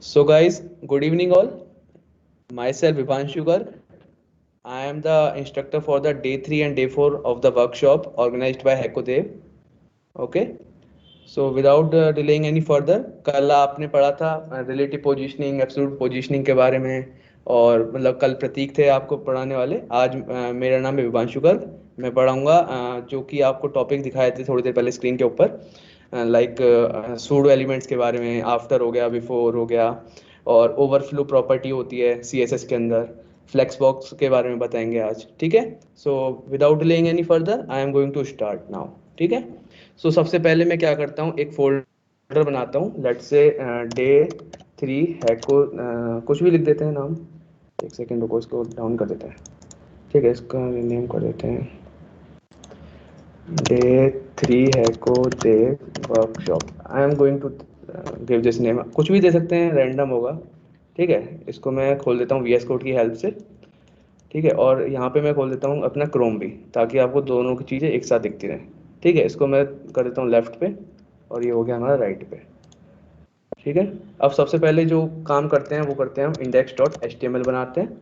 So, guys, good evening, all. Myself, Vivanshu Garg. I am the instructor for the day 3 and day 4 of the workshop organized by Hekodev. Okay. So, without delaying any further, कल आपने पढ़ा था relative positioning, absolute positioning के बारे में, और मतलब कल प्रतीक थे आपको पढ़ाने वाले। आज मेरा नाम है विभांशु गर्ग। मैं पढ़ाऊंगा जो कि आपको टॉपिक दिखाए थे थोड़ी देर पहले स्क्रीन के ऊपर, लाइक सूडो एलिमेंट्स के बारे में, आफ्टर हो गया, बिफोर हो गया, और ओवरफ्लो प्रॉपर्टी होती है सीएसएस के अंदर, फ्लेक्स बॉक्स के बारे में बताएंगे आज। ठीक है। So without delaying any further I am going to start now. ठीक है। सो सबसे पहले मैं क्या करता हूँ, एक फोल्डर बनाता हूँ। लेट्स से डे 3 हैको, कुछ भी लिख देते हैं नाम। एक सेकेंड रुको, इसको डाउन कर देते हैं। ठीक है, इसका नेम कर देते हैं डे 3 हैको day workshop. I am going to give this name, कुछ भी दे सकते हैं, रैंडम होगा। ठीक है। इसको मैं खोल देता हूँ VS कोड की हेल्प से। ठीक है। और यहाँ पे मैं खोल देता हूँ अपना क्रोम भी, ताकि आपको दोनों की चीज़ें एक साथ दिखती रहें। ठीक है। इसको मैं कर देता हूँ लेफ्ट पे, और ये हो गया हमारा राइट पे। ठीक है। अब सबसे पहले जो काम करते हैं वो करते हैं, हम index.html बनाते हैं,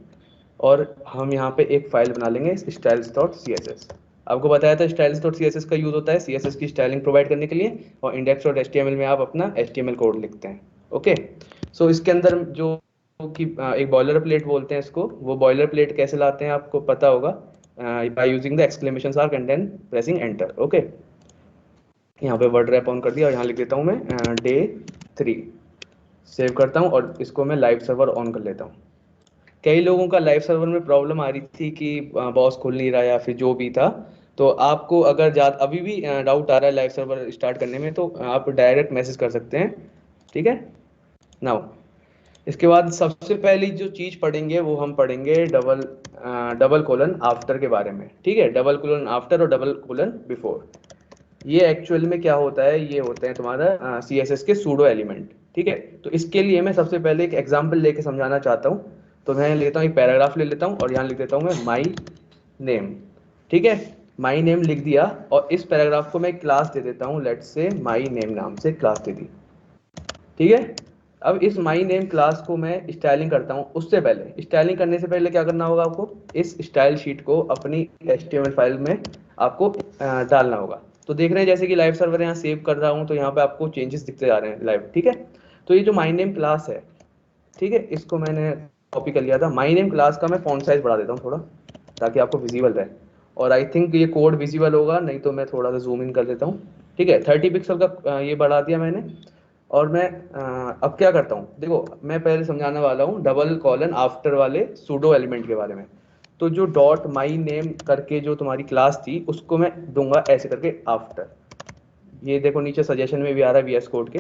और हम यहाँ पे एक फाइल बना लेंगे styles.css। आपको बताया था styles.css का यूज होता है CSS की स्टाइलिंग प्रोवाइड करने के लिए, और index.html में आप अपना HTML कोड लिखते हैं। ओके। सो इसके अंदर जो कि एक बॉयलर प्लेट बोलते हैं इसको, वो बॉयलर प्लेट कैसे लाते हैं आपको पता होगा, by using the exclamation mark and then pressing enter. Okay. यहाँ पे वर्ड रैप ऑन कर दिया, और यहाँ लिख देता हूँ मैं डे 3, सेव करता हूँ, और इसको मैं लाइव सर्वर ऑन कर लेता हूँ। कई लोगों का लाइव सर्वर में प्रॉब्लम आ रही थी कि बॉस खुल नहीं रहा या फिर जो भी था। तो आपको अगर अभी भी डाउट आ रहा है लाइव सर्वर स्टार्ट करने में, तो आप डायरेक्ट मैसेज कर सकते हैं। ठीक है। नाउ इसके बाद सबसे पहली जो चीज पढ़ेंगे वो हम पढ़ेंगे डबल कोलन आफ्टर के बारे में। ठीक है। डबल कोलन आफ्टर और डबल कोलन बिफोर, ये एक्चुअल में क्या होता है, ये होते हैं तुम्हारा CSS के सूडो एलिमेंट। ठीक है। तो इसके लिए मैं सबसे पहले एक एग्जांपल लेके समझाना चाहता हूँ। तो मैं लेता हूँ एक पैराग्राफ ले लेता हूँ, और यहाँ लिख देता हूँ मैं माई नेम। ठीक है। माई नेम लिख दिया, और इस पैराग्राफ को मैं क्लास दे देता हूँ, लेट्स से माई नेम नाम से क्लास दे दी। ठीक है। अब इस माई नेम क्लास को मैं स्टाइलिंग करता हूँ। उससे पहले, स्टाइलिंग करने से पहले क्या करना होगा आपको, इस स्टाइल शीट को अपनी HTML फाइल में आपको डालना होगा। तो देख रहे हैं जैसे कि लाइव सर्वर यहाँ सेव कर रहा हूँ, तो यहाँ पे आपको चेंजेस दिखते जा रहे हैं लाइव। ठीक है। तो ये जो माई नेम क्लास है, ठीक है, इसको मैंने कॉपी कर लिया था। माई नेम क्लास का मैं फॉन्ट साइज बढ़ा देता हूँ थोड़ा, ताकि आपको विजिबल रहे। और आई थिंक ये कोड विजिबल होगा, नहीं तो मैं थोड़ा सा जूम इन कर देता हूँ। ठीक है। 30 पिक्सल का ये बढ़ा दिया मैंने। और मैं अब क्या करता हूँ, देखो मैं पहले समझाने वाला हूँ डबल कॉलन आफ्टर वाले सूडो एलिमेंट के बारे में। तो जो डॉट माई नेम करके जो तुम्हारी क्लास थी, उसको मैं दूंगा ऐसे करके आफ्टर। ये देखो नीचे सजेशन में भी आ रहा है VS कोड के।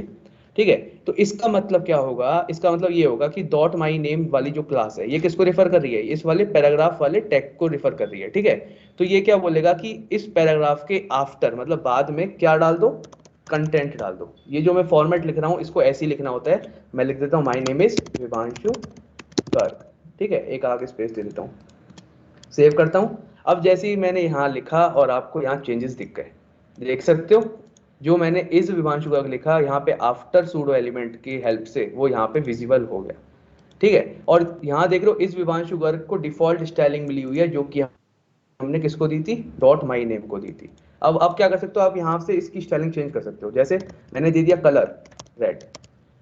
ठीक है। तो इसका मतलब क्या होगा, इसका मतलब ये होगा कि डॉट माई नेम वाली जो क्लास है, ये किसको रेफर कर रही है, इस वाले पैराग्राफ वाले टैग को रेफर कर रही है। ठीक है। तो ये क्या बोलेगा कि इस पैराग्राफ के आफ्टर, मतलब बाद में क्या डाल दो, कंटेंट डाल दो। ये जो मैं फॉर्मेट लिख रहा हूँ, इसको ऐसे ही लिखना होता है। मैं लिख देता हूँ my name is Vibhanshu Garg. ठीक है। एक आगे स्पेस दे देता हूँ, सेव करता हूँ। अब जैसे ही मैंने यहाँ लिखा और आपको यहाँ चेंजेस दिख गए, देख सकते हो, जो मैंने इस विभांशु गर्ग लिखा यहाँ पे आफ्टर सूडो एलिमेंट की हेल्प से वो यहाँ पे विजिबल हो गया। ठीक है। और यहाँ देख रहे हो इस विभांशु गर्ग को डिफॉल्ट स्टाइलिंग मिली हुई है, जो कि हमने किसको दी थी, डॉट माई नेम को दी थी। अब आप क्या कर सकते हो, आप यहाँ से इसकी स्टाइलिंग चेंज कर सकते हो। जैसे मैंने दे दिया कलर रेड,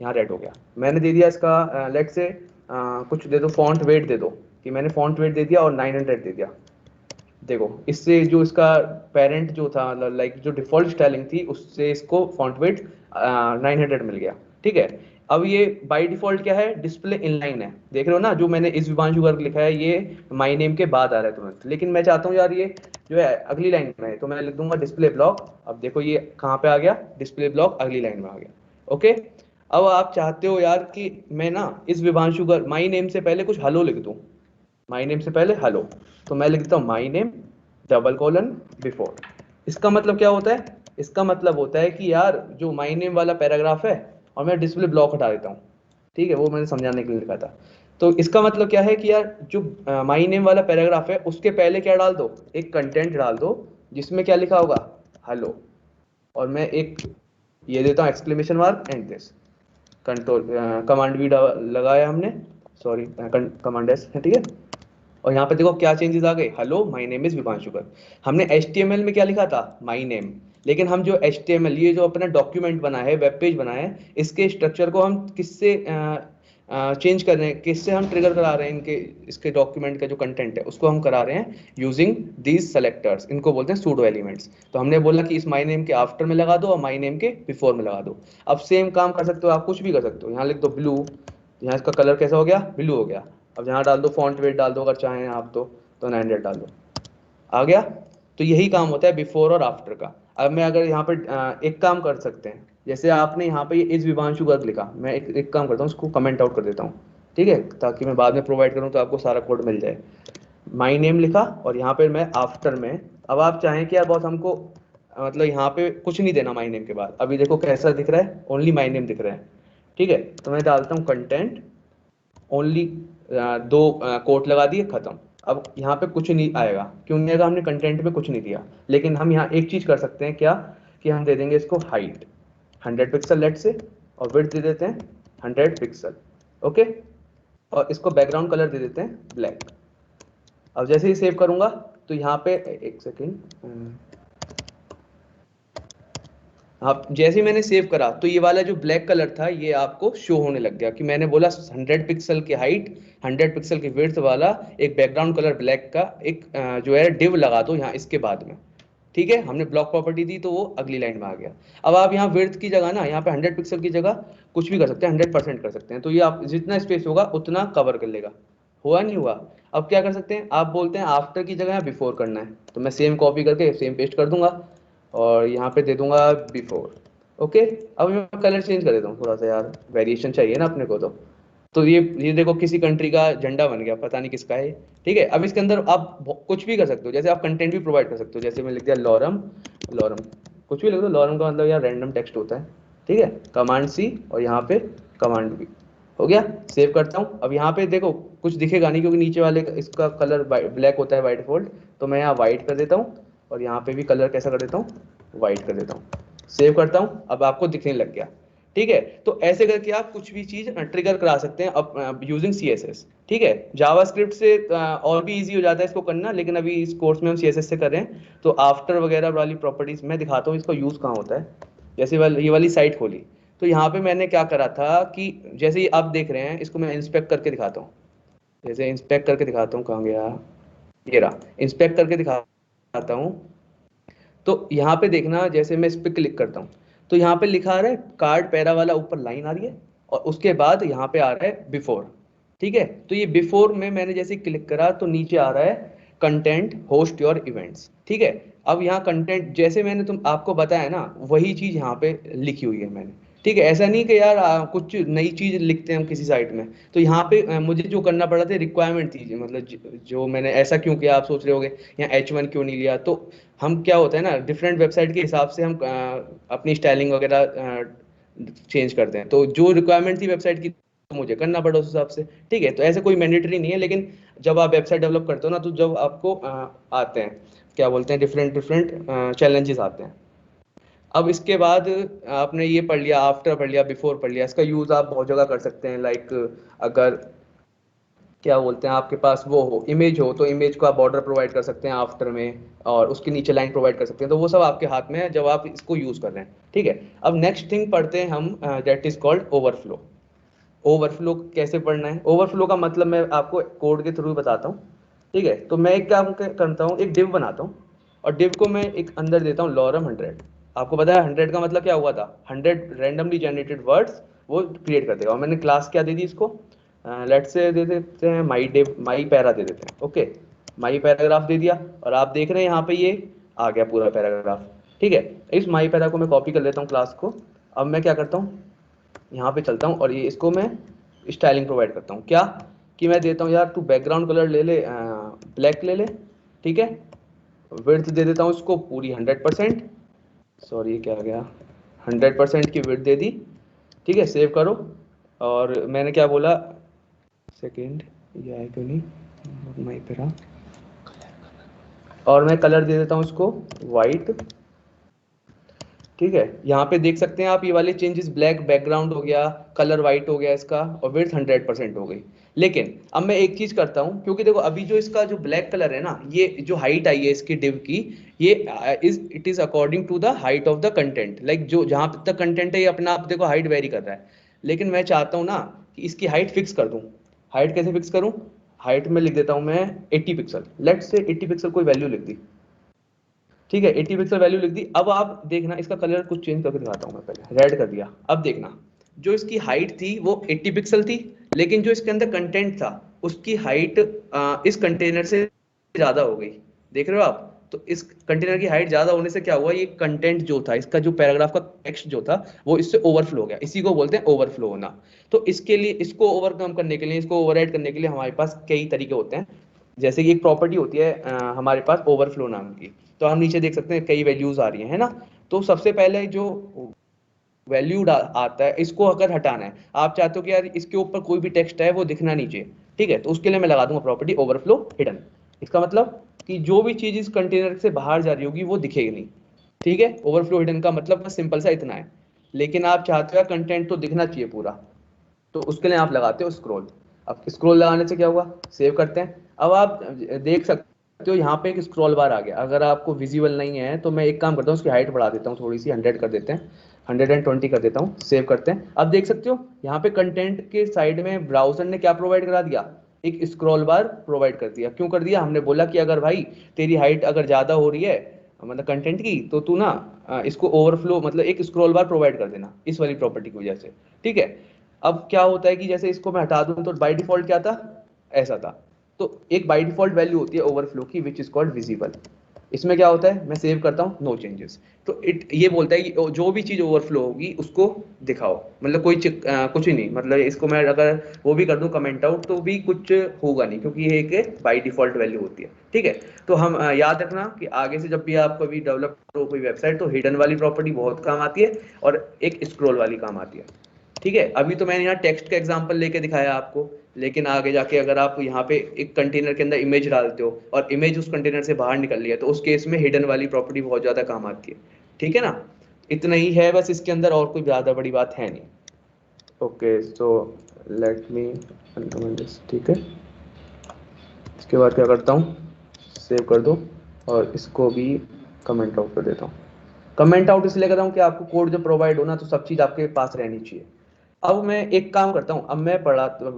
यहाँ रेड हो गया। मैंने दे दिया इसका लेट से कुछ दे दो, फॉन्ट वेट दे दो, कि मैंने फॉन्ट वेट दे दिया और 900 दे दिया। देखो इससे जो इसका पेरेंट जो था, लाइक जो डिफॉल्ट स्टाइलिंग थी, उससे इसको फॉन्ट वेट 900 मिल गया। ठीक है। अब ये बाय डिफॉल्ट क्या है, डिस्प्ले इनलाइन है। देख रहे हो ना, जो मैंने इस विभांशु गर्ग लिखा है ये माई नेम के बाद आ रहा है तुरंत, लेकिन मैं चाहता हूँ यार ये जो है अगली लाइन में है, तो मैं लिख दूंगा डिस्प्ले ब्लॉक। अब देखो ये कहाँ पे आ गया, डिस्प्ले ब्लॉक अगली लाइन में आ गया। ओके। अब आप चाहते हो यार कि मैं ना इस विभांशु गर्ग माई नेम से पहले कुछ हेलो लिख दूं, माई नेम से पहले हेलो, तो मैं लिखता हूँ my name double colon before. इसका मतलब क्या होता है, इसका मतलब होता है कि यार जो माई नेम वाला पैराग्राफ है, और मैं डिस्प्ले ब्लॉक हटा देता हूँ। ठीक है। वो मैंने समझाने के लिए लिखा था। तो इसका मतलब क्या है कि यार जो माई नेम वाला पैराग्राफ है, उसके पहले क्या डाल दो, एक कंटेंट डाल दो, जिसमें क्या लिखा होगा, हेलो। और मैं एक ये देता हूँ exclamation mark and this, control command V लगाया हमने, सॉरी कमांड एस है, ठीक है। और यहाँ पे देखो क्या चेंजेस आ गए, hello my name is Vibhanshu कर। हमने HTML में क्या लिखा था, माय नेम, लेकिन हम जो HTML ये जो अपना डॉक्यूमेंट बना है, वेब पेज बना है, इसके स्ट्रक्चर को हम किससे चेंज कर रहे हैं, किससे हम ट्रिगर करा रहे हैं, इनके इसके डॉक्यूमेंट का जो कंटेंट है उसको हम करा रहे हैं यूजिंग दीज सेलेक्टर्स, इनको बोलते हैं सूडो एलिमेंट्स। तो हमने बोला कि इस माय नेम के आफ्टर में लगा दो और माय नेम के बिफोर में लगा दो। अब सेम काम कर सकते हो आप, कुछ भी कर सकते हो, यहाँ लिख दो ब्लू, यहाँ इसका कलर कैसा हो गया, ब्लू हो गया। अब यहाँ डाल दो फॉन्ट वेट डाल दो अगर चाहें आप तो 900 डाल दो, आ गया। तो यही काम होता है बिफोर और आफ्टर का। अब मैं अगर यहाँ पे एक काम कर सकते हैं, जैसे आपने यहाँ पे इस विभांशु गर्ग लिखा, मैं एक काम करता हूँ, इसको कमेंट आउट कर देता हूँ, ठीक है, ताकि मैं बाद में प्रोवाइड करूँ तो आपको सारा कोड मिल जाए। माई नेम लिखा और यहाँ पे मैं आफ्टर में, अब आप चाहें कि यार बहुत हमको मतलब यहाँ पे कुछ नहीं देना माई नेम के बाद, अभी देखो कैसा दिख रहा है, ओनली माई नेम दिख रहा है, ठीक है। तो मैं डालता हूँ कंटेंट ओनली, दो कोट लगा दिए, खत्म। अब यहाँ पे कुछ नहीं आएगा, क्यों नहीं आएगा, हमने कंटेंट में कुछ नहीं दिया। लेकिन हम यहाँ एक चीज कर सकते हैं, क्या कि हम दे देंगे इसको हाइट 100 पिक्सल लेट से, और विड्थ दे देते हैं 100 पिक्सल, ओके। और इसको बैकग्राउंड कलर दे देते हैं ब्लैक। अब जैसे ही सेव करूंगा तो यहाँ पे एक सेकेंड, आप जैसे ही मैंने सेव करा तो ये वाला जो ब्लैक कलर था ये आपको शो होने लग गया, कि मैंने बोला 100 पिक्सल की हाइट 100 पिक्सल की विड्थ वाला एक बैकग्राउंड कलर ब्लैक का एक जो है डिव लगा दो यहाँ इसके बाद में, ठीक है। हमने ब्लॉक प्रॉपर्टी दी तो वो अगली लाइन में आ गया। अब आप यहाँ विड्थ की जगह ना, यहाँ पे 100 पिक्सल की जगह कुछ भी कर सकते हैं, 100% कर सकते हैं, तो ये आप जितना स्पेस होगा उतना कवर कर लेगा। हुआ नहीं हुआ। अब क्या कर सकते हैं, आप बोलते हैं आफ्टर की जगह बिफोर करना है, तो मैं सेम कॉपी करके सेम पेस्ट कर दूंगा और यहाँ पे दे दूंगा बिफोर, ओके। अब मैं कलर चेंज कर देता हूँ थोड़ा सा, यार वेरिएशन चाहिए ना अपने को। तो ये देखो किसी कंट्री का झंडा बन गया, पता नहीं किसका है, ठीक है। अब इसके अंदर आप कुछ भी कर सकते हो, जैसे आप कंटेंट भी प्रोवाइड कर सकते हो, जैसे मैं लिख दिया लॉरम, लॉरम कुछ भी लिख दो, लॉरम का मतलब यार रैंडम टेक्स्ट होता है, ठीक है। कमांड सी और यहाँ पे कमांड वी, हो गया। सेव करता हूँ। अब यहाँ पे देखो कुछ दिखेगा नहीं, क्योंकि नीचे वाले इसका कलर ब्लैक होता है बाय डिफॉल्ट, तो मैं यहाँ व्हाइट कर देता हूँ और यहाँ पे भी कलर कैसा कर देता हूँ, व्हाइट कर देता हूँ। सेव करता हूँ, अब आपको दिखने लग गया, ठीक है। तो ऐसे करके आप कुछ भी चीज ट्रिगर करा सकते हैं अब यूजिंग CSS, ठीक है। जावास्क्रिप्ट से और भी इजी हो जाता है इसको करना, लेकिन अभी इस कोर्स में हम CSS से कर रहे हैं। तो आफ्टर वगैरह वाली प्रॉपर्टीज मैं दिखाता हूँ इसका यूज कहाँ होता है। जैसे ये वाली साइट खोली, तो यहाँ पे मैंने क्या करा था कि जैसे ये आप देख रहे हैं, इसको मैं इंस्पेक्ट करके दिखाता हूँ। जैसे इंस्पेक्ट करके दिखाता हूँ, कहाँ गया, ये रहा, इंस्पेक्ट करके दिखाता हूँ। तो यहाँ पे देखना, जैसे मैं इस पे क्लिक करता हूँ तो यहाँ पे लिखा आ रहा है कार्ड पैरा वाला, ऊपर लाइन आ रही है और उसके बाद यहाँ पे आ रहा है बिफोर, ठीक है। तो ये बिफोर में मैंने जैसे क्लिक करा तो नीचे आ रहा है कंटेंट होस्ट योर इवेंट्स, ठीक है। अब यहाँ कंटेंट जैसे मैंने तुम आपको बताया ना, वही चीज यहाँ पे लिखी हुई है मैंने, ठीक है। ऐसा नहीं कि यार कुछ नई चीज लिखते हैं हम किसी साइट में। तो यहाँ पे मुझे जो करना पड़ा था रिक्वायरमेंट थी, मतलब जो मैंने ऐसा क्यों किया, आप सोच रहे होगे यहाँ H1 क्यों नहीं लिया। तो हम क्या होता है ना, डिफरेंट वेबसाइट के हिसाब से हम अपनी स्टाइलिंग वगैरह चेंज करते हैं, तो जो रिक्वायरमेंट थी वेबसाइट की तो मुझे करना पड़ा उस हिसाब से, ठीक है। तो ऐसे कोई मैंडेटरी नहीं है, लेकिन जब आप वेबसाइट डेवलप करते हो ना, तो जब आपको आते हैं क्या बोलते हैं, डिफरेंट डिफरेंट चैलेंजेस आते हैं। अब इसके बाद आपने ये पढ़ लिया, आफ्टर पढ़ लिया, बिफोर पढ़ लिया, इसका यूज आप बहुत जगह कर सकते हैं। लाइक अगर क्या बोलते हैं आपके पास वो हो इमेज हो, तो इमेज को आप बॉर्डर प्रोवाइड कर सकते हैं आफ्टर में, और उसके नीचे लाइन प्रोवाइड कर सकते हैं। तो वो सब आपके हाथ में है जब आप इसको यूज कर रहे हैं, ठीक है। अब नेक्स्ट थिंग पढ़ते हैं हम, that is called overflow. Overflow कैसे पढ़ना है, ओवरफ्लो का मतलब मैं आपको कोड के थ्रू बताता हूँ, ठीक है। तो मैं एक काम करता हूँ, एक डिव बनाता हूँ और डिव को मैं एक अंदर देता हूँ लॉरम 100। आपको पता है 100 का मतलब क्या हुआ था, 100 रैंडमली जनरेटेड वर्ड्स वो क्रिएट कर देगा। और मैंने क्लास क्या दे दी इसको, लेट से दे देते हैं माई डिव, माई पैरा दे देते हैं, ओके। माई पैराग्राफ दे दिया और आप देख रहे हैं यहाँ पे ये आ गया पूरा पैराग्राफ, ठीक है। इस माई पैरा को मैं कॉपी कर लेता हूँ क्लास को। अब मैं क्या करता हूँ, यहाँ पे चलता हूँ और ये इसको मैं स्टाइलिंग प्रोवाइड करता हूँ, क्या कि मैं देता हूँ यार तू बैकग्राउंड कलर ले ले, ब्लैक ले ले, ठीक है। विड्थ दे देता हूँ इसको पूरी 100%, सॉरी ये क्या आ गया, 100% की विड्थ दे दी, ठीक है। सेव करो। और मैंने क्या बोला, सेकेंड ये आया क्यों नहीं, माई पेरा, और मैं कलर दे देता हूँ इसको वाइट, ठीक है, यहाँ पे देख सकते हैं आप ये वाले चेंजेस, ब्लैक बैकग्राउंड हो गया, कलर वाइट हो गया इसका, और विड्थ 100% हो गई। लेकिन अब मैं एक चीज करता हूँ, क्योंकि देखो अभी जो इसका जो ब्लैक कलर है ना, ये जो हाइट आई है इसकी डिव की, ये it is according to the height of the content. Like जो जहां तक कंटेंट है ये अपना आप देखो हाइट वेरी कर रहा है, लेकिन मैं चाहता हूँ ना कि इसकी हाइट फिक्स कर दूं। हाइट कैसे फिक्स करूं? हाइट में लिख देता हूं मैं 80 पिक्सल, लेट से 80 पिक्सल कोई वैल्यू लिख दी। ठीक है, 80 पिक्सल वैल्यू लिख दी। अब आप देखना इसका कलर कुछ चेंज करके दिखाता हूँ मैं, पहले रेड कर दिया। अब देखना जो इसकी हाइट थी वो 80 पिक्सल थी, लेकिन जो इसके अंदर कंटेंट था उसकी हाइट इस कंटेनर से ज्यादा हो गई। देख रहे हो आप? तो इस कंटेनर की हाइट ज्यादा होने से क्या हुआ, ये कंटेंट जो था इसका, जो पैराग्राफ का टेक्स्ट जो था वो इससे ओवरफ्लो हो गया। इसी को बोलते हैं ओवरफ्लो होना। तो इसके लिए, इसको ओवरकम करने के लिए, इसको ओवरराइड करने के लिए हमारे पास कई तरीके होते हैं। जैसे कि एक प्रॉपर्टी होती है हमारे पास ओवरफ्लो नाम की। तो हम नीचे देख सकते हैं कई वैल्यूज आ रही हैं, है ना। तो सबसे पहले जो वैल्यू आता है, इसको अगर हटाना है, आप चाहते हो कि यार इसके ऊपर कोई भी टेक्स्ट है वो दिखना नहीं चाहिए, ठीक है, तो उसके लिए मैं लगा दूंगा प्रॉपर्टी ओवरफ्लो हिडन। इसका मतलब कि जो भी चीज इस कंटेनर से बाहर जा रही होगी वो दिखेगी नहीं। ठीक है, ओवरफ्लो हिडन का मतलब बस सिंपल सा इतना है। लेकिन आप चाहते हो कंटेंट तो दिखना चाहिए पूरा, तो उसके लिए आप लगाते हो स्क्रॉल। अब स्क्रॉल लगाने से क्या हुआ, सेव करते हैं। अब आप देख सकते हो यहाँ पे एक स्क्रॉल बार आ गया। अगर आपको विजिबल नहीं है तो मैं एक काम करता हूँ, उसकी हाइट बढ़ा देता हूँ थोड़ी सी, 100 कर देते हैं, 120 कर देता हूँ, सेव करते हैं। अब देख सकते हो यहाँ पे कंटेंट के साइड में ब्राउजर ने क्या प्रोवाइड करा दिया, एक स्क्रॉल बार प्रोवाइड कर दिया। क्यों कर दिया? हमने बोला कि अगर भाई तेरी हाइट अगर ज्यादा हो रही है मतलब कंटेंट की, तो तू ना इसको ओवरफ्लो मतलब एक स्क्रॉल बार प्रोवाइड कर देना, इस वाली प्रॉपर्टी की वजह से। ठीक है, अब क्या होता है कि जैसे इसको मैं हटा दूं तो बाय डिफॉल्ट क्या था, ऐसा था। तो एक बाय डिफॉल्ट वैल्यू होती है ओवरफ्लो की, विच इज कॉल्ड विजिबल। इसमें क्या होता है, मैं सेव करता हूँ नो चेंजेस, तो इट ये बोलता है कि जो भी चीज ओवरफ्लो होगी उसको दिखाओ। मतलब कुछ ही नहीं, मतलब इसको मैं अगर वो भी कर दूं कमेंट आउट तो भी कुछ होगा नहीं, क्योंकि ये एक बाय डिफॉल्ट वैल्यू होती है। ठीक है, तो हम याद रखना कि आगे से जब भी आप कभी डेवलप करो कोई वेबसाइट, तो हिडन वाली प्रॉपर्टी बहुत काम आती है और एक स्क्रॉल वाली काम आती है। ठीक है, अभी तो मैंने यहाँ टेक्स्ट का एग्जांपल लेके दिखाया आपको, लेकिन आगे जाके अगर आप यहाँ पे एक कंटेनर के अंदर इमेज डालते हो और इमेज उस कंटेनर से बाहर निकल रही है, तो उस केस में हिडन वाली प्रॉपर्टी बहुत ज्यादा काम आती है। ठीक है ना, इतना ही है बस इसके अंदर, और कोई ज्यादा बड़ी बात है नहीं। Okay, so let me uncomment this. ठीक है, इसके बाद क्या करता हूँ, सेव कर दो और इसको भी कमेंट आउट कर देता हूँ। कमेंट आउट इसलिए कर रहा हूँ कि आपको कोड जब प्रोवाइड होना तो सब चीज आपके पास रहनी चाहिए। अब मैं एक काम करता हूँ, अब मैं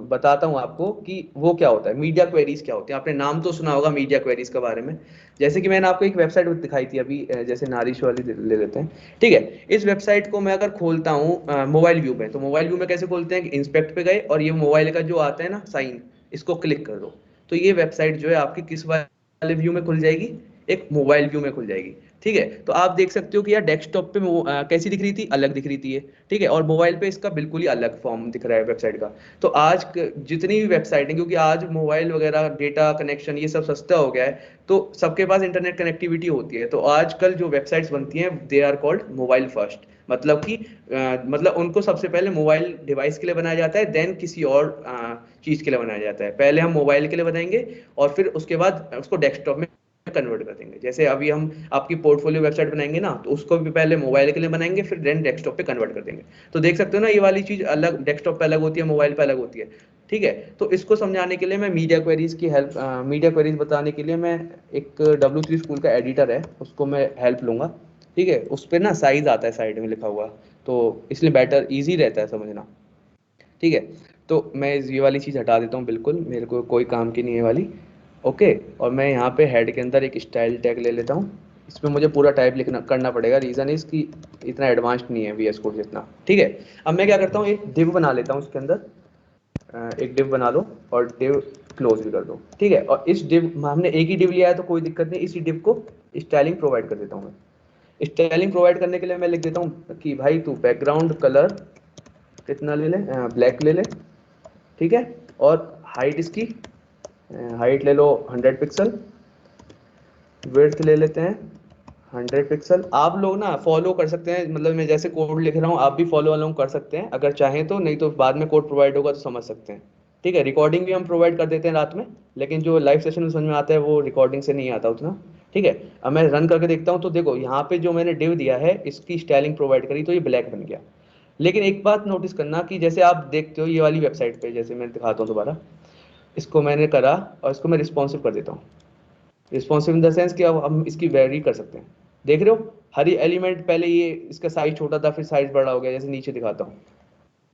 बताता हूँ आपको कि वो क्या होता है, मीडिया क्वेरीज क्या होती है। आपने नाम तो सुना होगा मीडिया क्वेरीज के बारे में। जैसे कि मैंने आपको एक वेबसाइट दिखाई थी अभी, जैसे नारिश वाली ले लेते हैं। ठीक है, इस वेबसाइट को मैं अगर खोलता हूँ मोबाइल व्यू में, तो मोबाइल व्यू में कैसे खोलते हैं कि इंस्पेक्ट पे गए और ये मोबाइल का जो आता है ना साइन, इसको क्लिक कर दो, तो ये वेबसाइट जो है आपकी किस वाले व्यू में खुल जाएगी, एक मोबाइल व्यू में खुल जाएगी। ठीक है, तो आप देख सकते हो कि यार डेस्कटॉप पे कैसी दिख रही थी, अलग दिख रही थी ये। ठीक है, और मोबाइल पे इसका बिल्कुल ही अलग फॉर्म दिख रहा है वेबसाइट का। तो आज जितनी भी वेबसाइट है, क्योंकि आज मोबाइल वगैरह डेटा कनेक्शन ये सब सस्ता हो गया है, तो सबके पास इंटरनेट कनेक्टिविटी होती है। तो आजकल जो वेबसाइट्स बनती हैं they are called mobile first. मतलब कि मतलब उनको सबसे पहले मोबाइल डिवाइस के लिए बनाया जाता है, देन किसी और चीज के लिए बनाया जाता है। पहले हम मोबाइल के लिए बनाएंगे और फिर उसके बाद उसको डेस्कटॉप में कन्वर्ट कर देंगे। जैसे अभी हम आपकी पोर्टफोलियो वेबसाइट बनाएंगे ना, तो उसको भी पहले मोबाइल के लिए बनाएंगे, फिर देन डेस्कटॉप पे कन्वर्ट कर देंगे। तो देख सकते हो ना, ये वाली चीज अलग डेस्कटॉप पे अलग होती है, मोबाइल पे अलग होती है। ठीक है, तो इसको समझाने के लिए मैं मीडिया क्वेरीज की हेल्प, मीडिया क्वेरीज बताने के लिए मैं एक W3 स्कूल का एडिटर है उसको मैं हेल्प लूंगा। ठीक है, उस पर ना साइज आता है साइड में लिखा हुआ, तो इसलिए बेटर इजी रहता है समझना। ठीक है, तो मैं ये वाली चीज़ हटा देता हूँ, बिल्कुल मेरे को कोई काम की नहीं है वाली। ओके, और मैं यहाँ पे हेड के अंदर एक स्टाइल टैग ले लेता हूँ। इसमें मुझे पूरा टाइप लिखना करना पड़ेगा, रीज़न इज कि इतना एडवांस्ड नहीं है VS कोड जितना। ठीक है, अब मैं क्या करता हूँ, एक डिव बना लेता हूँ उसके अंदर। एक डिव बना लो और डिव क्लोज भी कर दो। ठीक है, और इस डिव हमने एक ही डिव लिया है तो कोई दिक्कत नहीं, इसी डिव को स्टाइलिंग प्रोवाइड कर देता हूँ मैं। स्टाइलिंग प्रोवाइड करने के लिए मैं लिख देता हूँ कि भाई तू बैकग्राउंड कलर कितना ले ले, ब्लैक ले ले। ठीक है, और हाइट इसकी, हाइट ले लो 100 पिक्सल, विड्थ ले लेते हैं 100 पिक्सल। आप लोग ना फॉलो कर सकते हैं, मतलब मैं जैसे कोड लिख रहा हूँ आप भी फॉलो अलोंग कर सकते हैं अगर चाहें तो, नहीं तो बाद में कोड प्रोवाइड होगा तो समझ सकते हैं। ठीक है, रिकॉर्डिंग भी हम प्रोवाइड कर देते हैं रात में, लेकिन जो लाइव सेशन में समझ में आता है वो रिकॉर्डिंग से नहीं आता उतना। ठीक है। अब मैं रन करके देखता हूँ तो देखो यहाँ पे जो मैंने div दिया है इसकी स्टाइलिंग प्रोवाइड करी तो ये ब्लैक बन गया। लेकिन एक बात नोटिस करना कि जैसे आप देखते हो ये वाली वेबसाइट पे, जैसे मैं दिखाता हूँ दोबारा, इसको मैंने करा और इसको मैं रिस्पॉन्सिव कर देता हूँ। रिस्पॉन्सिव इन द सेंस कि अब हम इसकी वेरी कर सकते हैं। देख रहे हो हर एलिमेंट, पहले ये इसका साइज छोटा था फिर साइज बड़ा हो गया। जैसे नीचे दिखाता हूँ,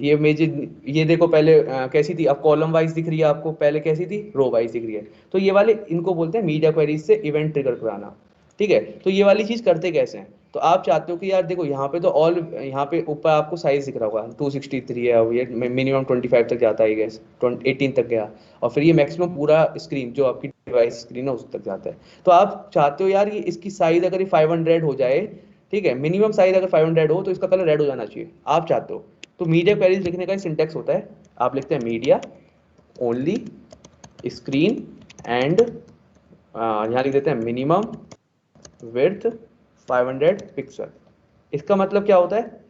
ये इमेज, ये देखो पहले कैसी थी, अब कॉलम वाइज दिख रही है आपको, पहले कैसी थी, रो वाइज दिख रही है। तो ये वाले इनको बोलते हैं मीडिया क्वेरीज से इवेंट ट्रिगर कराना। ठीक है, तो ये वाली चीज करते कैसे हैं, तो आप चाहते हो कि यार देखो यहाँ पे तो ऑल, यहाँ पे ऊपर आपको साइज दिख रहा होगा 263 है, अब ये मिनिमम 25 तक जाता है गैस, 18 तक गया, और फिर ये मैक्सिमम पूरा स्क्रीन जो आपकी डिवाइस स्क्रीन है उस तक जाता है। तो आप चाहते हो यार ये इसकी साइज अगर ये 500 हो जाए, ठीक है, मिनिमम साइज अगर 500 हो तो इसका कलर रेड हो जाना चाहिए, आप चाहते हो। तो मीडिया क्वेरीज लिखने का सिंटेक्स होता है, आप लिखते हैं मीडिया ओनली स्क्रीन एंड, यहाँ लिख देते हैं मिनिमम विड्थ 500 पिक्सल। इसका मतलब क्या होता है,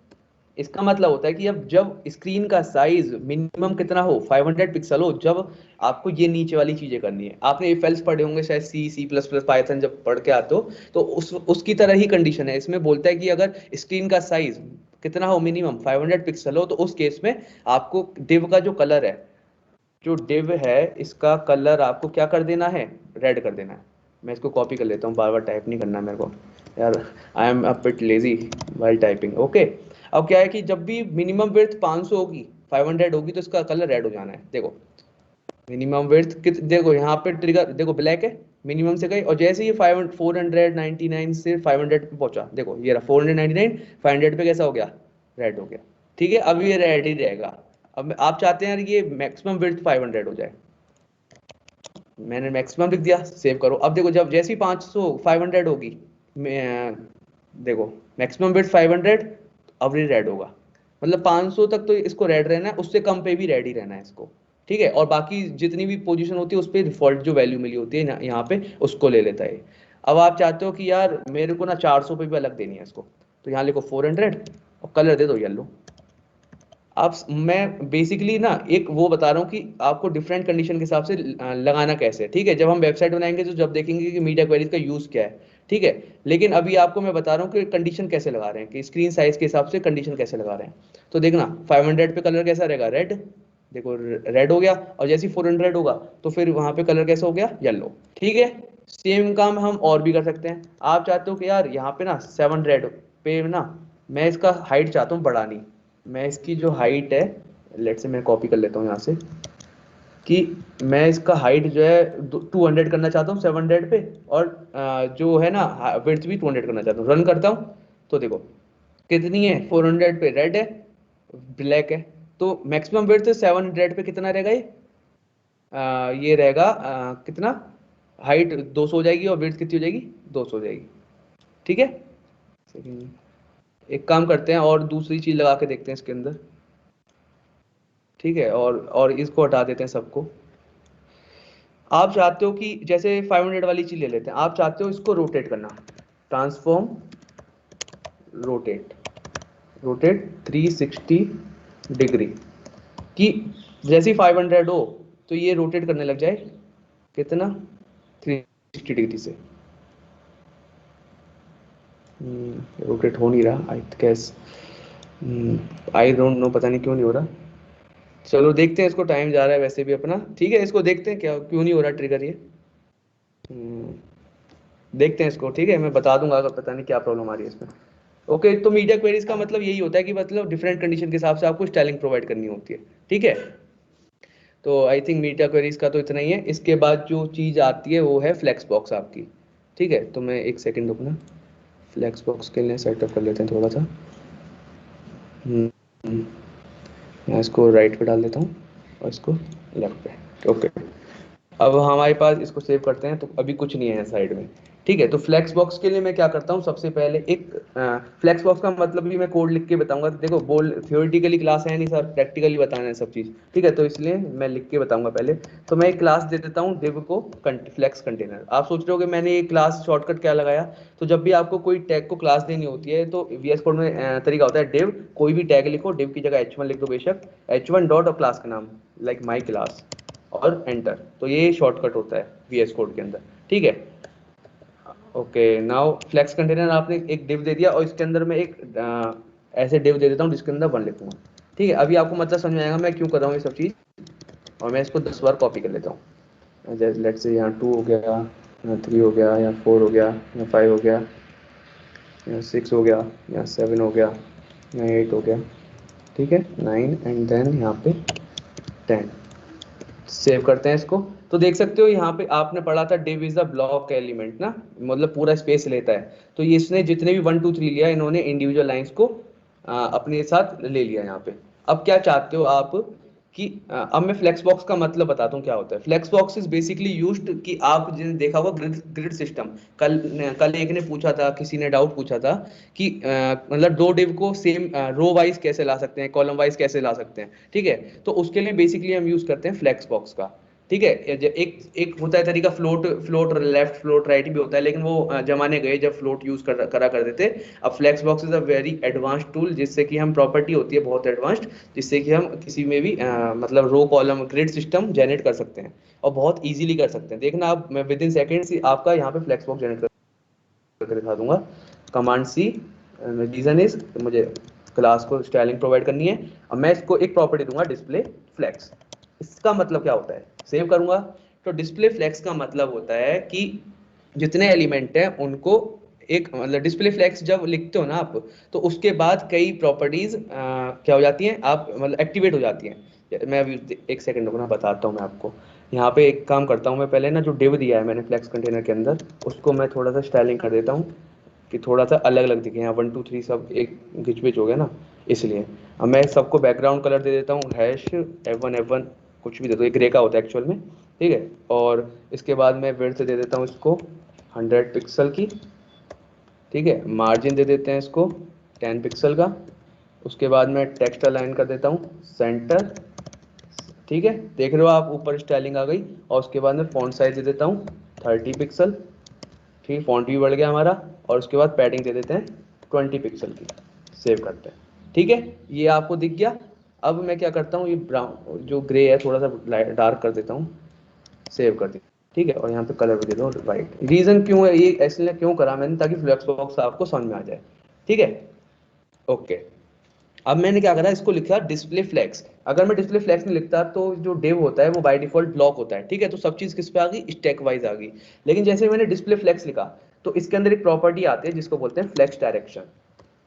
इसका मतलब होता है कि अब जब स्क्रीन का साइज मिनिमम कितना हो, 500 पिक्सल हो, जब आपको ये नीचे वाली चीजें करनी है। आपने इफ एल्स पढ़े होंगे शायद, सी++, पाइथन जब पढ़ के आते हो तो उसकी तरह ही कंडीशन है। इसमें बोलता है कि अगर स्क्रीन का साइज कितना हो, मिनिमम 500 पिक्सल हो, तो उस केस में आपको डिव का जो कलर है, जो डिव है इसका कलर आपको क्या कर देना है, रेड कर देना है। मैं इसको कॉपी कर लेता हूँ, बार बार टाइप नहीं करना मेरे को यार, I am a bit lazy while typing. Okay, अब क्या है कि जब भी मिनिमम विड्थ 500 होगी, 500 होगी, तो इसका कलर रेड हो जाना है। देखो मिनिमम विड्थ कित, देखो यहाँ पे ट्रिगर देखो ब्लैक है, मिनिमम से गई, और जैसे ही 499 से 500 पे पहुंचा, देखो ये रहा 499, 500 पे कैसा हो गया, रेड हो गया। ठीक है, अब ये रेड ही रहेगा। अब आप चाहते हैं ये मैक्सिमम विड्थ 500 हो जाए, मैंने मैक्सिमम लिख दिया, सेव करो। अब देखो जब जैसी 500 500 होगी, देखो मैक्सिमम विड्थ 500, अब ये रेड होगा। मतलब 500 तक तो इसको रेड रहना है, उससे कम पे भी रेड ही रहना है इसको। ठीक है, और बाकी जितनी भी पोजीशन होती है उस पर डिफॉल्ट जो वैल्यू मिली होती है यहाँ पे उसको ले लेता है। अब आप चाहते हो कि यार मेरे को ना 400 पे भी अलग देनी है इसको, तो यहाँ लिखो 400 और कलर दे दो येलो। आप, मैं बेसिकली ना एक वो बता रहा हूँ कि आपको डिफरेंट कंडीशन के हिसाब से लगाना कैसे है। ठीक है, जब हम वेबसाइट बनाएंगे तो जब देखेंगे कि मीडिया क्वेरीज का यूज क्या है। ठीक है, लेकिन अभी आपको मैं बता रहा हूँ कि कंडीशन कैसे लगा रहे हैं, कि स्क्रीन साइज के हिसाब से कंडीशन कैसे लगा रहे हैं। तो देखना 500 पे कलर कैसा रहेगा, रेड, देखो रेड हो गया, और जैसे 400 होगा तो फिर वहां पे कलर कैसा हो गया, येलो। ठीक है, सेम काम हम और भी कर सकते हैं। आप चाहते हो कि यार यहाँ पे ना 700 पे ना मैं इसका हाइट चाहता हूँ बढ़ानी, मैं इसकी जो हाइट है, लेट से मैं कॉपी कर लेता हूँ यहाँ से, कि मैं इसका हाइट जो है 200 करना चाहता हूँ 700 पे, और जो है ना विड्थ भी 200 करना चाहता हूँ। रन करता हूँ तो देखो कितनी है, 400 पे रेड है, ब्लैक है, तो मैक्सिमम विड्थ 700 पे कितना रहेगा ये रहेगा कितना, हाइट 200 हो जाएगी और विड्थ कितनी हो जाएगी, 200 हो जाएगी। ठीक है, एक काम करते हैं और दूसरी चीज लगा के देखते हैं इसके अंदर। ठीक है, और इसको हटा देते हैं सबको। आप चाहते हो कि जैसे 500 वाली चीज ले लेते हैं, आप चाहते हो इसको रोटेट करना, ट्रांसफॉर्म रोटेट, रोटेट 360 डिग्री, कि जैसे 500 हो तो ये रोटेट करने लग जाए कितना, 360 डिग्री से। रोटेट हो नहीं रहा I guess, I don't know, पता नहीं क्यों नहीं हो रहा। चलो देखते हैं, इसको टाइम जा रहा है वैसे भी अपना। ठीक है, इसको देखते हैं क्या क्यों नहीं हो रहा ट्रिगर ये। हम्म, देखते हैं इसको। ठीक है, मैं बता दूंगा अगर पता नहीं क्या प्रॉब्लम आ रही है इसमें। ओके, तो मीडिया क्वेरीज का मतलब यही होता है कि मतलब डिफरेंट कंडीशन के हिसाब से आपको स्टाइलिंग प्रोवाइड करनी होती है। ठीक है, तो आई थिंक मीडिया क्वेरीज का तो इतना ही है। इसके बाद जो चीज़ आती है वो है फ्लेक्स बॉक्स आपकी। ठीक है, तो मैं एक सेकेंड रुकना, फ्लेक्स बॉक्स के लिए सेटअप कर लेते हैं थोड़ा सा। हम्म, मैं इसको राइट पे डाल देता हूँ और इसको लेफ्ट पे। ओके, अब हमारे पास इसको सेव करते हैं, तो अभी कुछ नहीं है साइड में। ठीक है, तो फ्लेक्स बॉक्स के लिए मैं क्या करता हूँ, सबसे पहले एक फ्लेक्स बॉक्स का मतलब भी मैं कोड लिख के बताऊंगा। देखो बोल थियोरेटिकली क्लास है नहीं सर, प्रैक्टिकली बताना है सब चीज़। ठीक है, तो इसलिए मैं लिख के बताऊंगा पहले। तो मैं एक क्लास दे देता हूँ डिव को, फ्लेक्स कंटेनर। आप सोच रहे हो कि मैंने ये क्लास शॉर्टकट क्या लगाया, तो जब भी आपको कोई टैग को क्लास देनी होती है तो VS कोड में तरीका होता है, डिव कोई भी टैग लिखो, डिव की जगह H1 लिख दो बेशक, H1 डॉट और क्लास का नाम लाइक माई क्लास, और एंटर। तो ये शॉर्टकट होता है VS कोड के अंदर। ठीक है, ओके, नाउ फ्लेक्स कंटेनर आपने एक डिव दे दिया और इसके अंदर मैं एक ऐसे डिव दे देता हूँ जिसके अंदर 1 लिखूंगा। ठीक है, अभी आपको मतलब समझ में आएगा मैं क्यों कर रहा हूँ ये सब चीज़। और मैं इसको 10 बार कॉपी कर लेता हूँ। जैसे लेट्स से यहाँ 2 हो गया, यहाँ 3 हो गया, यहाँ 4 हो गया, यहाँ 5 हो गया, यहाँ 6 हो गया, यहाँ 7 हो गया, यहाँ 8 हो गया, ठीक है, 9 एंड देन यहाँ पे 10। सेव करते हैं इसको। तो देख सकते हो यहाँ पे आपने पढ़ा था div is the block element ना, मतलब पूरा स्पेस लेता है। तो ये इसने जितने भी 1 2 3 लिया इन्होंने इंडिविजुअल लाइंस को अपने साथ ले लिया यहाँ पे। अब क्या चाहते हो आप कि अब मैं फ्लेक्स बॉक्स का मतलब बताता हूँ क्या होता है। Flex box is basically used कि आप जिन्हें देखा होगा ग्रिड ग्रिड सिस्टम। कल एक ने पूछा था, किसी ने डाउट पूछा था कि मतलब दो डिव को सेम रो वाइज कैसे ला सकते हैं, कॉलम वाइज कैसे ला सकते हैं। ठीक है, तो उसके लिए बेसिकली हम यूज करते हैं फ्लेक्स बॉक्स का। ठीक है, एक एक होता है तरीका float float left float right भी होता है, लेकिन वो जमाने गए जब फ्लोट यूज करा करते थे। अब flex box is a very advanced tool, जिससे कि हम प्रॉपर्टी होती है बहुत एडवांस्ड, जिससे कि हम किसी में भी मतलब row column grid system generate कर सकते हैं और बहुत इजीली कर सकते हैं। देखना आप, मैं विद इन सेकेंड्स आपका यहाँ पे फ्लेक्स बॉक्स जनरेट करके दिखा दूंगा। कमांड सी, रीजन इज मुझे क्लास को स्टाइलिंग प्रोवाइड करनी है। अब मैं इसको एक प्रॉपर्टी दूंगा डिस्प्ले फ्लेक्स। इसका मतलब क्या होता है, सेव करूंगा तो डिस्प्ले फ्लेक्स का मतलब होता है कि जितने एलिमेंट हैं उनको एक मतलब डिस्प्ले फ्लेक्स जब लिखते हो ना आप, तो उसके बाद कई प्रॉपर्टीज क्या हो जाती हैं, आप मतलब एक्टिवेट हो जाती हैं। मैं अभी एक सेकंड रुकना, बताता हूँ मैं आपको। यहाँ पे एक काम करता हूँ मैं, पहले ना जो डिव दिया है मैंने फ्लेक्स कंटेनर के अंदर, उसको मैं थोड़ा सा स्टाइलिंग कर देता हूँ कि थोड़ा सा अलग अलग दिखे। यहाँ 1 2 3 सब एक घिच हो गया ना, इसलिए अब मैं सबको बैकग्राउंड कलर दे देता हूँ F1 कुछ भी दे दो, एक ग्रे का होता है एक्चुअल में। ठीक है, और इसके बाद मैं विड्थ दे देता हूँ इसको 100 पिक्सल की। ठीक है, मार्जिन दे देते हैं इसको 10 पिक्सल का। उसके बाद मैं टेक्स्ट अलाइन कर देता हूँ सेंटर। ठीक है, देख रहे हो आप ऊपर स्टाइलिंग आ गई। और उसके बाद मैं फॉन्ट साइज दे देता हूँ 30 पिक्सल। ठीक है, फॉन्ट भी बढ़ गया हमारा। और उसके बाद पैडिंग दे देते हैं 20 पिक्सल की। सेव करते हैं। ठीक है, ये आपको दिख गया। अब मैं क्या करता हूँ, ये ब्राउन जो ग्रे है थोड़ा सा डार्क कर देता हूँ। सेव कर दी। ठीक है, और यहाँ पे कलर भी दे दो वाइट। रीजन क्यों है ये, ऐसे क्यों करा मैंने, ताकि फ्लेक्स बॉक्स आपको समझ में आ जाए। ठीक है, ओके। अब मैंने क्या करा, इसको लिखा डिस्प्ले फ्लेक्स। अगर मैं डिस्प्ले फ्लेक्स नहीं लिखता तो जो डिव होता है वो बाय डिफॉल्ट ब्लॉक होता है। ठीक है, तो सब चीज किस पे आ गई, स्टैक वाइज आ गई। लेकिन जैसे मैंने डिस्प्ले फ्लेक्स लिखा, तो इसके अंदर एक प्रॉपर्टी आती है जिसको बोलते हैं फ्लेक्स डायरेक्शन।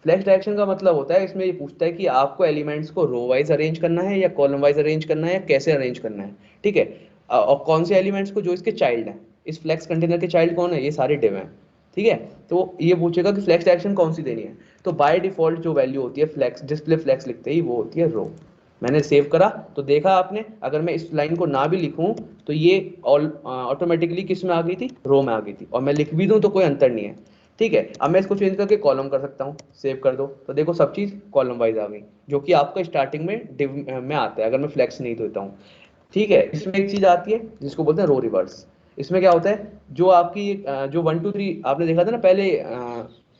फ्लेक्स डायरेक्शन का मतलब होता है, इसमें ये पूछता है कि आपको एलिमेंट्स को रो वाइज अरेंज करना है या कॉलम वाइज अरेंज करना है या कैसे अरेंज करना है। ठीक है, और कौन से एलिमेंट्स को, जो इसके चाइल्ड हैं। इस फ्लेक्स कंटेनर के चाइल्ड कौन है, ये सारे डिव हैं। ठीक है, तो ये पूछेगा कि फ्लेक्स डायरेक्शन कौन सी देनी है। तो बाय डिफॉल्ट जो वैल्यू होती है फ्लेक्स डिस्प्ले फ्लेक्स लिखते ही वो होती है रो। मैंने सेव करा तो देखा आपने, अगर मैं इस लाइन को ना भी लिखूं तो ये ऑटोमेटिकली किस में आ गई थी, रो में आ गई थी। और मैं लिख भी दूं तो कोई अंतर नहीं है। ठीक है, अब मैं इसको चेंज करके कॉलम कर सकता हूँ। सेव कर दो तो देखो सब चीज कॉलम वाइज आ गई, जो कि आपका स्टार्टिंग में डिव में आता है अगर मैं फ्लेक्स नहीं देता हूँ। ठीक है, इसमें एक चीज आती है जिसको बोलते हैं रो रिवर्स। इसमें क्या होता है, जो आपकी जो 1 2 3 आपने देखा था ना पहले,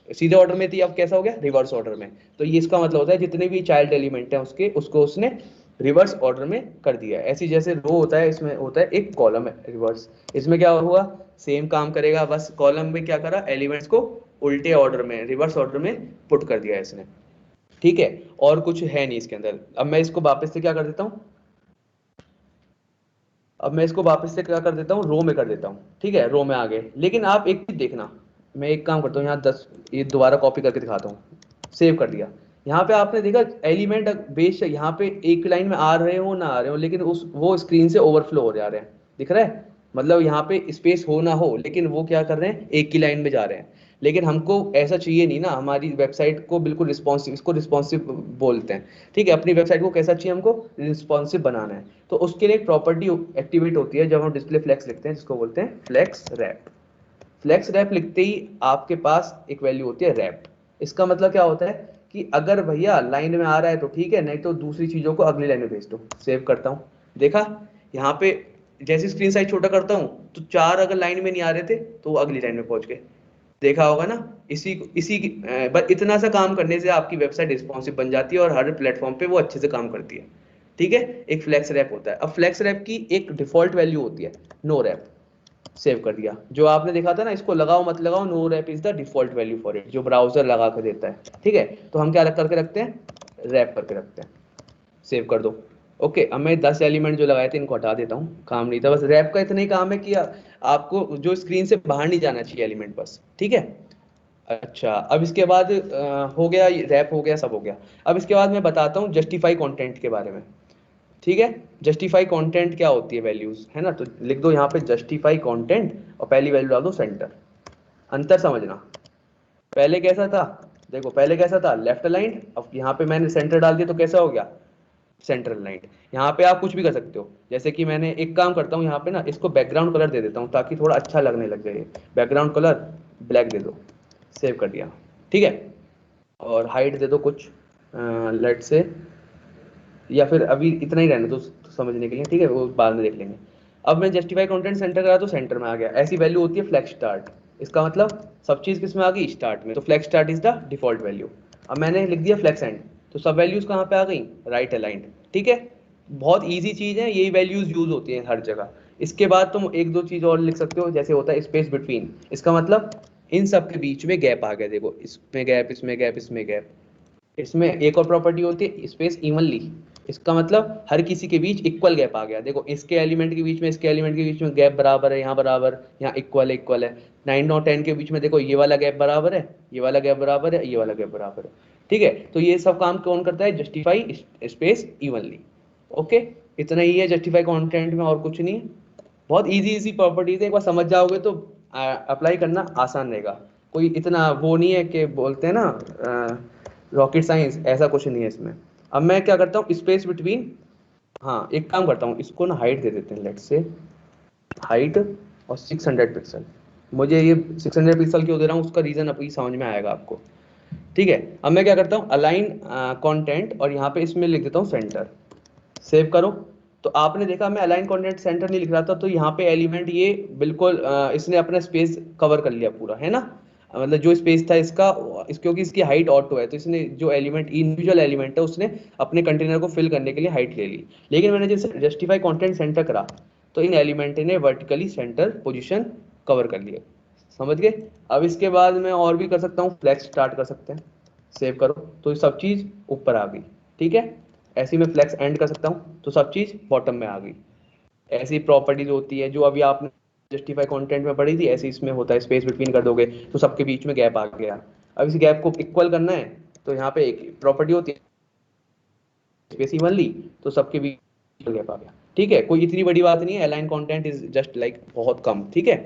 सीधे ऑर्डर में थी, अब कैसा हो गया, रिवर्स ऑर्डर में। तो ये इसका मतलब होता है जितने भी चाइल्ड एलिमेंट है उसके, उसको उसने रिवर्स ऑर्डर में कर दिया है। ऐसी जैसे रो होता है, इसमें होता है एक कॉलम है रिवर्स। इसमें क्या हुआ, सेम काम करेगा, बस कॉलम में क्या करा, एलिमेंट्स को उल्टे ऑर्डर में, रिवर्स ऑर्डर में पुट कर दिया इसने। ठीक है, और कुछ है नहीं इसके अंदर। अब मैं इसको वापस से क्या कर देता हूँ, अब मैं इसको वापस से क्या कर देता हूँ, रो में कर देता हूँ। ठीक है, रो में आ गए। लेकिन आप एक चीज देखना, मैं एक काम करता हूँ यहाँ 10, ये दोबारा कॉपी करके दिखाता हूँ। सेव कर दिया। यहाँ पे आपने देखा एलिमेंट बेस यहाँ पे एक लाइन में आ रहे हो ना आ रहे हो, लेकिन उस वो स्क्रीन से ओवरफ्लो हो जा रहे हैं। दिख रहा है, मतलब यहाँ पे स्पेस हो ना हो, लेकिन वो क्या कर रहे हैं, एक ही लाइन में जा रहे हैं। लेकिन हमको ऐसा चाहिए नहीं ना, हमारी वेबसाइट को बिल्कुल रिस्पॉन्सिव, इसको रिस्पॉन्सिव बोलते हैं। ठीक है, अपनी वेबसाइट को कैसा चाहिए, हमको रिस्पॉन्सिव बनाना है। तो उसके लिए एक प्रॉपर्टी एक्टिवेट होती है जब हम डिस्प्ले फ्लेक्स लिखते हैं, जिसको बोलते हैं फ्लेक्स रैप। फ्लेक्स रैप लिखते ही आपके पास एक वैल्यू होती है रैप। इसका मतलब क्या होता है कि अगर भैया लाइन में आ रहा है तो ठीक है, नहीं तो दूसरी चीजों को अगली लाइन में भेज दो। सेव करता हूँ, देखा यहाँ पे जैसे स्क्रीन साइज छोटा करता हूँ तो 4 अगर लाइन में नहीं आ रहे थे तो वो अगली लाइन में पहुंच गए। देखा होगा ना, बस इतना सा काम करने से आपकी वेबसाइट रिस्पॉन्सिव बन जाती है और हर प्लेटफॉर्म पे वो अच्छे से काम करती है। ठीक है, एक फ्लेक्स रैप होता है। अब फ्लेक्स रैप की एक डिफॉल्ट वैल्यू होती है नो रैप। सेव कर दिया। जो आपने देखा था ना, इसको लगाओ मत लगाओ, no wrap is the default value for it, जो ब्राउजर लगा के देता है। ठीक है, तो हम क्या करके रखते हैं, रैप करके रखते हैं। सेव कर दो। ओके, अब मैं 10 एलिमेंट जो लगाए थे इनको हटा देता हूँ, काम नहीं था। बस रैप का इतना ही काम है कि आपको जो स्क्रीन से बाहर नहीं जाना चाहिए एलिमेंट बस। ठीक है, अच्छा अब इसके बाद हो गया, रैप हो गया, सब हो गया। अब इसके बाद मैं बताता हूँ जस्टिफाई कंटेंट के बारे में। ठीक है, जस्टिफाई कंटेंट क्या होती है, वैल्यूज है ना, तो लिख दो यहाँ पे जस्टिफाई कंटेंट और पहली वैल्यू डाल दो सेंटर। अंतर समझना, पहले कैसा था, देखो पहले कैसा था, लेफ्ट अलाइंड, अब यहाँ पे मैंने सेंटर डाल दिया तो कैसा हो गया, सेंटर अलाइंड। यहाँ पे आप कुछ भी कर सकते हो, जैसे कि मैंने एक काम करता हूँ, यहाँ पे ना इसको बैकग्राउंड कलर दे देता हूँ ताकि थोड़ा अच्छा लगने लग जाए। बैकग्राउंड कलर ब्लैक दे दो, सेव कर दिया। ठीक है, और हाइट दे दो कुछ, लेट से, या फिर अभी इतना ही रहने दो समझने के लिए। ठीक है, वो बाद में देख लेंगे। अब मैं जस्टिफाई कंटेंट सेंटर करा तो सेंटर में आ गया। ऐसी वैल्यू होती है फ्लैग स्टार्ट, इसका मतलब सब चीज किस में आ गई, स्टार्ट में, तो flag start is the default value. अब मैंने लिख दिया फ्लैक्स एंड, तो सब वैल्यूज कहाँ पे आ गई, राइट अलाइंड। ठीक है, बहुत ईजी चीज है, यही वैल्यूज यूज होती हैं हर जगह। इसके बाद तुम एक दो चीज और लिख सकते हो, जैसे होता है स्पेस बिटवीन, इसका मतलब इन सब के बीच में गैप आ गया। देखो इसमें गैप, इसमें गैप, इसमें गैप। इसमें एक और प्रॉपर्टी होती है स्पेस इवनली, इसका मतलब हर किसी के बीच इक्वल गैप आ गया। देखो इसके एलिमेंट के बीच में, इसके एलिमेंट के बीच में गैप बराबर है, यहाँ बराबर, यहाँ इक्वल है, इक्वल है। 9 और 10 के बीच में देखो ये वाला गैप बराबर है, ये वाला गैप बराबर है, ये वाला गैप बराबर है। ठीक है, तो ये सब काम कौन करता है, जस्टिफाई स्पेस इवनली। ओके, इतना ही है जस्टिफाई कंटेंट में, और कुछ नहीं है। बहुत इजी इजी प्रॉपर्टीज है, एक बार समझ जाओगे तो अप्लाई करना आसान रहेगा। कोई इतना वो नहीं है कि बोलते हैं ना रॉकेट साइंस, ऐसा कुछ नहीं है इसमें। अब मैं क्या करता हूँ, स्पेस बिटवीन, हाँ एक काम करता हूँ, इसको ना हाइट दे देते हैं, लेट से हाइट और 600 पिक्सल। मुझे ये 600 पिक्सल क्यों दे रहा हूँ, उसका रीजन अभी समझ में आएगा आपको। ठीक है, अब मैं क्या करता हूँ, अलाइन कंटेंट, और यहाँ पे इसमें लिख देता हूँ सेंटर। सेव करो। तो आपने देखा मैं अलाइन कंटेंट सेंटर नहीं लिख रहा था, तो यहाँ पे एलिमेंट ये बिल्कुल इसने अपना स्पेस कवर कर लिया पूरा, है ना। मतलब जो स्पेस था इसका, क्योंकि इसकी हाइट ऑटो है, तो इसने जो एलिमेंट, इंडिविजुअल एलिमेंट है, उसने अपने कंटेनर को फिल करने के लिए हाइट ले ली। लेकिन मैंने जैसे जस्टिफाई कंटेंट सेंटर करा, तो इन एलिमेंट ने वर्टिकली सेंटर पोजिशन कवर कर लिया। समझ गए। अब इसके बाद मैं और भी कर सकता हूँ, फ्लैक्स स्टार्ट कर सकते हैं। सेव करो, तो ये सब चीज ऊपर आ गई। ठीक है, ऐसी मैं फ्लैक्स एंड कर सकता हूँ, तो सब चीज बॉटम में आ गई। ऐसी प्रॉपर्टीज होती है जो अभी आपने जस्टिफाई कंटेंट में पढ़ी थी, ऐसे इसमें होता है। स्पेस बिटवीन कर दोगे तो सबके बीच में गैप आ गया। अब इस गैप को इक्वल करना है, तो यहाँ पे एक प्रॉपर्टी होती है स्पेस इवनली, तो सबके बीच में गैप आ गया। ठीक है, कोई इतनी बड़ी बात नहीं है, align content is just like बहुत कम। ठीक है,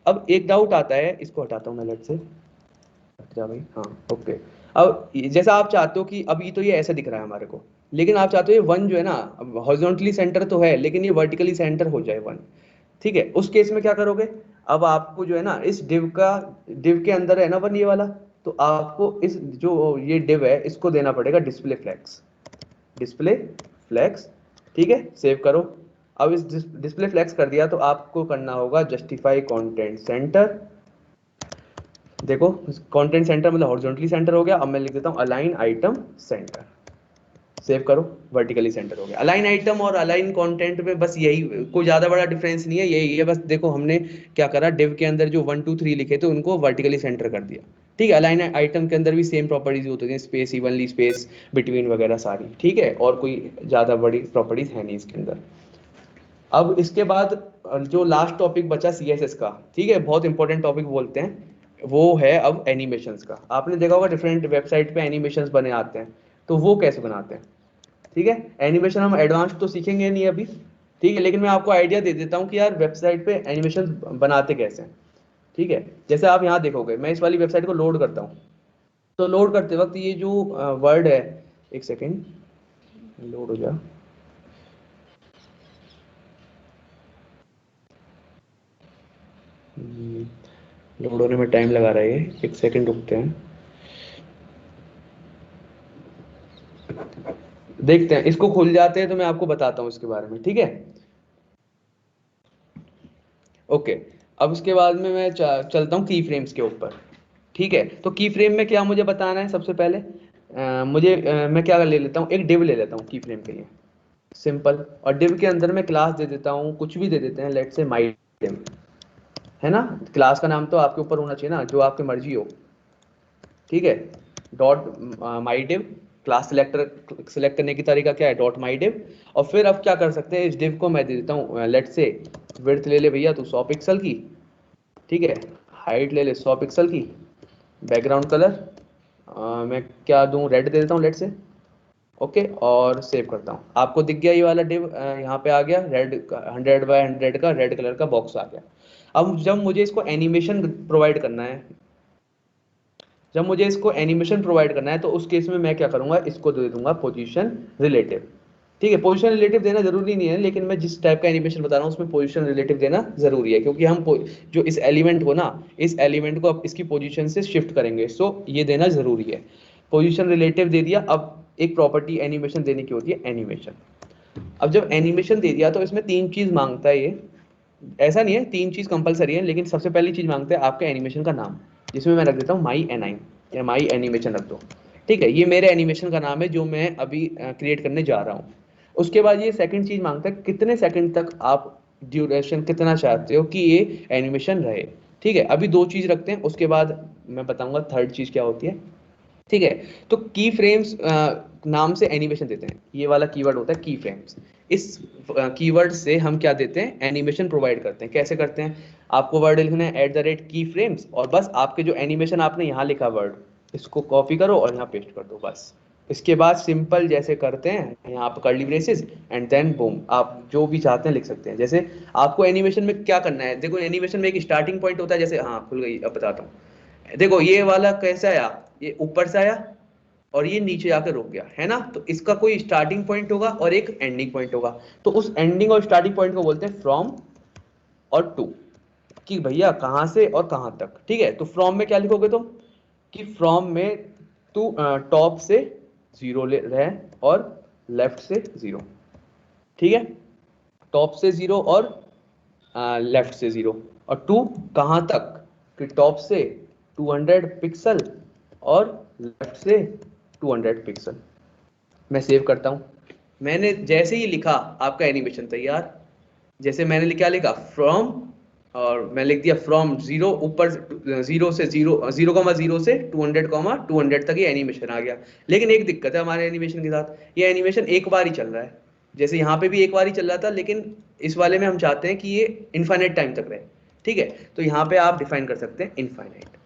अब एक डाउट आता है, इसको हटाता हूँ मैं, लेट से हट जा भाई, हाँ ओके। अब जैसा आप चाहते हो कि अभी तो ये ऐसा दिख रहा है हमारे को, लेकिन आप चाहते हो ये वन जो है ना, हॉरिजॉन्टली सेंटर तो है, लेकिन ये वर्टिकली सेंटर हो जाए वन। ठीक है, उस केस में क्या करोगे, अब आपको जो है ना इस डिव के अंदर है ना वन, ये वाला, तो आपको इस जो ये डिव है इसको देना पड़ेगा डिस्प्ले फ्लैग्स, डिस्प्ले फ्लैग्स। ठीक है, सेव करो। अब इस डिस्प्ले फ्लैग्स कर दिया, तो आपको करना होगा जस्टिफाई कंटेंट सेंटर। देखो कंटेंट सेंटर मतलब हॉरिजॉन्टली सेंटर हो गया। अब मैं लिख देता हूँ अलाइन आइटम सेंटर। सेव करो, वर्टिकली सेंटर हो गया। अलाइन आइटम और अलाइन कंटेंट में बस यही, कोई ज्यादा बड़ा डिफरेंस नहीं है, यही है बस। देखो हमने क्या करा, डिव के अंदर जो 1 2 3 लिखे थे उनको वर्टिकली सेंटर कर दिया। ठीक है, अलाइन आइटम के अंदर भी सेम प्रॉपर्टीज होती है, स्पेस इवनली, स्पेस बिटवीन वगैरह सारी। ठीक है, और कोई ज्यादा बड़ी प्रॉपर्टीज है नहीं इसके अंदर। अब इसके बाद जो लास्ट टॉपिक बचा CSS का, ठीक है, बहुत इंपॉर्टेंट टॉपिक बोलते हैं, वो है अब एनिमेशंस का। आपने देखा होगा डिफरेंट वेबसाइट पे एनिमेशंस बने आते हैं, तो वो कैसे बनाते हैं। ठीक है, एनिमेशन हम एडवांस तो सीखेंगे नहीं अभी। ठीक है, लेकिन मैं आपको आइडिया दे देता हूँ कि यार वेबसाइट पे एनिमेशन बनाते कैसे हैं। ठीक है, जैसे आप यहाँ देखोगे, मैं इस वाली वेबसाइट को लोड करता हूँ, तो लोड करते वक्त ये जो वर्ड है, एक सेकेंड लोड हो जा, लोड होने में टाइम लगा रहा है ये, एक सेकेंड रुकते हैं, देखते हैं। इसको खुल जाते हैं तो मैं आपको बताता हूँ इसके बारे में। ठीक है, ओके। अब इसके बाद में मैं चलता हूँ की फ्रेम्स के ऊपर। ठीक है, तो की फ्रेम में क्या मुझे बताना है, सबसे पहले मैं क्या ले लेता हूँ, एक डिव ले लेता हूँ की फ्रेम के लिए, सिंपल। और डिव के अंदर मैं क्लास दे देता हूँ, कुछ भी दे देते हैं, लेट्स से माई डिव। है ना। क्लास का नाम तो आपके ऊपर होना चाहिए ना, जो आपकी मर्जी हो, ठीक है। डॉट माई डिव, क्लास सेलेक्ट करने की तरीका क्या है, डॉट माई डिव। और फिर अब क्या कर सकते हैं, इस डिव को मैं दे देता हूँ लेट से विड्थ ले ले भैया तू 100 पिक्सल की, ठीक है। हाइट ले ले 100 पिक्सल की। बैकग्राउंड कलर मैं क्या दूं, रेड दे देता हूँ लेट से। ओके, और सेव करता हूँ। आपको दिख गया ये वाला डिव, यहाँ पे आ गया रेड, 100 बाय 100 का रेड कलर का बॉक्स आ गया। अब जब मुझे इसको एनिमेशन प्रोवाइड करना है, जब मुझे इसको एनिमेशन प्रोवाइड करना है, तो उस केस में मैं क्या करूंगा, इसको दे दूंगा पोजीशन रिलेटिव, ठीक है। पोजीशन रिलेटिव देना जरूरी नहीं है, लेकिन मैं जिस टाइप का एनिमेशन बता रहा हूँ उसमें पोजीशन रिलेटिव देना जरूरी है, क्योंकि हम जो इस एलिमेंट को ना, इस एलिमेंट को अब इसकी पोजीशन से शिफ्ट करेंगे, सो ये देना जरूरी है। पोजीशन रिलेटिव दे दिया। अब एक प्रॉपर्टी एनिमेशन देने की होती है, एनिमेशन। अब जब एनिमेशन दे दिया तो इसमें तीन चीज मांगता है ये, ऐसा नहीं है तीन चीज कंपलसरी है, लेकिन सबसे पहली चीज मांगता है आपके एनिमेशन का नाम, जिसमें मैं रख देता हूँ माई एनाइन या माई एनिमेशन रख दो, ठीक है। ये मेरे एनिमेशन का नाम है जो मैं अभी क्रिएट करने जा रहा हूँ। उसके बाद ये सेकंड चीज मांगता है कितने सेकंड तक आप ड्यूरेशन कितना चाहते हो कि ये एनिमेशन रहे, ठीक है। अभी दो चीज रखते हैं, उसके बाद मैं बताऊंगा थर्ड चीज क्या होती है, ठीक है। तो की फ्रेम्स नाम से एनिमेशन देते हैं, ये वाला कीवर्ड होता है की फ्रेम्स। इस कीवर्ड से हम क्या देते हैं, एनिमेशन प्रोवाइड करते हैं। कैसे करते हैं, आपको वर्ड लिखना है @की फ्रेम्स, और बस आपके जो एनिमेशन आपने यहाँ लिखा वर्ड, इसको कॉपी करो और यहाँ पेस्ट कर दो बस। इसके बाद सिंपल जैसे करते हैं यहाँ पे curly braces and then boom, आप जो भी चाहते हैं लिख सकते हैं। जैसे आपको एनिमेशन में क्या करना है, देखो एनिमेशन में एक स्टार्टिंग पॉइंट होता है, जैसे हाँ खुल गई, अब बताता हूँ। देखो ये वाला कैसा आया, ये ऊपर से आया और ये नीचे आकर रुक गया, है ना। तो इसका कोई स्टार्टिंग पॉइंट होगा और एक एंडिंग पॉइंट होगा। तो उस एंडिंग और स्टार्टिंग पॉइंट को बोलते हैं फ्रॉम और टू, कि भैया कहां से और कहां तक, ठीक है। तो फ्रॉम में क्या लिखोगे तुम, कि फ्रॉम में टू टॉप से 0 ले रहे और लेफ्ट से 0, ठीक है। टॉप से 0 और लेफ्ट से 0, और टू कहां तक, कि टॉप से 200 पिक्सल और लेफ्ट से 200 पिक्सल। मैं सेव करता हूं। मैंने जैसे ही लिखा आपका एनिमेशन तैयार। जैसे मैंने क्या लिखा, फ्रॉम, और मैं लिख दिया फ्रॉम 0 ऊपर, 0 से 0 से 200 तक ये एनिमेशन आ गया। लेकिन एक दिक्कत है हमारे एनिमेशन के साथ, ये एनिमेशन एक बार ही चल रहा है। जैसे यहाँ पे भी एक बार ही चल रहा था, लेकिन इस वाले में हम चाहते हैं कि ये इनफाइनाइट टाइम तक रहे, ठीक है। तो यहाँ पे आप डिफाइन कर सकते हैं इनफाइनाइट।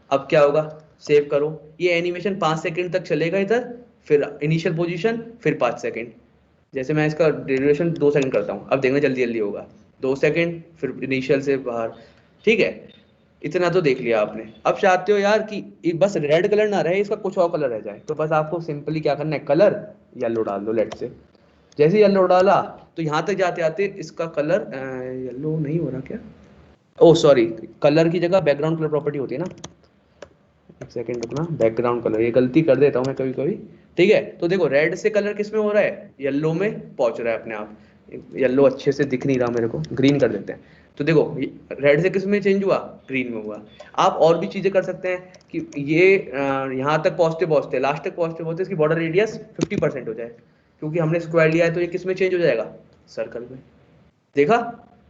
अब क्या होगा, सेव करो, ये एनिमेशन 5 सेकंड तक चलेगा इधर, फिर इनिशियल पोजीशन, फिर 5 सेकंड। जैसे मैं इसका ड्यूरेशन 2 सेकंड करता हूँ, अब देखना जल्दी जल्दी होगा। 2 सेकंड, फिर इनिशियल से बाहर, ठीक है। इतना तो देख लिया आपने। अब चाहते हो यार कि बस रेड कलर ना रहे, इसका कुछ और कलर रह जाए, तो बस आपको सिंपली क्या करना है, कलर येलो डाल दो लेट से। जैसे येलो डाला तो यहाँ तक जाते आते इसका कलर येलो नहीं हो रहा क्या, ओ सॉरी, कलर की जगह बैकग्राउंड कलर प्रॉपर्टी होती है ना, एक सेकंड रुकना। बैकग्राउंड कलर, ये गलती कर देता हूँ मैं कभी कभी, ठीक है। तो देखो रेड से कलर किस में हो रहा है, येलो में पहुंच रहा है अपने आप। येलो अच्छे से दिख नहीं रहा मेरे को, ग्रीन कर देते हैं। तो देखो रेड से किस में चेंज हुआ, ग्रीन में हुआ। आप और भी चीजें कर सकते हैं कि ये यहाँ तक पहुंचते पहुंचते, लास्ट तक पहुंचते पहुंचते इसकी बॉर्डर रेडियस 50% हो जाए, क्योंकि हमने स्क्वायर लिया है, तो ये किस में चेंज हो जाएगा, सर्कल में। देखा,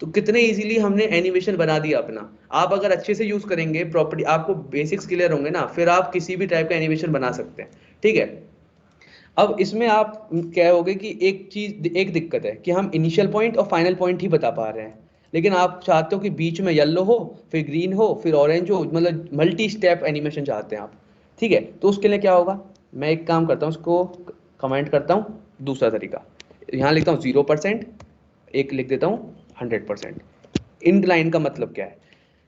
तो कितने इजीली हमने एनिमेशन बना दिया अपना। आप अगर अच्छे से यूज करेंगे प्रॉपर्टी, आपको बेसिक्स क्लियर होंगे ना, फिर आप किसी भी टाइप का एनिमेशन बना सकते हैं, ठीक है। अब इसमें आप कहोगे कि एक चीज, एक दिक्कत है कि हम इनिशियल पॉइंट और फाइनल पॉइंट ही बता पा रहे हैं, लेकिन आप चाहते हो कि बीच में येलो हो, फिर ग्रीन हो, फिर ऑरेंज हो, मतलब मल्टी स्टेप एनिमेशन चाहते हैं आप, ठीक है। तो उसके लिए क्या होगा, मैं एक काम करता हूँ, उसको कमेंट करता हूँ, दूसरा तरीका यहाँ लिखता हूँ 0%, एक लिख देता हूँ 100%। इन लाइन का मतलब क्या है,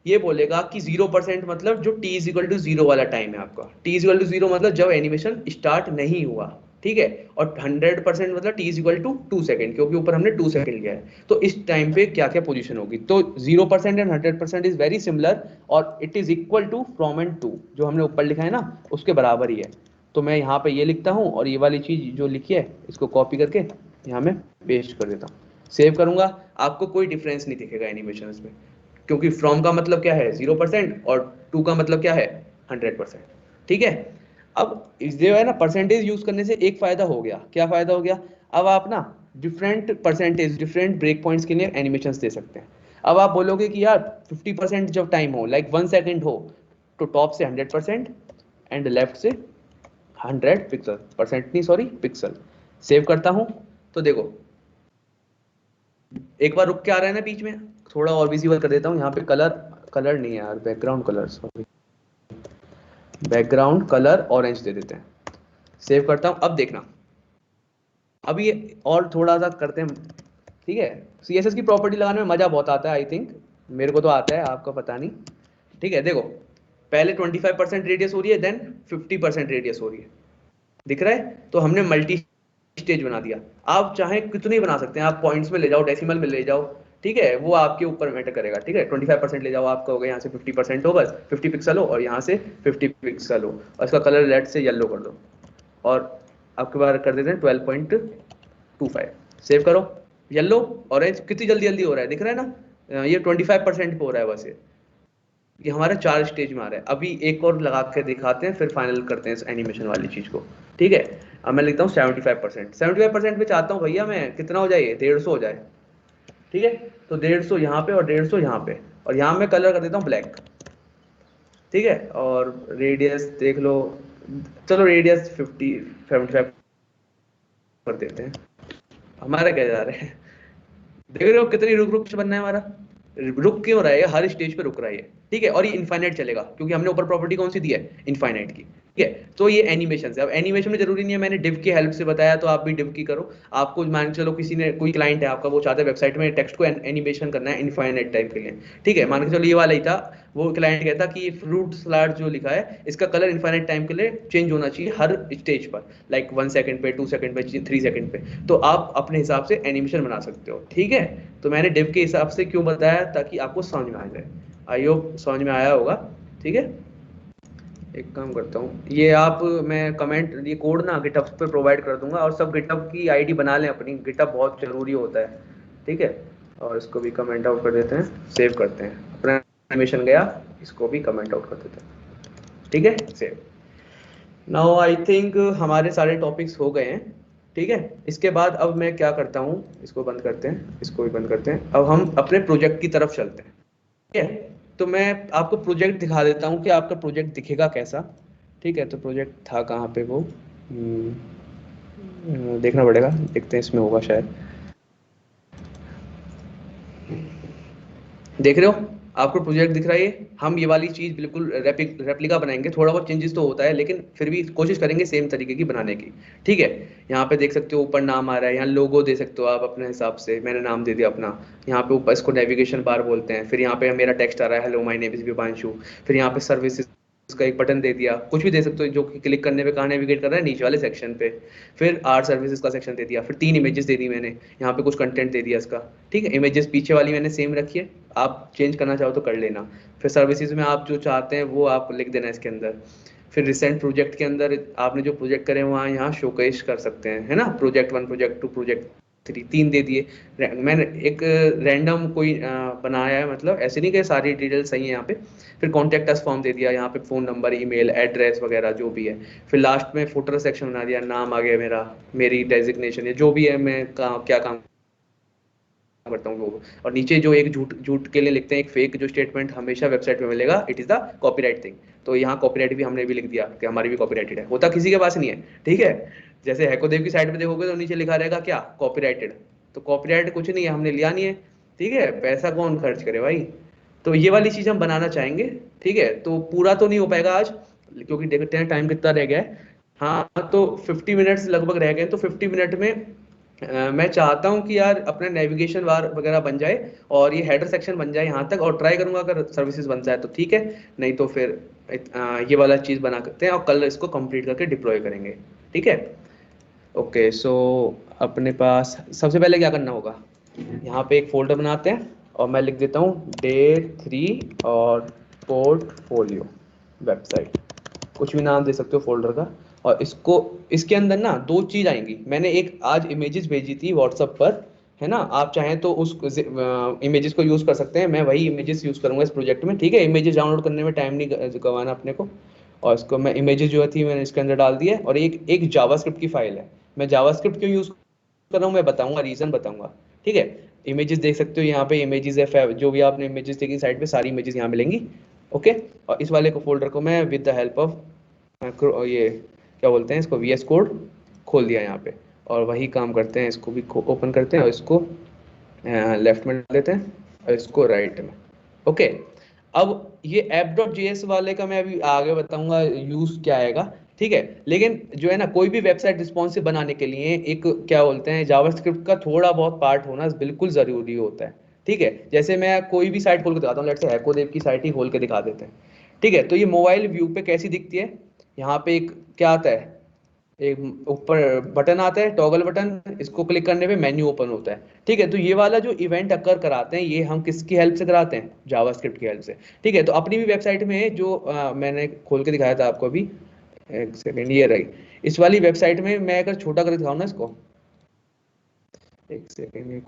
ये बोलेगा कि 0% मतलब जो t इज इक्वल टू 0 वाला टाइम है आपका, t इज इक्वल टू 0 मतलब जब एनिमेशन स्टार्ट नहीं हुआ, ठीक है। और 100% मतलब t is equal to 2 second, क्योंकि ऊपर हमने 2 सेकंड लिया है। तो इस टाइम पे क्या क्या पोजीशन होगी, तो 0% एंड 100% इज वेरी सिमिलर, और it is equal to from and to, जो हमने ऊपर लिखा है ना उसके बराबर ही है। तो मैं यहाँ पे ये लिखता हूँ, और ये वाली चीज जो लिखी है इसको कॉपी करके यहाँ मैं पेस्ट कर देता हूँ, सेव करूंगा। आपको कोई डिफरेंस नहीं दिखेगा एनिमेशन में, क्योंकि फ्रॉम का मतलब क्या है 0% और टू का मतलब क्या है 100%, ठीक है। अब जो है ना, परसेंटेज यूज करने से एक फायदा हो गया, क्या फायदा हो गया, अब आप ना different percentage, different break points के लिए एनिमेशंस दे सकते हैं। अब आप बोलोगे कि यार 50% जब टाइम हो, लाइक 1 सेकेंड हो, तो टॉप से 100% एंड लेफ्ट से 100 पिक्सल, परसेंट नहीं सॉरी पिक्सल। सेव करता हूं तो देखो एक बार रुक के आ रहा है ना बीच में, थोड़ा और विजिबल कर देता हूँ यहाँ पे। कलर, कलर नहीं है यार, background colour, sorry, background colour orange दे देते हैं। सेव करता हूँ, अब देखना, अब ये और थोड़ा सा करते हैं, ठीक है। CSS की प्रॉपर्टी लगाने में मजा बहुत आता है, आई थिंक मेरे को तो आता है, आपका पता नहीं, ठीक है। देखो पहले 25% रेडियस हो रही है, देन 50% रेडियस हो रही है, दिख रहा है। तो हमने मल्टी स्टेज बना दिया। आप चाहे कितने बना सकते हैं, आप पॉइंट्स में ले जाओ, डेसिमल में ले जाओ, ठीक है, वो आपके ऊपर मैटर करेगा, ठीक है। 25% ले जाओ, आप कहोगे यहाँ से 50% हो, बस 50 पिक्सल हो, और यहाँ से 50 पिक्सल हो, और इसका कलर रेड से येलो कर दो, और आपके बार कर देते हैं 12.25। सेव करो, येलो ऑरेंज कितनी जल्दी जल्दी हो रहा है, दिख रहा है ना। ये 25% पे हो रहा है बस, ये हमारे 4 स्टेज में आ रहा है। अभी एक और लगा के दिखाते हैं, फिर फाइनल करते हैं इस एनिमेशन वाली चीज को, ठीक है। अब मैं लिखता हूँ 75%। 75% पे चाहता हूँ भैया मैं कितना हो जाए, 150 हो जाए, ठीक है। तो 150 यहाँ पे और 150 यहाँ पे, और यहाँ मैं कलर कर देता हूँ ब्लैक, ठीक है। और रेडियस देख लो, चलो रेडियस 75 कर देते हैं। हमारा क्या जा रहा है, देख रहे हो कितनी रुक रुक से बनना है हमारा, रुक क्यों रहा है, हर स्टेज पे रुक रहा है ये, ठीक है। और ये इनफाइनाइट चलेगा, क्योंकि हमने ऊपर प्रॉपर्टी कौन सी दी है, इनफाइनाइट की, ठीक है। तो ये एनिमेशन है। अब एनिमेशन में जरूरी नहीं है मैंने डिव की हेल्प से बताया तो आप भी डिव की करो। आपको मान के चलो किसी ने, कोई क्लाइंट है आपका, वो चाहता है वेबसाइट में टेक्स्ट को एनिमेशन करना है इनफाइनाइट टाइम के लिए, ठीक है। मान के चलो ये वाला ही था, वो क्लाइंट कहता कि फ्रूट सलाद जो लिखा है इसका कलर इनफाइनाइट टाइम के लिए चेंज होना चाहिए हर स्टेज पर, लाइक 1 सेकंड पे, 2 सेकंड पे, 3 सेकंड पे। तो आप अपने हिसाब से एनिमेशन बना सकते हो, ठीक है। तो मैंने डिव के हिसाब से क्यों बताया, ताकि आपको समझ में आ जाए। आई होप समझ में आया होगा, ठीक है। एक काम करता हूँ, ये आप, मैं कमेंट, ये कोड ना गिटहब पे प्रोवाइड कर दूंगा, और सब गिटहब की आईडी बना लें अपनी, गिटहब बहुत जरूरी होता है, ठीक है। और इसको भी कमेंट आउट कर देते हैं, सेव करते हैं, अपना एनिमेशन गया, इसको भी कमेंट आउट कर देते हैं, ठीक है, सेव। नाउ आई थिंक हमारे सारे टॉपिक्स हो गए हैं, ठीक है। इसके बाद अब मैं क्या करता हूँ, इसको बंद करते हैं, इसको भी बंद करते हैं, अब हम अपने प्रोजेक्ट की तरफ चलते हैं, ठीक है। तो मैं आपको प्रोजेक्ट दिखा देता हूँ कि आपका प्रोजेक्ट दिखेगा कैसा, ठीक है। तो प्रोजेक्ट था कहाँ पे वो, देखना पड़ेगा, देखते हैं इसमें होगा शायद। देख रहे हो, आपको प्रोजेक्ट दिख रहा है ये। हम ये वाली चीज बिल्कुल रेप्लिका बनाएंगे, थोड़ा बहुत चेंजेस तो होता है, लेकिन फिर भी कोशिश करेंगे सेम तरीके की बनाने की, ठीक है। यहाँ पे देख सकते हो ऊपर नाम आ रहा है, यहाँ लोगो दे सकते हो आप अपने हिसाब से, मैंने नाम दे दिया अपना। यहाँ पे ऊपर इसको नेविगेशन बार बोलते हैं, फिर यहाँ पे मेरा टेक्स्ट आ रहा है, hello my name is Vibhanshu. फिर यहाँ पे सर्विसेज का एक बटन दे दिया, कुछ भी दे सकते हो, जो कि क्लिक करने पे कहाँ नेविगेट कर रहा है, नीचे वाले सेक्शन पे। फिर आर सर्विसेज का सेक्शन दे दिया, फिर 3 इमेजेस दे दी मैंने, यहाँ पे कुछ कंटेंट दे दिया इसका, ठीक है। इमेजेस पीछे वाली मैंने सेम रखी है, आप चेंज करना चाहो तो कर लेना। फिर सर्विसेज में आप जो चाहते हैं वो आप लिख देना इसके अंदर। फिर रिसेंट प्रोजेक्ट के अंदर आपने जो प्रोजेक्ट करे वहाँ यहाँ शोकेस कर सकते हैं, है ना, प्रोजेक्ट 1, प्रोजेक्ट 2, प्रोजेक्ट 3, 3 दे दिए। मैंने एक रैंडम कोई बनाया है, मतलब ऐसे नहीं कि सारी डिटेल सही है यहाँ पे। फिर कॉन्टेक्ट अस फॉर्म दे दिया, यहाँ पे फ़ोन नंबर, ईमेल एड्रेस वगैरह जो भी है। फिर लास्ट में फुटर सेक्शन बना दिया, नाम आ गया मेरा, मेरी डेजिग्नेशन है जो भी है, मैं क्या काम करता हूँ वो। और नीचे जो एक झूठ झूठ के लिए लिखते हैं, एक फेक जो स्टेटमेंट हमेशा वेबसाइट में मिलेगा, it is the copyright thing. तो यहाँ कॉपीराइट भी हमने भी लिख दिया कि हमारी भी कॉपीराइटेड है, होता किसी के पास नहीं है, ठीक है। जैसे हैकोदेव की साइट पे देखोगे तो नीचे लिखा रहेगा क्या, कॉपीराइटेड। तो कॉपीराइट कुछ नहीं है, हमने लिया नहीं है, ठीक है, पैसा कौन खर्च करे भाई। तो ये वाली चीज हम बनाना चाहेंगे, ठीक है। तो पूरा तो नहीं हो पाएगा आज, क्योंकि देखते हैं टाइम कितना रह गया है। हाँ तो 50 मिनट्स लगभग रह गए, तो 50 मिनट में मैं चाहता हूँ कि यार अपना नेविगेशन बार वगैरह बन जाए, और ये हेडर सेक्शन बन जाए यहाँ तक, और ट्राई करूंगा अगर सर्विसेज बन जाए तो ठीक है, नहीं तो फिर ये वाला चीज़ बना करते हैं, और कल इसको कंप्लीट करके डिप्लॉय करेंगे, ठीक है। ओके सो अपने पास सबसे पहले क्या करना होगा, यहाँ पे एक फोल्डर बनाते हैं, और मैं लिख देता हूँ Day 3 और पोर्टफोलियो वेबसाइट, कुछ भी नाम दे सकते हो फोल्डर का। और इसको, इसके अंदर ना 2 चीज आएंगी, मैंने एक आज इमेजेस भेजी थी व्हाट्सएप पर, है ना, आप चाहें तो उस इमेजेस को यूज कर सकते हैं, मैं वही इमेजेस यूज करूंगा इस प्रोजेक्ट में, ठीक है। इमेजेस डाउनलोड करने में टाइम नहीं गंवाना अपने को। और इसको मैं इमेजेस जो थी मैंने इसके अंदर डाल दी है, और एक जावास्क्रिप्ट की फाइल है। मैं जावास्क्रिप्ट क्यों यूज कर रहा हूँ मैं बताऊंगा, रीजन बताऊंगा, ठीक है। इमेजेस देख सकते हो यहाँ पे, इमेजेस है, जो भी आपने इमेजेस देखी साइट पे सारी इमेजेस यहाँ मिलेंगी। ओके, और इस वाले को फोल्डर को मैं विद द हेल्प ऑफ ये क्या बोलते हैं इसको, VS कोड खोल दिया यहाँ पे। और वही काम करते हैं, इसको भी ओपन करते हैं और इसको लेफ्ट में डाल देते हैं और इसको राइट में। ओके, अब ये app.js वाले का मैं अभी आगे बताऊंगा यूज क्या आएगा, ठीक है। लेकिन जो है ना, कोई भी वेबसाइट रिस्पॉन्सिव बनाने के लिए एक क्या बोलते हैं जावास्क्रिप्ट का थोड़ा बहुत पार्ट होना बिल्कुल जरूरी होता है, ठीक है। जैसे मैं कोई भी साइट खोल के दिखाता हूँ, लेट्स से हैकोदेव की साइट ही खोल के दिखा देते हैं, ठीक है। तो ये मोबाइल व्यू पे कैसी दिखती है, यहाँ पे एक क्या आता है, एक ऊपर बटन आता है टॉगल बटन, इसको क्लिक करने पे मेन्यू ओपन होता है, ठीक है। तो ये वाला जो इवेंट अकर कराते हैं, ये हम किसकी हेल्प से कराते हैं, जावास्क्रिप्ट की हेल्प से, ठीक है। तो अपनी भी वेबसाइट में जो मैंने खोल के दिखाया था आपको अभी, एक सेकेंड, ये रही इस वाली वेबसाइट में। मैं अगर छोटा कर दिखाऊं ना इसको, एक सेकेंड, ये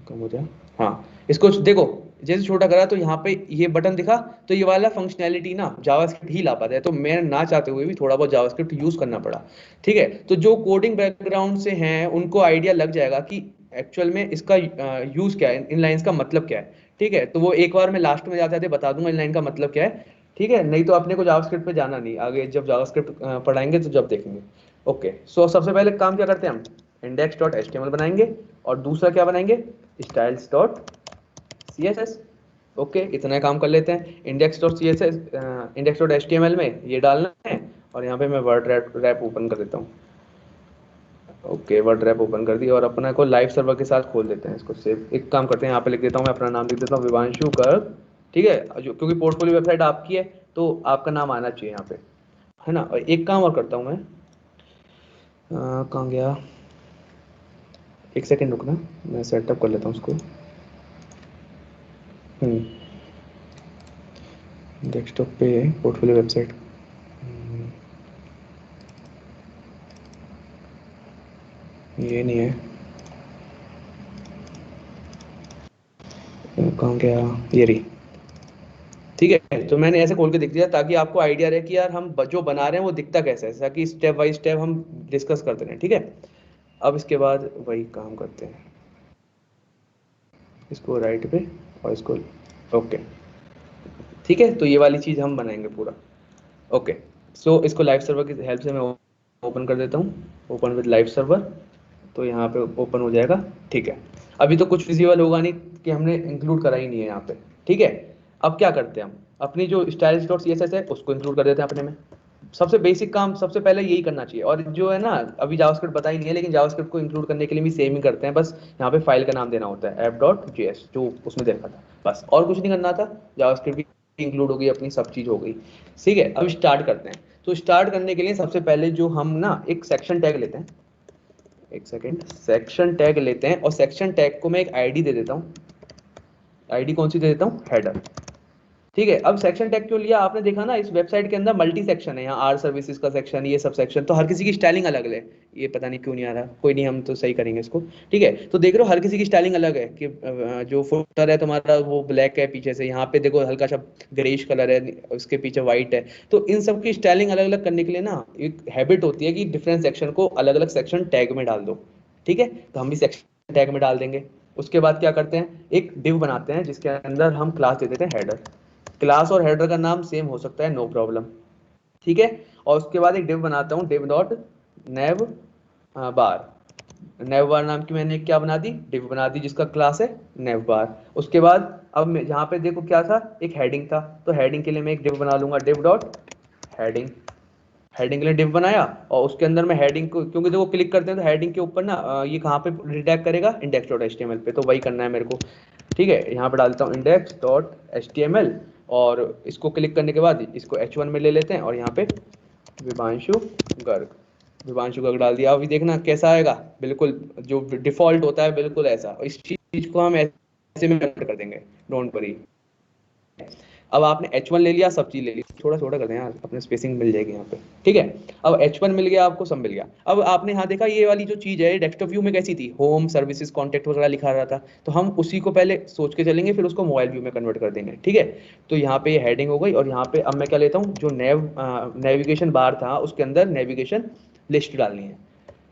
कम हो जाए, हाँ, इसको देखो, जैसे छोटा करा तो यहाँ पे ये बटन दिखा, तो ये वाला फंक्शनैलिटी ना जावास्क्रिप्ट ही ला पाता है, तो मैं ना चाहते हुए भी थोड़ा बहुत जावास्क्रिप्ट यूज करना पड़ा, ठीक है। तो जो कोडिंग बैकग्राउंड से हैं उनको आइडिया लग जाएगा कि एक्चुअल में इसका यूज क्या है, इन लाइन्स का मतलब क्या है, ठीक है। तो वो एक बार मैं लास्ट में जाते बता दूंगा इन लाइन का मतलब क्या है, ठीक है। नहीं तो अपने को जावास्क्रिप्ट पे जाना नहीं, आगे जब जावास्क्रिप्ट पढ़ाएंगे तो जब देखेंगे। ओके, सो सबसे पहले काम क्या करते हैं हम, index.html बनाएंगे, और दूसरा क्या बनाएंगे, styles.css। ओके, इतना काम कर लेते हैं। index.css index.html में ये डालना है, और यहाँ पे मैं वर्ड रैप ओपन कर देता हूँ। ओके, वर्ड रैप ओपन कर दिया और अपना को लाइव सर्वर के साथ खोल देते हैं इसको सेव। एक काम करते हैं, यहाँ पे लिख देता हूँ, मैं अपना नाम लिख देता हूँ, विवांशु गर्ग, ठीक है। जो क्योंकि पोर्टफोलियो वेबसाइट आपकी है तो आपका नाम आना चाहिए यहाँ पे, है ना। और एक काम और करता हूँ मैं, कहाँ गया, एक सेकेंड रुकना, मैं सेटअप कर लेता हूँ उसको। डेस्कटॉप पे पोर्टफोलियो वेबसाइट, ये नहीं है, कहाँ गया, ये रही, ठीक है। तो मैंने ऐसे खोल के दिख दिया ताकि आपको आइडिया रहे कि यार हम जो बना रहे हैं वो दिखता कैसे है, ताकि स्टेप बाय स्टेप हम डिस्कस करते रहें, ठीक है। अब इसके बाद वही काम करते हैं, इसको राइट पे और इसको, ओके, ठीक है। तो ये वाली चीज़ हम बनाएंगे पूरा। ओके, सो इसको लाइव सर्वर की हेल्प से मैं ओपन कर देता हूँ, ओपन विद लाइव सर्वर, तो यहाँ पे ओपन हो जाएगा, ठीक है। अभी तो कुछ विजिबल होगा नहीं कि हमने इंक्लूड करा ही नहीं है यहाँ पे, ठीक है। अब क्या करते हैं हम, अपनी जो styles.css है उसको इंक्लूड कर देते हैं अपने में। सबसे बेसिक काम सबसे पहले यही करना चाहिए। और जो है ना, अभी जावास्क्रिप्ट पता ही नहीं है, लेकिन जावास्क्रिप्ट को इंक्लूड करने के लिए भी सेम ही करते हैं, बस यहाँ पे फाइल का नाम देना होता है app.js, जो उसमें देखा था, बस और कुछ नहीं करना था। जावास्क्रिप्ट भी इंक्लूड हो गई, अपनी सब चीज़ हो गई, ठीक है। अब स्टार्ट करते हैं। तो स्टार्ट करने के लिए सबसे पहले जो हम ना एक सेक्शन टैग लेते हैं, एक सेकेंड, सेक्शन टैग लेते हैं, और सेक्शन टैग को मैं एक आईडी दे देता हूँ। आईडी कौन सी दे देता हूँ, हेडर, ठीक है। अब सेक्शन टैग क्यों लिया, आपने देखा ना इस वेबसाइट के अंदर मल्टी सेक्शन है, यहाँ आर सर्विसेज का सेक्शन, ये सब सेक्शन, तो हर किसी की स्टाइलिंग अलग है। ये पता नहीं क्यों नहीं आ रहा, कोई नहीं, हम तो सही करेंगे इसको, ठीक है। तो देख रहे हो हर किसी की स्टाइलिंग अलग है, कि जो फुटर है तुम्हारा वो ब्लैक है पीछे से, यहाँ पे देखो हल्का सा ग्रेइश कलर है, उसके पीछे व्हाइट है। तो इन सब की स्टाइलिंग अलग अलग करने के लिए ना एक हैबिट होती है कि डिफरेंट सेक्शन को अलग अलग सेक्शन टैग में डाल दो, ठीक है। तो हम भी सेक्शन टैग में डाल देंगे। उसके बाद क्या करते हैं, एक डिव बनाते हैं जिसके अंदर हम क्लास दे देते हैं हेडर। क्लास और हेडर का नाम सेम हो सकता है, नो प्रॉब्लम, ठीक है। और उसके बाद एक डिव बनाता हूँ, डिव डॉट नेव बार। नेव बार नाम की मैंने क्या बना दी, डिव बना दी जिसका क्लास है नेव बार। उसके बाद अब मैं यहाँ पे देखो क्या था, एक हेडिंग था, तो हेडिंग के लिए मैं एक डिव बना लूंगा, डिव डॉट हेडिंग। हेडिंग के लिए डिव बनाया, और उसके अंदर मैं हेडिंग को, क्योंकि देखो क्लिक करते हैं तो हेडिंग के ऊपर ना ये कहाँ पे रिडायरेक्ट करेगा, index.html पे, तो वही करना है मेरे को, ठीक है। यहाँ पे डालता हूँ index.html, और इसको क्लिक करने के बाद इसको h1 में ले लेते हैं, और यहाँ पे विवांशु गर्ग, विवांशु गर्ग डाल दिया। अभी देखना कैसा आएगा, बिल्कुल जो डिफॉल्ट होता है बिल्कुल ऐसा। इस चीज को हम ऐसे में कन्वर्ट कर देंगे, डोंट वरी। अब आपने H1 ले लिया, सब चीज ले ली, थोड़ा छोटा कर दें यार, अपने स्पेसिंग मिल जाएगी यहाँ पे, ठीक है। अब H1 मिल गया आपको, सब मिल गया। अब आपने यहाँ देखा ये वाली जो चीज है डेस्कटॉप व्यू में कैसी थी, होम सर्विसेज कॉन्टेक्ट वगैरह लिखा रहा था, तो हम उसी को पहले सोच के चलेंगे, फिर उसको मोबाइल व्यू में कन्वर्ट कर देंगे, ठीक है। तो यहाँ पे ये हेडिंग हो गई, और यहाँ पे अब मैं क्या लेता हूँ, जो नेविगेशन बार था उसके अंदर नेविगेशन लिस्ट डालनी है,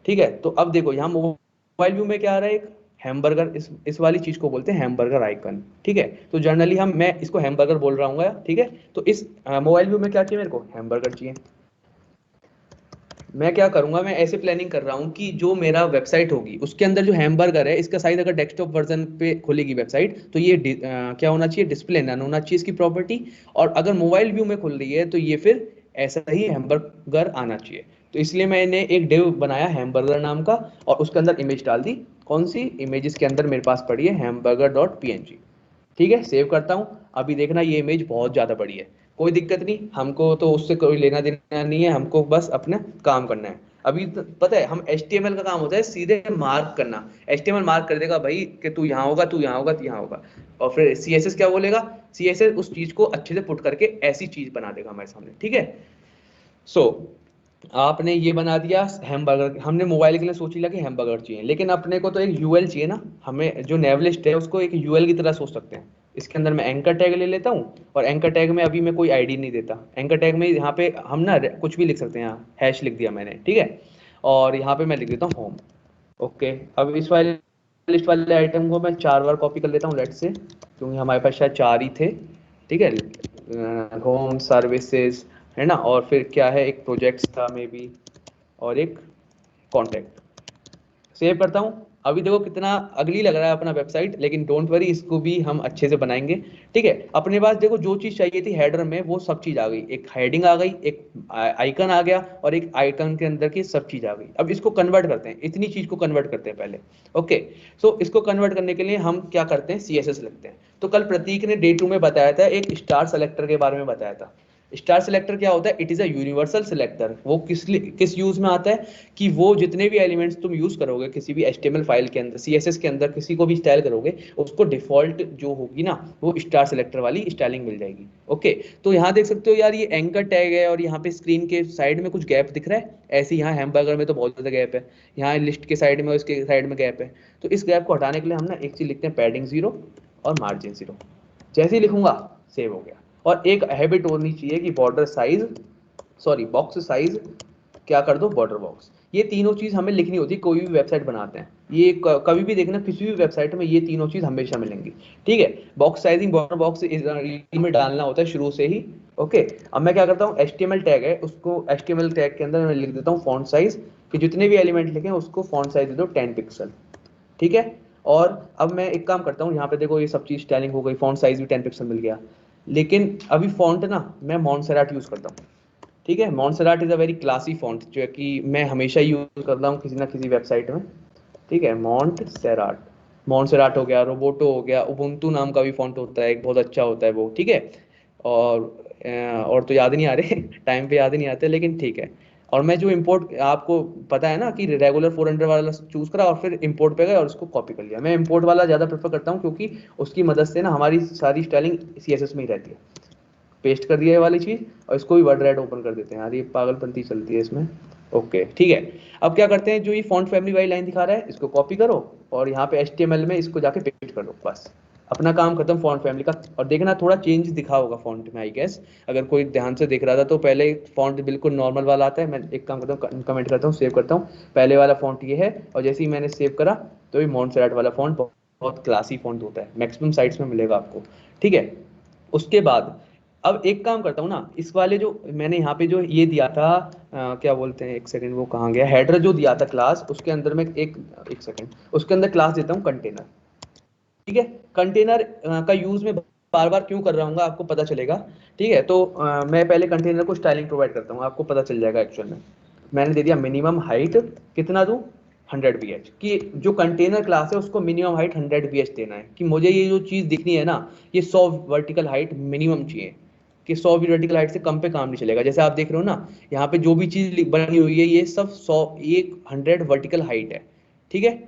ठीक है। तो अब देखो यहाँ मोबाइल व्यू में क्या आ रहा है, एक हैमबर्गर, इस वाली चीज को बोलते हैं हैमबर्गर आइकन, ठीक है। तो जनरली मैं इसको हैमबर्गर बोल रहा हूँ, ठीक है। तो इस मोबाइल व्यू में क्या चाहिए मेरे को, हैमबर्गर चाहिए। मैं क्या करूंगा, मैं ऐसे प्लानिंग कर रहा हूँ कि जो मेरा वेबसाइट होगी उसके अंदर जो हैमबर्गर है, इसका साइज अगर डेस्कटॉप वर्जन पे खुलेगी वेबसाइट, तो ये क्या होना चाहिए, डिस्प्ले नन होना चाहिए इसकी प्रॉपर्टी। और अगर मोबाइल व्यू में खुल रही है तो ये फिर ऐसा ही हैमबर्गर आना चाहिए। तो इसलिए मैंने एक डिव बनाया हैमबर्गर नाम का, और उसके अंदर इमेज डाल दी। कौन सी इमेजेस के अंदर मेरे पास पड़ी है, हैमबर्गर डॉट png, ठीक है। सेव करता हूँ। अभी देखना ये इमेज बहुत ज्यादा बड़ी है, कोई दिक्कत नहीं, हमको तो उससे कोई लेना देना नहीं है, हमको बस अपना काम करना है। अभी तो पता है हम HTML का काम होता है सीधे मार्क करना। HTML मार्क कर देगा भाई कि तू यहाँ होगा, तू यहाँ होगा, तू यहाँ होगा। और फिर CSS क्या बोलेगा, CSS उस चीज को अच्छे से पुट करके ऐसी चीज बना देगा हमारे सामने, ठीक है। सो आपने ये बना दिया हैमबर्गर, हमने मोबाइल के लिए सोच लिया कि हैमबर्गर चाहिए, लेकिन अपने को तो एक यूएल चाहिए ना। हमें जो नेवलिस्ट है उसको एक यूएल की तरह सोच सकते हैं। इसके अंदर मैं एंकर टैग ले लेता हूँ, और एंकर टैग में अभी मैं कोई आईडी नहीं देता। एंकर टैग में यहाँ पे हम ना कुछ भी लिख सकते हैं, यहाँ हैश लिख दिया मैंने, ठीक है। और यहाँ पे मैं लिख देता हूँ होम। ओके, अब इस वाले लिस्ट वाले आइटम को मैं 4 बार कॉपी कर लेता हूँ लेट से, क्योंकि हमारे पास शायद 4 ही थे, ठीक है। होम सर्विसेज है ना, और फिर क्या है, एक प्रोजेक्ट्स था मे बी, और एक कॉन्टैक्ट। सेव करता हूँ। अभी देखो कितना अगली लग रहा है अपना वेबसाइट, लेकिन डोंट वरी, इसको भी हम अच्छे से बनाएंगे, ठीक है। अपने पास देखो जो चीज चाहिए थी हेडर में वो सब चीज आ गई, एक हेडिंग आ गई, एक आइकन आ गया, और एक आइकन के अंदर की सब चीज आ गई। अब इसको कन्वर्ट करते हैं, इतनी चीज को कन्वर्ट करते हैं पहले। ओके, सो इसको कन्वर्ट करने के लिए हम क्या करते हैं, CSS लिखते हैं। तो कल प्रतीक ने डे 2 में बताया था, एक स्टार सेलेक्टर के बारे में बताया था। स्टार सेलेक्टर क्या होता है, it is a universal selector. वो किस यूज में आता है, कि वो जितने भी एलिमेंट्स तुम यूज करोगे किसी भी HTML फाइल के अंदर, CSS के अंदर किसी को भी स्टाइल करोगे, उसको डिफॉल्ट जो होगी ना, वो स्टार सेलेक्टर वाली स्टाइलिंग मिल जाएगी। ओके, तो यहाँ देख सकते हो यार, ये एंकर टैग है, और यहाँ पे स्क्रीन के साइड में कुछ गैप दिख रहा है। ऐसे यहाँ हैमबर्गर में तो बहुत ज्यादा गैप है, यहाँ लिस्ट के साइड में, इसके साइड में गैप है। तो इस गैप को हटाने के लिए हम ना एक चीज लिखते हैं, पैडिंग 0 और मार्जिन 0। जैसे ही लिखूंगा सेव हो गया। और एक हैबिट होनी चाहिए कि border size, sorry box size क्या कर दो, बॉर्डर बॉक्स। ये तीनों चीज हमें लिखनी होती है कोई भी वेबसाइट बनाते हैं। ये कभी भी देखना किसी भी वेबसाइट में ये तीनों चीज हमेशा मिलेंगी, ठीक है। बॉक्स साइजिंग, बॉर्डर बॉक्स में डालना होता है शुरू से ही। ओके, अब मैं क्या करता हूँ, HTML टैग है, उसको HTML टैग के अंदर मैं लिख देता हूँ फॉन्ट साइज, कि जितने भी एलिमेंट लिखे उसको फॉन्ट साइज दे दो 10 पिक्सल, ठीक है। और अब मैं एक काम करता हूँ, यहाँ पे देखो ये सब चीज स्टाइलिंग हो गई, फॉन्ट साइज भी 10 पिक्सल मिल गया। लेकिन अभी फॉन्ट ना मैं मॉन्सेराट यूज करता हूँ, ठीक है। Montserrat is a very classy font, जो है कि मैं हमेशा यूज करता हूँ किसी ना किसी वेबसाइट में, ठीक है। मॉन्टसेराट, मॉन्सेराट हो गया, रोबोटो हो गया, उबुंटू नाम का भी फॉन्ट होता है एक, बहुत अच्छा होता है वो, ठीक है। और और तो याद नहीं आ रहे टाइम पे याद नहीं आते, लेकिन ठीक है। और मैं जो इंपोर्ट, आपको पता है ना कि रेगुलर 400 वाला चूज करा, और फिर इंपोर्ट पे गए और उसको कॉपी कर लिया। मैं इंपोर्ट वाला ज्यादा प्रेफर करता हूँ, क्योंकि उसकी मदद से ना हमारी सारी स्टाइलिंग CSS में ही रहती है। पेस्ट कर दिया ये वाली चीज, और इसको भी वर्ड रेड ओपन कर देते हैं यार, ये पागलपंती चलती है इसमें। ओके, ठीक है। अब क्या करते हैं, जो ये फॉन्ट फैमिली वाली लाइन दिखा रहा है इसको कॉपी करो, और यहाँ पे HTML में इसको जाके पेस्ट कर दो, बस अपना काम खत्म फॉन्ट फैमिली का। और देखना थोड़ा चेंज दिखा होगा फॉन्ट में, आई गेस। अगर कोई ध्यान से देख रहा था तो पहले फॉन्ट बिल्कुल नॉर्मल वाला आता है। मैं एक काम करता हूँ, कमेंट करता हूँ, सेव करता हूँ। पहले वाला फॉन्ट ये है, और जैसे ही मैंने सेव करा तो ये मॉन्सेराट वाला फॉन्ट बहुत क्लासी फॉन्ट होता है, मैक्सिमम साइट्स में मिलेगा आपको, ठीक है। उसके बाद अब एक काम करता हूँ ना, इस वाले जो मैंने यहाँ पे जो ये दिया था, क्या बोलते हैं, एक सेकंड, वो कहाँ गया, हेडर जो दिया था क्लास, उसके अंदर में एक सेकंड, उसके अंदर क्लास देता हूँ कंटेनर, ठीक है। कंटेनर का यूज में बार बार क्यों कर रहा हूँ आपको पता चलेगा, ठीक है। तो मैं पहले कंटेनर को स्टाइलिंग प्रोवाइड करता हूँ, आपको पता चल जाएगा एक्चुअल में। मैंने दे दिया मिनिमम हाइट, कितना दूं, 100 bh, कि जो कंटेनर क्लास है उसको मिनिमम हाइट 100 bh देना है, कि मुझे ये जो चीज दिखनी है ना, ये 100 वर्टिकल हाइट मिनिमम चाहिए, कि 100 वर्टिकल हाइट से कम पे काम नहीं चलेगा। जैसे आप देख रहे हो ना, यहाँ पे जो भी चीज बनी हुई है ये सब 100, एक 100 वर्टिकल हाइट है, ठीक है।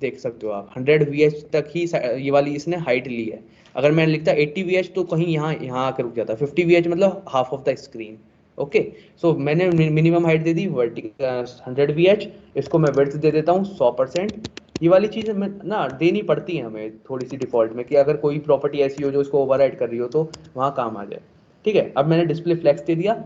देख सकते हो आप 100 VH तक ही ये वाली इसने हाइट ली है। अगर मैं लिखता 80 VH तो कहीं यहाँ यहाँ आकर रुक जाता, 50 VH मतलब half of the screen. Okay, so मैंने मिनिमम हाइट दे दी वर्टिकल 100 VH, इसको मैं विड्थ दे देता हूँ 100%। ये वाली चीज़ ना देनी पड़ती है हमें थोड़ी सी डिफॉल्ट में, कि अगर कोई प्रॉपर्टी ऐसी हो जो इसको ओवरराइड कर रही हो तो वहाँ काम आ जाए, ठीक है। अब मैंने डिस्प्ले फ्लेक्स दे दिया,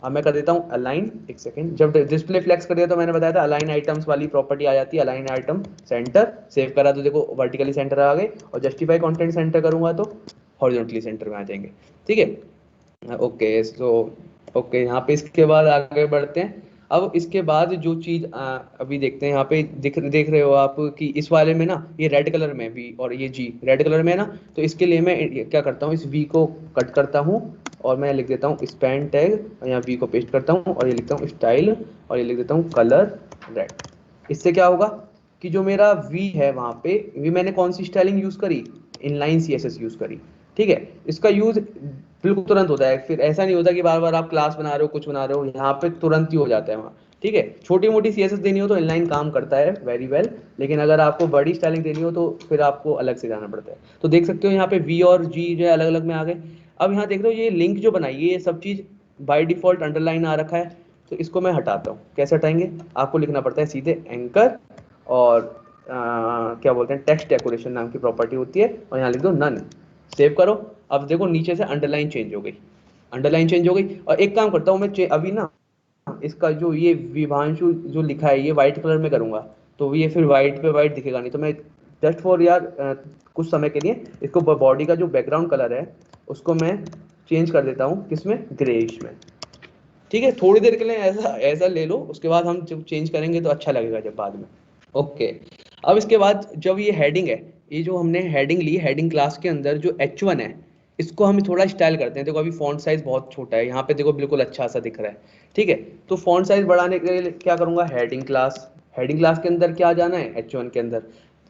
अब मैं कर देता हूँ अलाइन, एक सेकंड, जब डिस्प्ले फ्लेक्स कर दिया तो मैंने बताया था अलाइन आइटम्स वाली प्रॉपर्टी आ जाती है, अलाइन आइटम सेंटर, सेव करा तो देखो वर्टिकली सेंटर आ गए, और जस्टिफाई कंटेंट सेंटर करूंगा तो हॉरिजॉन्टली सेंटर में आ जाएंगे, ठीक है। ओके सो ओके, यहाँ पे इसके बाद आगे बढ़ते हैं। अब इसके बाद जो चीज अभी देखते हैं, यहाँ पे देख रहे हो आप कि इस वाले में ना ये रेड कलर में वी और ये जी रेड कलर में है ना, तो इसके लिए मैं क्या करता हूँ, इस वी को कट करता हूँ और मैं लिख देता हूँ स्पैन टैग, यहाँ वी को पेस्ट करता हूँ और ये लिखता हूँ स्टाइल और ये लिख देता हूँ कलर रेड। इससे क्या होगा कि जो मेरा वी है वहां पे, वी मैंने कौन सी स्टाइलिंग यूज करी, इनलाइन सीएसएस यूज करी, ठीक है। इसका यूज बिल्कुल तुरंत होता है, फिर ऐसा नहीं होता कि बार बार आप क्लास बना रहे हो कुछ बना रहे हो, यहाँ पे तुरंत ही हो जाता है वहाँ, ठीक है। छोटी मोटी सीएसएस देनी हो तो इनलाइन काम करता है वेरी वेल, लेकिन अगर आपको बड़ी स्टाइलिंग देनी हो तो फिर आपको अलग से जाना पड़ता है। तो देख सकते हो यहाँ पे वी और जी जो है अलग अलग में आ गए। अब यहाँ देख रहे हो ये लिंक जो बनाई है ये सब चीज बाय डिफॉल्ट अंडरलाइन आ रखा है, तो इसको मैं हटाता हूँ। कैसे हटाएंगे, आपको लिखना पड़ता है सीधे एंकर और क्या बोलते हैं टेक्स्ट डेकोरेशन नाम की प्रॉपर्टी होती है, और यहाँ लिख दो नन, सेव करो। अब देखो नीचे से अंडरलाइन चेंज हो गई, अंडरलाइन चेंज हो गई। और एक काम करता हूँ मैं अभी ना, इसका जो ये विभांशु जो लिखा है ये व्हाइट कलर में करूंगा, तो ये फिर व्हाइट पे व्हाइट दिखेगा नहीं, तो मैं जस्ट फॉर यार कुछ समय के लिए इसको बॉडी का जो बैकग्राउंड कलर है उसको मैं चेंज कर देता हूँ, किसमें, ग्रेइश में, ठीक है। थोड़ी देर के लिए ऐसा ऐसा ले लो, उसके बाद हम जब चेंज करेंगे तो अच्छा लगेगा जब बाद में। ओके, अब इसके बाद जब ये हेडिंग है, ये जो हमने हेडिंग ली, हेडिंग क्लास के अंदर जो H1 है इसको हम थोड़ा स्टाइल करते हैं। देखो अभी फॉन्ट साइज बहुत छोटा है, यहाँ पे देखो बिल्कुल अच्छा सा दिख रहा है, ठीक है। तो फॉन्ट साइज बढ़ाने के लिए क्या करूंगा, हेडिंग क्लास, हेडिंग क्लास के अंदर क्या जाना है, H1 के अंदर,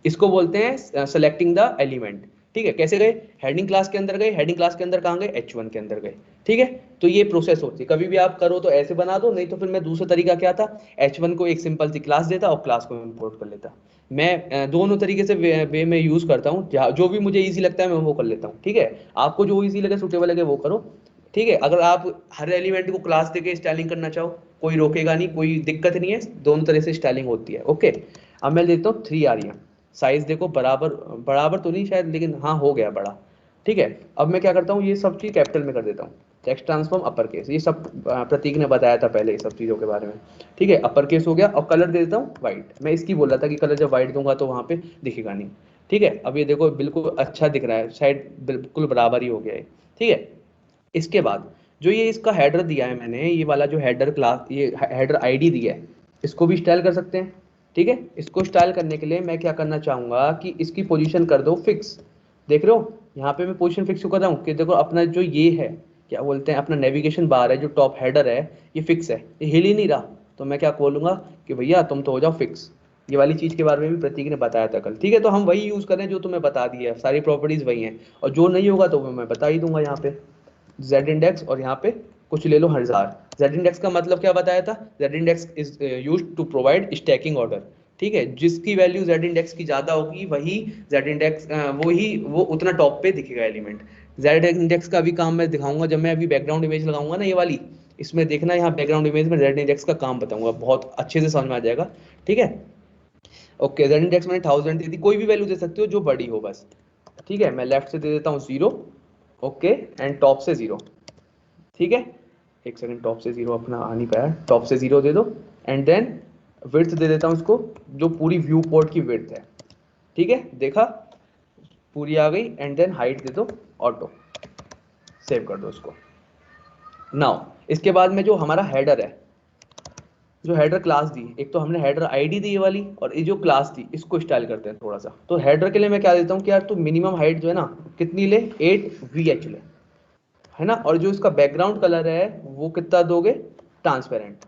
इसको बोलते हैं सेलेक्टिंग द एलिमेंट, ठीक है। कैसे गए, हेडिंग क्लास के अंदर गए, हेडिंग क्लास के अंदर कहाँ गए, H1 के अंदर गए, ठीक है। तो ये प्रोसेस होती है, कभी भी आप करो तो ऐसे बना दो, नहीं तो फिर मैं दूसरा तरीका क्या था, H1 को एक सिंपल सी क्लास देता और क्लास को इंपोर्ट कर लेता। मैं दोनों तरीके से वे में यूज करता हूँ, जो भी मुझे इजी लगता है मैं वो कर लेता हूँ, ठीक है। आपको जो इजी लगे सुटेबल लगे वो करो, ठीक है। अगर आप हर एलिमेंट को क्लास देके स्टाइलिंग करना चाहो कोई रोकेगा नहीं, कोई दिक्कत नहीं है, दोनों तरह से स्टाइलिंग होती है, ओके। अब मैं देता हूँ 3 आरिया, साइज देखो बराबर, बराबर तो नहीं शायद लेकिन हाँ हो गया बड़ा, ठीक है। अब मैं क्या करता हूँ, ये सब चीज कैपिटल में कर देता हूँ, टेक्स्ट ट्रांसफॉर्म अपर केस, ये सब प्रतीक ने बताया था पहले ये सब चीजों के बारे में, ठीक है। अपर केस हो गया, और कलर दे देता हूँ व्हाइट, मैं इसकी बोल रहा था कि कलर जब व्हाइट दूंगा तो वहां पे दिखेगा नहीं, ठीक है। अब ये देखो बिल्कुल अच्छा दिख रहा है, शायद बिल्कुल बराबर ही हो गया है, ठीक है। इसके बाद जो ये इसका हेडर दिया है मैंने, ये वाला जो हेडर क्लास, ये हेडर आईडी दिया है, इसको भी स्टाइल कर सकते हैं, ठीक है। इसको स्टाइल करने के लिए मैं क्या करना चाहूंगा कि इसकी पोजीशन कर दो फिक्स। देख रहे हो यहाँ पे मैं पोजीशन फिक्स कर रहा हूँ कि देखो अपना जो ये है, क्या बोलते हैं, अपना नेविगेशन बार है जो टॉप हेडर है, ये फिक्स है, ये हिल ही नहीं रहा। तो मैं क्या बोलूंगा कि भैया तुम तो हो जाओ फिक्स। ये वाली चीज के बारे में भी प्रतीक ने बताया था कल, ठीक है। तो हम वही यूज करें जो तुम्हें बता दिया है, सारी प्रॉपर्टीज वही हैं, और जो नहीं होगा तो मैं बता ही दूंगा यहाँ पे z इंडेक्स, और यहाँ पे कुछ ले लो 1000। z इंडेक्स का मतलब क्या बताया था, z index is used to provide stacking order, ठीक है। जिसकी वैल्यू z इंडेक्स की ज्यादा होगी वही z इंडेक्स वो उतना टॉप पे दिखेगा एलिमेंट। z इंडेक्स का भी काम मैं दिखाऊंगा जब मैं अभी बैकग्राउंड इमेज लगाऊंगा ना ये वाली, इसमें देखना यहाँ बैकग्राउंड इमेज में z इंडेक्स का काम बताऊंगा, बहुत अच्छे से समझ में आ जाएगा, ठीक है। ओके, z इंडेक्स मैंने 1000 दे दी, कोई भी वैल्यू दे सकते हो जो बड़ी हो बस, ठीक है। मैं लेफ्ट से दे देता हूँ 0, ओके, एंड टॉप से 0, ठीक है। एक सेकंड, टॉप से 0 अपना आ नहीं पाया, टॉप से 0 दे दो, एंड देन विड्थ दे देता हूँ इसको, जो पूरी व्यू पोर्ट की विड्थ है, ठीक है। देखा पूरी आ गई, एंड देन हाइट दे दो ऑटो, सेव कर दो इसको। नाउ इसके बाद में जो हमारा हेडर है, जो हेडर क्लास दी, एक तो हमने हेडर आईडी दी ये वाली, और ये जो क्लास थी इसको स्टाइल करते हैं थोड़ा सा। तो हेडर के लिए मैं क्या देता हूँ कि यार तू मिनिमम हाइट जो है ना कितनी ले, 8 VH ले, है ना। और जो इसका बैकग्राउंड कलर है वो कितना दोगे, ट्रांसपेरेंट।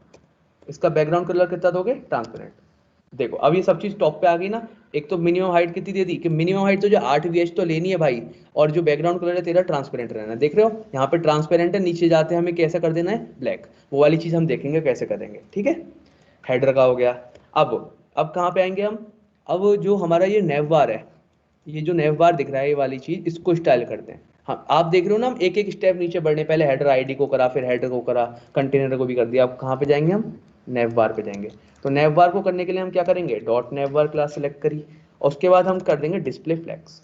इसका बैकग्राउंड कलर कितना दोगे, ट्रांसपेरेंट। देखो अब ये सब चीज टॉप पे आ गई ना। एक तो मिनिमम हाइट कितनी दे दी कि मिनिमम हाइट तो जो 8 VH तो लेनी है भाई, और जो बैकग्राउंड कलर है तेरा ट्रांसपेरेंट रहना है। देख रहे हो यहाँ पे ट्रांसपेरेंट है, नीचे जाते हैं हमें कैसा कर देना है, ब्लैक। वो वाली चीज हम देखेंगे कैसे करेंगे, ठीक है। हेडर का हो गया। अब कहाँ पे आएंगे हम, अब जो हमारा ये नेवबार है, ये जो नेवबार दिख रहा है ये वाली चीज, इसको स्टाइल करते हैं। हाँ आप देख रहे हो ना, हम एक एक स्टेप नीचे बढ़ने, पहले हेडर आईडी को करा, फिर हेडर को करा, कंटेनर को भी कर दिया। अब कहाँ पे जाएंगे हम, नेवबार पे जाएंगे। तो नेवबार को करने के लिए हम क्या करेंगे, डॉट नेवबार क्लास सेलेक्ट करी, और उसके बाद हम कर देंगे डिस्प्ले फ्लैग्स,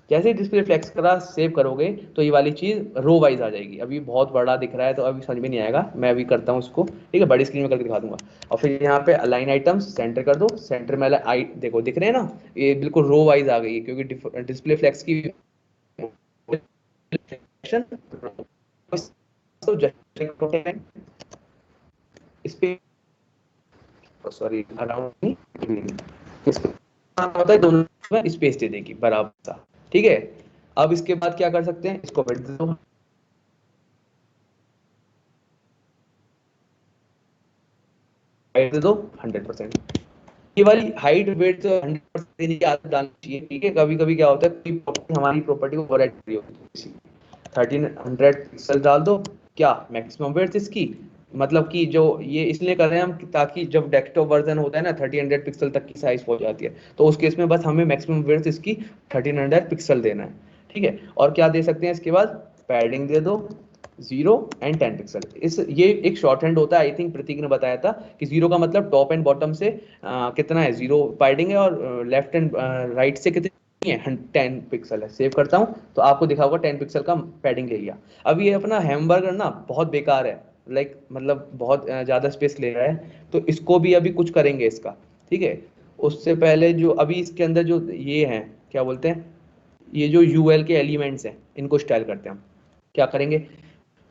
जैसे ही डिस्प्ले फ्लेक्स करा सेव करोगे तो ये वाली चीज रो वाइज आ जाएगी। अभी बहुत बड़ा दिख रहा है तो अभी समझ में नहीं आएगा, मैं अभी करता हूँ उसको, ठीक है, बड़ी स्क्रीन में करके दिखा दूंगा। और फिर यहाँ पे अलाइन आइटम्स सेंटर कर दो, सेंटर में आई देखो दिख रहे हैं ना, ये बिल्कुल रो वाइज आ गई है क्योंकि डिस्प्ले फ्लेक्स की सॉरी अराउंड होता है दोनों में स्पेस दे देगी बराबर सा, ठीक है। अब इसके बाद क्या कर सकते हैं, इसको विड्थ दो, हाइट दे दो 100%। ये वाली हाइट वेट 100% देने की आदत डालनी चाहिए, ठीक है। कभी कभी क्या होता है कोई हमारी प्रॉपर्टी को ओवरराइड कर रही होती है, 1300 पिक्सल डाल दो, क्या मैक्सिमम वेट इसकी, मतलब कि जो ये इसलिए कर रहे हैं हम ताकि जब डेस्कटॉप वर्जन होता है ना 1300 पिक्सल तक की साइज पहुंच जाती है, तो उस केस में बस हमें मैक्सिमम वेट इसकी 1300 पिक्सल देना है, ठीक है। और क्या दे सकते हैं इसके बाद, पैडिंग दे दो 0 एंड 10 पिक्सल। इस ये एक शॉर्ट हैंड होता है, आई थिंक प्रतीक ने बताया था कि 0 का मतलब टॉप एंड बॉटम से कितना है, 0 पैडिंग है, और लेफ्ट एंड राइट से कितनी है 10 पिक्सल है। सेव करता हूँ तो आपको दिखा होगा 10 पिक्सल का पैडिंग ले लिया। अब ये अपना हैमबर्गर ना बहुत बेकार है, लाइक मतलब बहुत ज्यादा स्पेस ले रहा है, तो इसको भी अभी कुछ करेंगे इसका, ठीक है। उससे पहले जो अभी इसके अंदर जो ये हैं क्या बोलते हैं, ये जो यूएल के एलिमेंट्स हैं इनको स्टाइल करते हैं हम। क्या करेंगे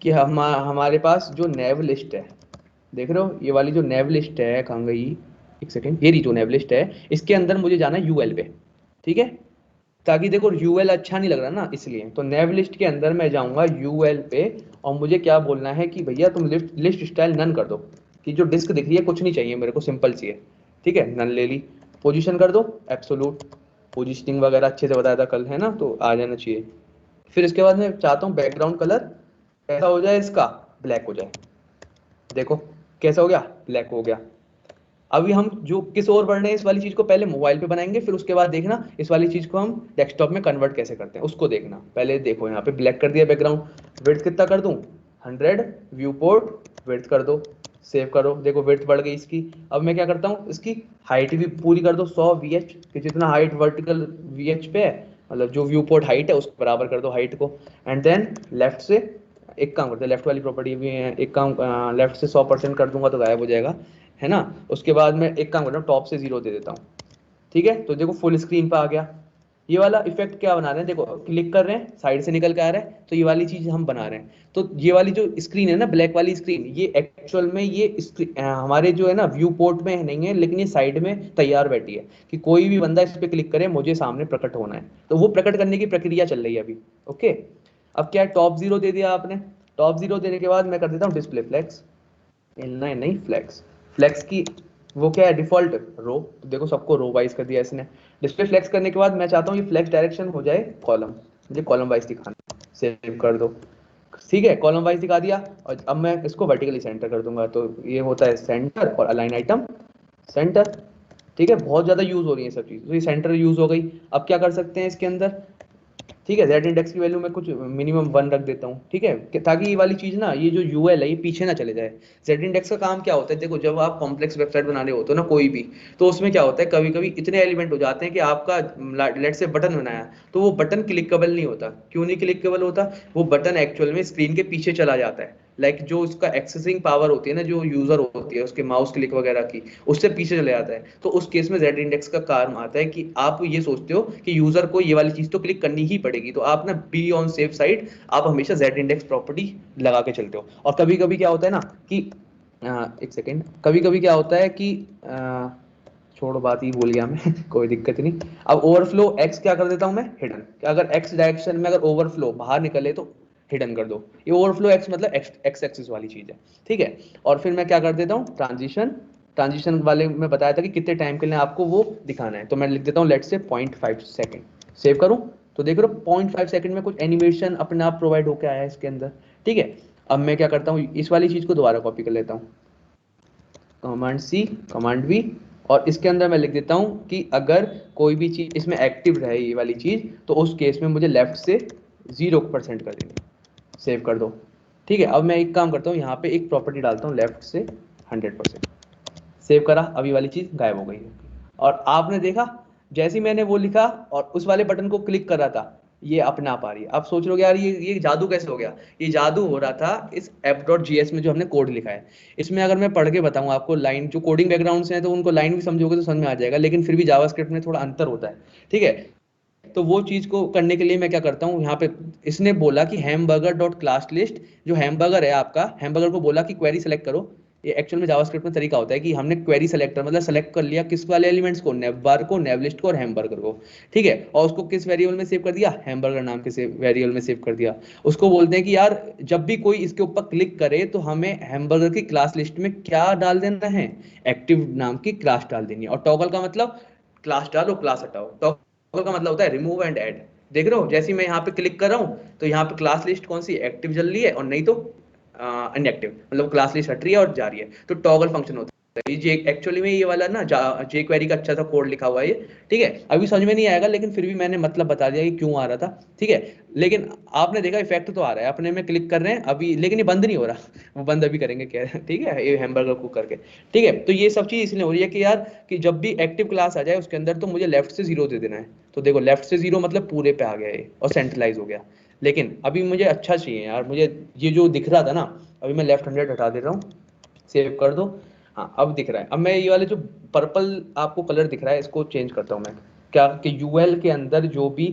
कि हमारे पास जो नेव लिस्ट है, देख रहे हो ये वाली जो नेव लिस्ट है, कहाँ गई, एक सेकेंड, ये रही जो नेव लिस्ट है, इसके अंदर मुझे जाना है यूएल पे, ठीक है। ताकि देखो यूएल अच्छा नहीं लग रहा ना, इसलिए तो नेव लिस्ट के अंदर मैं जाऊंगा यूएल पे, और मुझे क्या बोलना है कि भैया तुम लिस्ट स्टाइल नन कर दो, कि जो डिस्क दिख रही है कुछ नहीं चाहिए मेरे को, सिंपल सी है, ठीक है, नन ले ली। पोजीशन कर दो एब्सोलूट, पोजीशनिंग वगैरह अच्छे से बताया था कल, है ना, तो आ जाना चाहिए। फिर इसके बाद मैं चाहता हूँ बैकग्राउंड कलर ऐसा हो जाए इसका, ब्लैक हो जाए, देखो कैसा हो गया, ब्लैक हो गया। अभी हम जो किस ओर बढ़ रहे हैं, इस वाली चीज को पहले मोबाइल पे बनाएंगे, फिर उसके बाद देखना इस वाली चीज को हम डेस्कटॉप में कन्वर्ट कैसे करते हैं उसको देखना। पहले देखो यहाँ पे ब्लैक कर दिया बैकग्राउंड, विड्थ कितना कर दूं 100, व्यू पोर्ट विड्थ कर दो, सेव करो, देखो विड्थ बढ़ गई इसकी। अब मैं क्या करता हूँ, इसकी हाइट भी पूरी कर दो 100 VH, कि जितना हाइट वर्टिकल VH पे है, मतलब जो व्यू पोर्ट हाइट है उसको बराबर कर दो हाइट को। एंड देन लेफ्ट से एक काम करते हैं, लेफ्ट वाली प्रॉपर्टी भी है, एक काम लेफ्ट से 100% कर दूंगा तो गायब हो जाएगा, है ना। उसके बाद मैं एक काम करता हूँ टॉप से 0 दे देता हूँ, ठीक है। तो देखो फुल स्क्रीन पे आ गया। ये वाला इफेक्ट क्या बना रहे हैं, देखो क्लिक कर रहे हैं साइड से निकल के आ रहा है, तो ये वाली चीज हम बना रहे हैं। तो ये वाली जो स्क्रीन है ना, ब्लैक वाली स्क्रीन, ये एक्चुअल में ये हमारे जो है ना व्यू पोर्ट में नहीं है, लेकिन ये साइड में तैयार बैठी है कि कोई भी बंदा इस पे क्लिक करे मुझे सामने प्रकट होना है, तो वो प्रकट करने की प्रक्रिया चल रही है अभी, ओके। अब क्या है, टॉप 0 दे दिया आपने, टॉप 0 देने के बाद मैं कर देता हूँ डिस्प्ले फ्लेक्स, नहीं नहीं फ्लेक्स, फ्लेक्स की वो क्या है डिफॉल्ट रो, तो देखो सबको रो वाइज कर दिया इसने। डिस्प्ले फ्लेक्स करने के बाद मैं चाहता हूँ ये फ्लेक्स डायरेक्शन हो जाए कॉलम, मुझे कॉलम वाइज दिखाना, सेव कर दो, ठीक है, कॉलम वाइज दिखा दिया। और अब मैं इसको वर्टिकली सेंटर कर दूंगा, तो ये होता है सेंटर और अलाइन आइटम सेंटर, ठीक है। बहुत ज्यादा यूज हो रही है सब चीज, तो ये सेंटर यूज हो गई। अब क्या कर सकते हैं इसके अंदर, ठीक है, जेड इंडेक्स की वैल्यू मैं कुछ मिनिमम 1 रख देता हूँ, ठीक है, ताकि ये वाली चीज ना, ये जो यूएल है ये पीछे ना चले जाए। जेड इंडेक्स का काम क्या होता है, देखो जब आप कॉम्प्लेक्स वेबसाइट बना रहे होते हो ना कोई भी, तो उसमें क्या होता है कभी कभी इतने एलिमेंट हो जाते हैं कि आपका लेट से बटन बनाया तो वो बटन क्लिकेबल नहीं होता। क्यों नहीं क्लिकेबल होता, वो बटन एक्चुअल में स्क्रीन के पीछे चला जाता है, लाइक जो उसका एक्सेसिंग पावर होती है ना, जो यूजर होती है उसके माउस क्लिक वगैरह की, उससे पीछे चले जाता है। तो उस केस में जेड इंडेक्स का काम आता है कि आप ये सोचते हो कि यूजर को ये वाली चीज तो क्लिक करनी ही पड़ेगी, तो आप ना बी ऑन सेफ साइड, आप हमेशा जेड इंडेक्स प्रॉपर्टी लगा के चलते हो। और कभी कभी क्या होता है ना कि एक सेकेंड, कभी कभी क्या होता है कि छोड़ो बात ही भूल गया मैं कोई दिक्कत नहीं। अब ओवरफ्लो एक्स क्या कर देता हूं मैं, हिडन, अगर एक्स डायरेक्शन में अगर ओवरफ्लो बाहर निकले तो हिडन कर दो। ये ओवरफ्लो एक्स मतलब एक्स एक्सिस वाली चीज है, ठीक है। और फिर मैं क्या कर देता हूँ, ट्रांजिशन, ट्रांजिशन वाले में बताया था कि कितने टाइम के लिए आपको वो दिखाना है, तो मैं लिख देता हूँ लेट से 0.5 सेकंड। सेव करूँ तो देख रहे हो 0.5 सेकंड में कुछ एनिमेशन अपने आप प्रोवाइड होकर आया है इसके अंदर, ठीक है। अब मैं क्या करता हूँ, इस वाली चीज को दोबारा कॉपी कर लेता हूँ, कमांड सी, कमांड वी, और इसके अंदर मैं लिख देता हूं कि अगर कोई भी चीज इसमें एक्टिव रहे ये वाली चीज, तो उस केस में मुझे लेफ्ट से 0% कर देंगे। सेव कर दो, ठीक है। अब मैं एक काम करता हूँ, यहाँ पे एक प्रॉपर्टी डालता हूँ लेफ्ट से 100%। सेव करा, अभी वाली चीज गायब हो गई है। और आपने देखा जैसे ही मैंने वो लिखा और उस वाले बटन को क्लिक करा था, ये अपने आप आ रही है। आप सोच रहे हो यार ये जादू कैसे हो गया? ये जादू हो रहा था इस app.js में जो हमने कोड लिखा है। इसमें अगर मैं पढ़ के बताऊं आपको, लाइन जो कोडिंग बैकग्राउंड से है तो उनको लाइन भी समझोगे तो समझ में आ जाएगा, लेकिन फिर भी जावास्क्रिप्ट में थोड़ा अंतर होता है। ठीक है, तो वो चीज को करने के लिए मैं क्या करता हूँ यहाँ पे, इसने बोला कि हैमबर्गर डॉट क्लास लिस्ट, जो हैमबर्गर है आपका, हैमबर्गर को बोला कि क्वेरी सेलेक्ट करो। ये एक्चुअल में जावास्क्रिप्ट में तरीका होता है कि हमने क्वेरी सेलेक्टर मतलब सेलेक्ट कर लिया किस वाले एलिमेंट्स को, नेव बार को, नेव लिस्ट को और हैमबर्गर को। ठीक है, और उसको किस वेरिएबल में सेव कर दिया, हैमबर्गर नाम के वेरिएबल में सेव कर दिया। उसको बोलते हैं कि यार जब भी कोई इसके ऊपर क्लिक करे तो हमें हैमबर्गर की क्लास लिस्ट में क्या डाल देना है, एक्टिव नाम की क्लास डाल देनी है। और टॉगल का मतलब क्लास डालो क्लास हटाओ, टॉगल का मतलब होता है रिमूव एंड ऐड। देख रहे हो, जैसे ही मैं यहाँ पे क्लिक कर रहा हूँ तो यहाँ पे क्लास लिस्ट कौन सी एक्टिव चल रही है और नहीं तो इनएक्टिव, मतलब क्लास लिस्ट हट रही है और जा रही है। तो टॉगल फंक्शन होता है ये एक्चुअली में, ये वाला ना जे क्वेरी का अच्छा सा कोड लिखा हुआ है ये। ठीक है, अभी समझ में नहीं आएगा लेकिन फिर भी मैंने मतलब बता दिया कि क्यों आ रहा था। ठीक है, लेकिन आपने देखा इफेक्ट तो आ रहा है, अपने में क्लिक कर रहे हैं अभी, लेकिन ये बंद नहीं हो रहा। वो बंद अभी करेंगे क्या ठीक है, ये हैमबर्गर को करके। ठीक है, तो ये सब चीज इसलिए हो रही है कि यार कि जब भी एक्टिव क्लास आ जाए उसके अंदर तो मुझे लेफ्ट से 0 दे देना है। तो देखो लेफ्ट से 0 मतलब पूरे पे आ गया ये और सेंट्रलाइज हो गया। लेकिन अभी मुझे अच्छा चाहिए यार, मुझे ये जो दिख रहा था ना, अभी मैं लेफ्ट 100 हटा दे रहा हूँ, सेव कर दो। हाँ अब दिख रहा है। अब मैं ये वाले जो पर्पल आपको कलर दिख रहा है इसको चेंज करता हूँ मैं, क्या कि यूएल के अंदर जो भी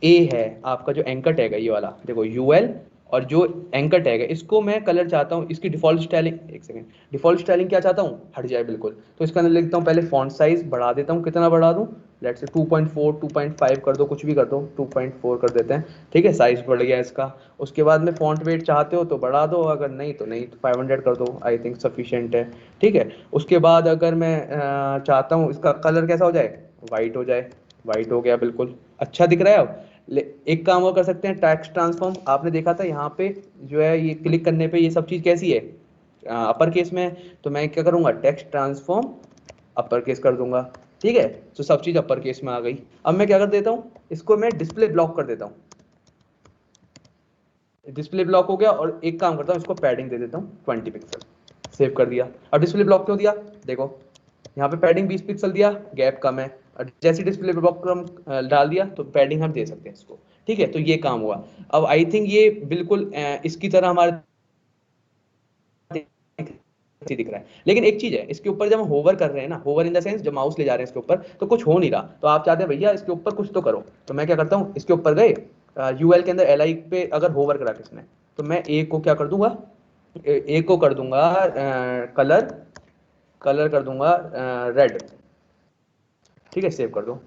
ए है आपका, जो एंकर टैग है ये वाला, देखो यूएल और जो एंकर टैग है इसको मैं कलर चाहता हूँ, इसकी डिफॉल्ट स्टाइलिंग, एक सेकंड, डिफॉल्ट स्टाइलिंग क्या चाहता हूँ, हट जाए बिल्कुल। तो इसके अंदर लिखता हूँ पहले फॉन्ट साइज बढ़ा देता हूँ, कितना बढ़ा दूँ, लेट्स से 2.4 2.5 कर दो, कुछ भी कर दो, 2.4 कर देते हैं। ठीक है, साइज बढ़ गया इसका। उसके बाद में फॉन्ट वेट चाहते हो तो बढ़ा दो, अगर नहीं तो नहीं, तो 500 कर दो, आई थिंक सफिशिएंट है। ठीक है, उसके बाद अगर मैं चाहता हूँ इसका कलर कैसा हो जाए, वाइट हो जाए, वाइट हो गया बिल्कुल, अच्छा दिख रहा है अब। एक काम और कर सकते हैं, टेक्स्ट ट्रांसफॉर्म, आपने देखा था यहाँ पे जो है ये क्लिक करने पे ये सब चीज़ कैसी है, अपर केस में है। तो मैं क्या करूँगा, टेक्स्ट ट्रांसफॉर्म अपर केस कर दूंगा। ठीक है, तो सब चीज़ अपर केस में आ गई। अब मैं क्या कर देता हूँ, इसको मैं डिस्प्ले ब्लॉक कर देता हूँ, डिस्प्ले ब्लॉक हो गया। और एक काम करता हूँ, इसको पैडिंग दे देता हूँ 20 पिक्सल, सेव कर दिया। अब डिस्प्ले ब्लॉक क्यों दिया, देखो यहाँ पे पैडिंग 20 पिक्सल दिया, गैप कम है। और जैसे डिस्प्ले ब्लॉक हम डाल दिया तो पैडिंग हम दे सकते हैं इसको। ठीक है, तो ये काम हुआ। अब आई थिंक ये बिल्कुल इसकी तरह हमारे दिख रहा है। लेकिन एक चीज है, इसके ऊपर जब हम होवर कर रहे हैं ना, होवर इन द सेंस जब माउस ले जा रहे हैं इसके ऊपर तो कुछ हो नहीं रहा, तो आप चाहते हैं भैया इसके ऊपर कुछ तो करो। तो मैं क्या करता हूँ, इसके ऊपर गए यूएल के अंदर एल पे अगर होवर करा किसने, तो मैं ए को क्या कर दूंगा, ए को कर दूंगा कलर, कलर कर दूंगा रेड। ठीक है, सेव कर दो,